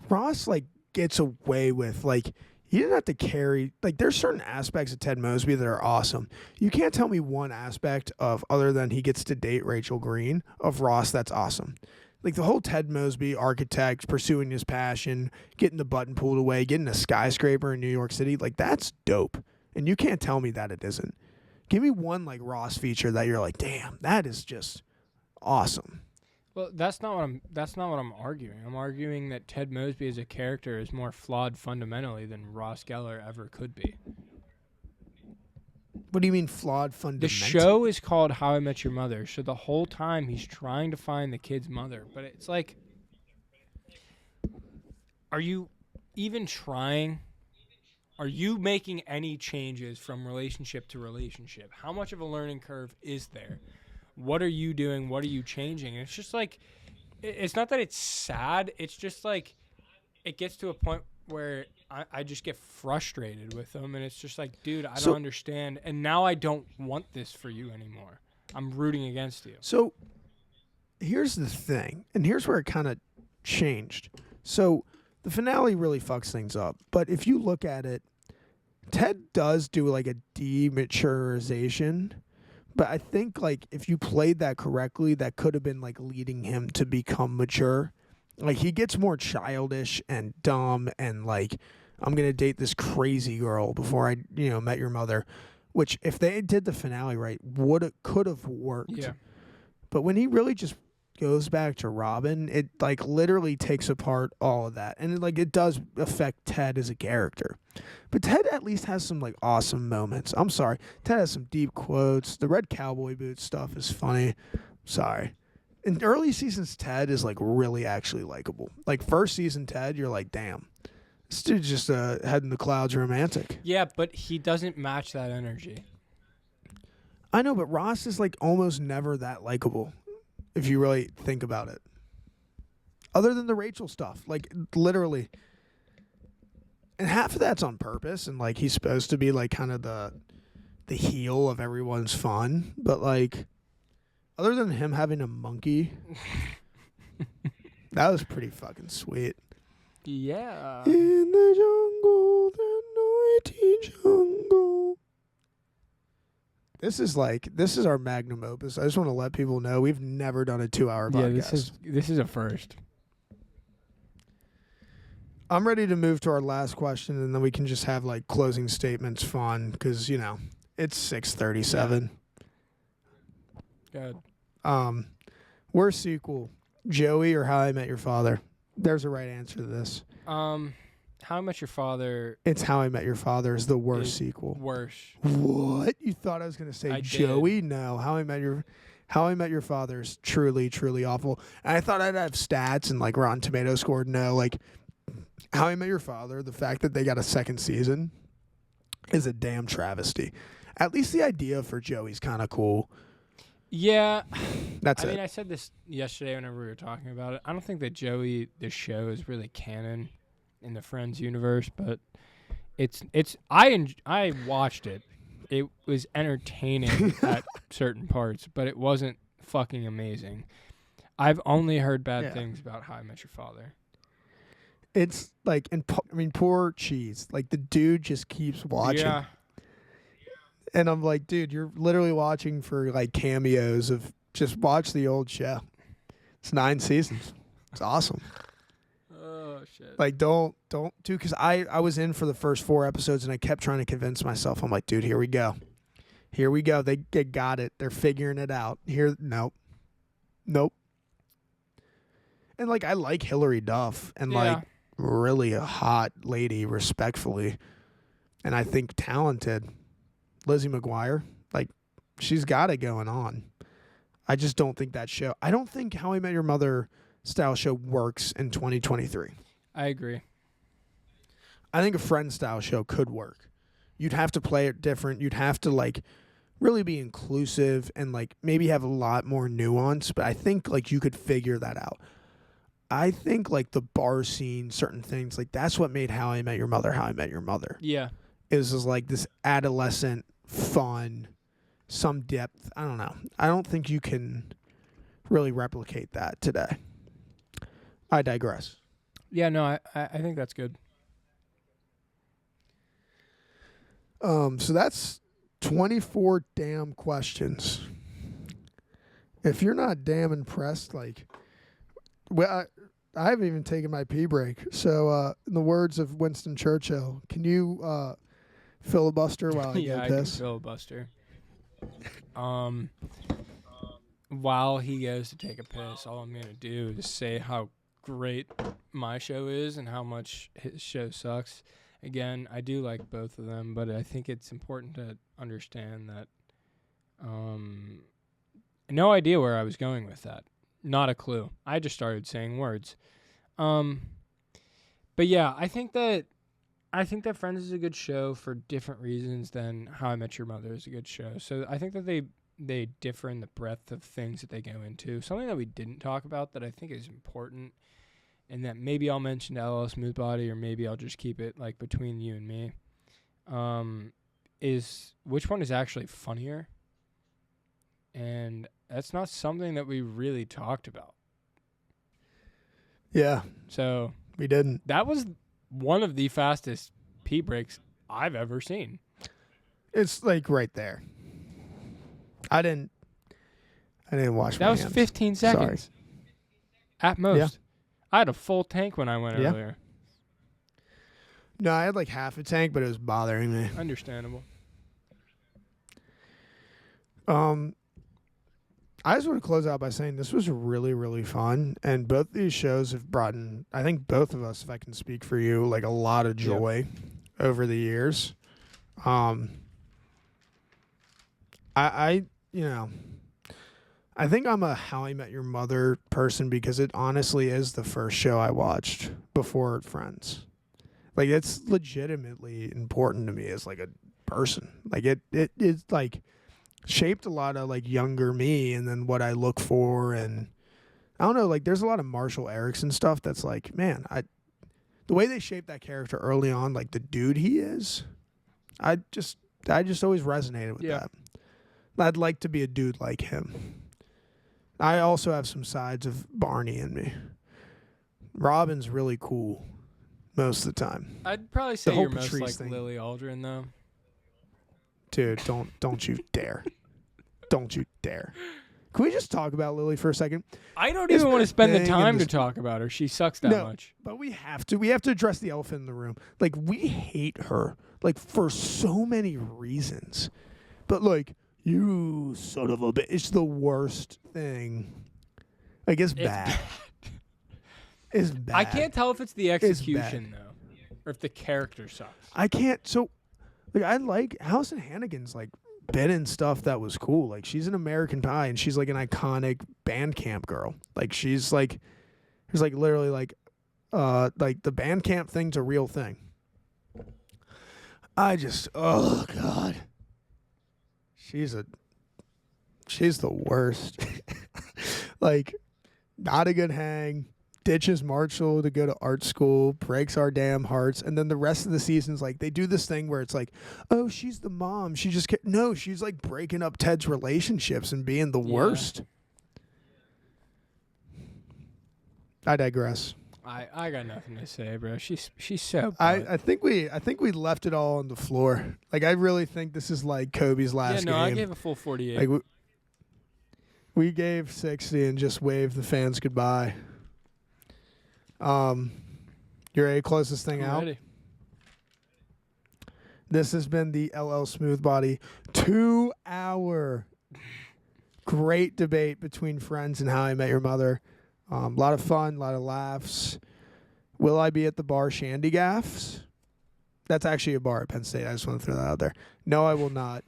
Ross like gets away with like he didn't have to carry like there's certain aspects of Ted Mosby that are awesome. You can't tell me one aspect of other than he gets to date Rachel Green of Ross that's awesome. Like the whole Ted Mosby architect pursuing his passion, getting the button pulled away, getting a skyscraper in New York City, like that's dope. And you can't tell me that it isn't. Give me one like Ross feature that you're like, damn, that is just awesome. Well, that's not what I'm arguing. I'm arguing that Ted Mosby as a character is more flawed fundamentally than Ross Geller ever could be. What do you mean flawed fundamentally? The show is called How I Met Your Mother, so the whole time he's trying to find the kid's mother. But it's like, are you even trying? Are you making any changes from relationship to relationship? How much of a learning curve is there? What are you doing? What are you changing? And it's just like, it's not that it's sad. It's just like, it gets to a point where I just get frustrated with them. And it's just like, dude, I don't understand. And now I don't want this for you anymore. I'm rooting against you. So here's the thing. And here's where it kind of changed. So the finale really fucks things up. But if you look at it, Ted does do like a dematurization. But I think, like, if you played that correctly, that could have been, like, leading him to become mature. Like, he gets more childish and dumb and, like, I'm going to date this crazy girl before I, met your mother. Which, if they did the finale right, could have worked. Yeah. But when he really just goes back to Robin, it, like, literally takes apart all of that. And, it does affect Ted as a character. But Ted at least has some, like, awesome moments. I'm sorry. Ted has some deep quotes. The red cowboy boot stuff is funny. Sorry. In early seasons, Ted is, like, really actually likable. Like, first season Ted, you're like, damn. This dude's just a head in the clouds romantic. Yeah, but he doesn't match that energy. I know, but Ross is like almost never that likable if you really think about it. Other than the Rachel stuff, like literally. And half of that's on purpose, and like he's supposed to be like kind of the heel of everyone's fun, but like other than him having a monkey, that was pretty fucking sweet. Yeah. In the jungle, the mighty jungle. This is our magnum opus. I just want to let people know we've never done a 2-hour podcast. Yeah, this is a first. I'm ready to move to our last question, and then we can just have like closing statements fun because, you know, it's 6:37. Good. Worst sequel, Joey or How I Met Your Father? There's a right answer to this. How I Met Your Father. It's How I Met Your Father is the worst sequel. Worse. What? You thought I was going to say Joey? Did. No, How I Met Your Father is truly, truly awful. And I thought I'd have stats and like Rotten Tomatoes scored. No, like How I Met Your Father, the fact that they got a second season is a damn travesty. At least the idea for Joey's kind of cool. Yeah. That's it. I mean, I said this yesterday whenever we were talking about it. I don't think that Joey, the show, is really canon in the Friends universe, but I watched it. It was entertaining at certain parts, but it wasn't fucking amazing. I've only heard bad things about How I Met Your Father. It's like, poor Cheese. Like, the dude just keeps watching. Yeah. And I'm like, dude, you're literally watching for, like, cameos of just watch the old show. It's 9 seasons. It's awesome. Oh, shit. Like, don't, dude, because I was in for the first 4 episodes, and I kept trying to convince myself. I'm like, dude, here we go. Here we go. They got it. They're figuring it out. Nope. And, like, I like Hillary Duff, and, like, really a hot lady, respectfully. And I think talented. Lizzie McGuire, like, she's got it going on. I just don't think that show. I don't think How I Met Your Mother style show works in 2023. I agree. I think a Friends style show could work. You'd have to play it different. You'd have to, like, really be inclusive and, like, maybe have a lot more nuance. But I think, like, you could figure that out. I think, like, the bar scene, certain things, like, that's what made How I Met Your Mother How I Met Your Mother. Yeah. It was just like this adolescent fun, some depth. I don't know. I don't think you can really replicate that today. I digress. Yeah, no, I think that's good. So that's 24 damn questions. If you're not damn impressed, like, well, I haven't even taken my pee break. So, in the words of Winston Churchill, can you filibuster while I yeah, go I piss? can filibuster. While he goes to take a piss, all I'm gonna do is say how great my show is and how much his show sucks. Again, I do like both of them, but I think it's important to understand that no idea where I was going with that. Not a clue. I just started saying words. But yeah, I think that Friends is a good show for different reasons than How I Met Your Mother is a good show. So I think that they differ in the breadth of things that they go into. Something that we didn't talk about that I think is important, and that maybe I'll mention to LLSmoothBody, or maybe I'll just keep it like between you and me, is which one is actually funnier. And that's not something that we really talked about. Yeah. So we didn't. That was one of the fastest pee breaks I've ever seen. It's like right there. I didn't wash my hands. That was 15 seconds. Sorry. At most. Yeah. I had a full tank when I went earlier. No, I had like half a tank, but it was bothering me. Understandable. I just want to close out by saying this was really, really fun. And both these shows have brought in, I think both of us, if I can speak for you, like a lot of joy over the years. I think I'm a How I Met Your Mother person because it honestly is the first show I watched before Friends. Like, it's legitimately important to me as like a person. Like, it's like shaped a lot of like younger me, and then what I look for, and I don't know. Like, there's a lot of Marshall Erickson stuff that's like, man, the way they shaped that character early on, like the dude he is, I just always resonated with that. I'd like to be a dude like him. I also have some sides of Barney in me. Robin's really cool most of the time. I'd probably say whole you're most Patrice like thing. Lily Aldrin, though. Dude, don't you dare. Don't you dare. Can we just talk about Lily for a second? I don't even want to spend the thing in time to this- talk about her. She sucks that No. much. But we have to. We have to address the elephant in the room. Like, we hate her, like, for so many reasons. But, like, you son of a bitch. It's the worst thing. Like, it's bad. It's bad. I can't tell if it's the bad. execution, though, or if the character sucks. I can't. So, like, I like Allison Hannigan's, like, been in stuff that was cool. Like, she's an American Pie, and she's, like, an iconic band camp girl. Like, she's, like, there's, like, literally, like the band camp thing's a real thing. Oh, God. She's the worst. Like, not a good hang. Ditches Marshall to go to art school, breaks our damn hearts, and then the rest of the season's like they do this thing where it's like, oh, she's the mom. She just no, she's like breaking up Ted's relationships and being the worst. I digress. I got nothing to say, bro. She's so. I think we left it all on the floor. Like, I really think this is like Kobe's last game. I gave a full 48. Like, we gave 60 and just waved the fans goodbye. You ready to close this thing out? Ready. This has been the LLSmoothBody 2-hour great debate between friends and How I Met Your Mother. A lot of fun, a lot of laughs. Will I be at the bar Shandy Gaffs? That's actually a bar at Penn State. I just want to throw that out there. No, I will not.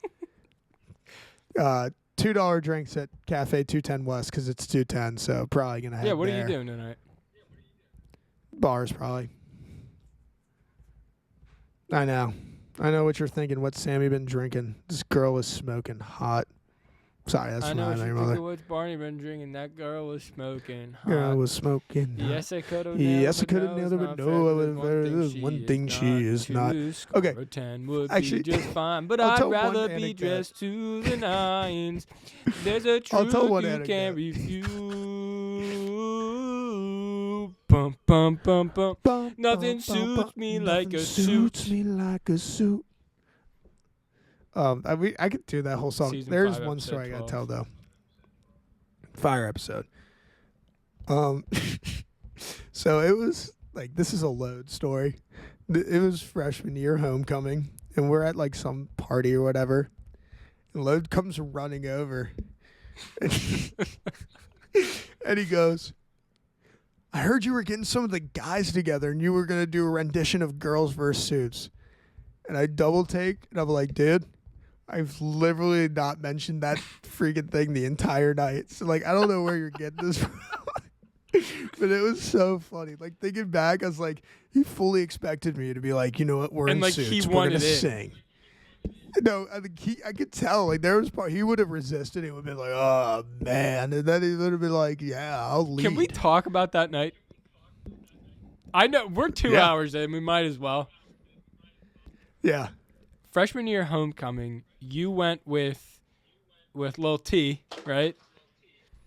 $2 drinks at Cafe 210 West because it's 210, so probably going to have What there. are you doing tonight? Bars, probably. I know what you're thinking. What's Sammy been drinking? This girl was smoking hot. Sorry, that's I from know How I what Met you Your think Mother. of what's Barney been drinking. That girl was smoking hot. Girl was smoking hot. Yes, I could have Yes, I could have nailed it, but no, I was one thing she is not. Okay. 10 would Actually, be just fine, but I'll I'd tell one rather be anecdote. dressed to the nines. There's a I'll truth tell one you anecdote. can't refuse. Bum, bum, bum, bum. Bum, Nothing bum, suits bum, me bum. like Nothing a suits suit. me like a suit. I could do that whole song. Season There's 5, one episode story I gotta 12. tell though. Fire episode. So it was like, this is a load story. It was freshman year homecoming, and we're at like some party or whatever. And Load comes running over, and he goes, I heard you were getting some of the guys together and you were going to do a rendition of Girls vs. Suits. And I double take and I'm like, dude, I've literally not mentioned that freaking thing the entire night. So, like, I don't know where you're getting this from. But it was so funny. Like, thinking back, I was like, he fully expected me to be like, you know what, we're And, in like, suits. he We're wanted going to it. sing. No, I think I could tell. Like, there was part he would have resisted. He would have been like, "Oh man," and then he would have been like, "Yeah, I'll lead." Can we talk about that night? I know we're 2 Yeah. hours in. We might as well. Yeah, Freshman year homecoming, you went with Lil T, right?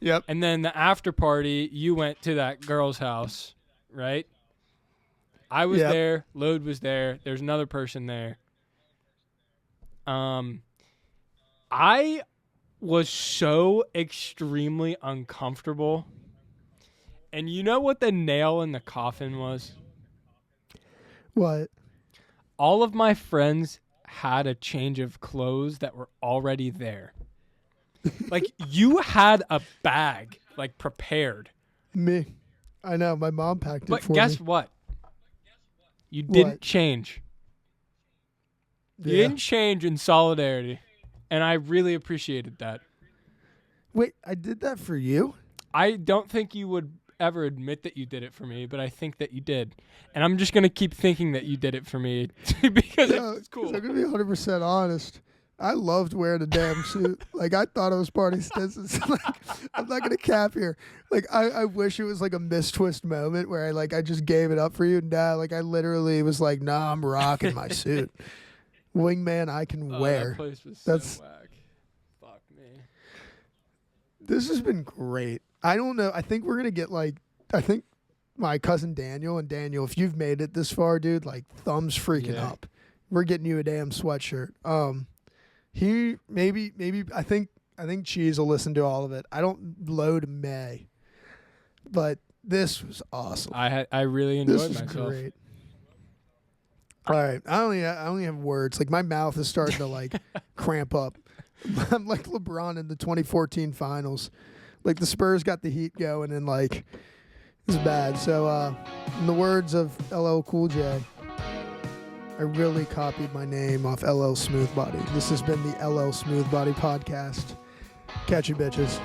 yep. And then the after party, you went to that girl's house, right? I was Yep. there. Load was there. There's another person there. I was so extremely uncomfortable. And you know what the nail in the coffin was? What? All of my friends had a change of clothes that were already there. Like, you had a bag, like, prepared. Me. I know. My mom packed it But for guess me. what? You didn't What? change. You Yeah. didn't change in solidarity. And I really appreciated that. Wait, I did that for you? I don't think you would ever admit that you did it for me, but I think that you did. And I'm just going to keep thinking that you did it for me because it's cool. I'm going to be 100% honest. I loved wearing a damn suit. Like, I thought it was party Stinson's. Like, I'm not going to cap here. Like, I wish it was like a mistwist moment where I just gave it up for you. Nah, like, I literally was like, nah, I'm rocking my suit. Wingman I can wear. That place was That's so whack. Fuck me. This has been great. I don't know. I think we're going to get I think my cousin Daniel, if you've made it this far, dude, like thumbs freaking up. We're getting you a damn sweatshirt. He maybe I think Cheese will listen to all of it. I don't load May. But this was awesome. I really enjoyed this was myself. Great. All right. I only have words. Like my mouth is starting to like cramp up. I'm like LeBron in the 2014 finals. Like the Spurs got the heat going and like it's bad. So in the words of LL Cool J, I really copied my name off LL Smoothbody. This has been the LL Smoothbody podcast. Catch you bitches.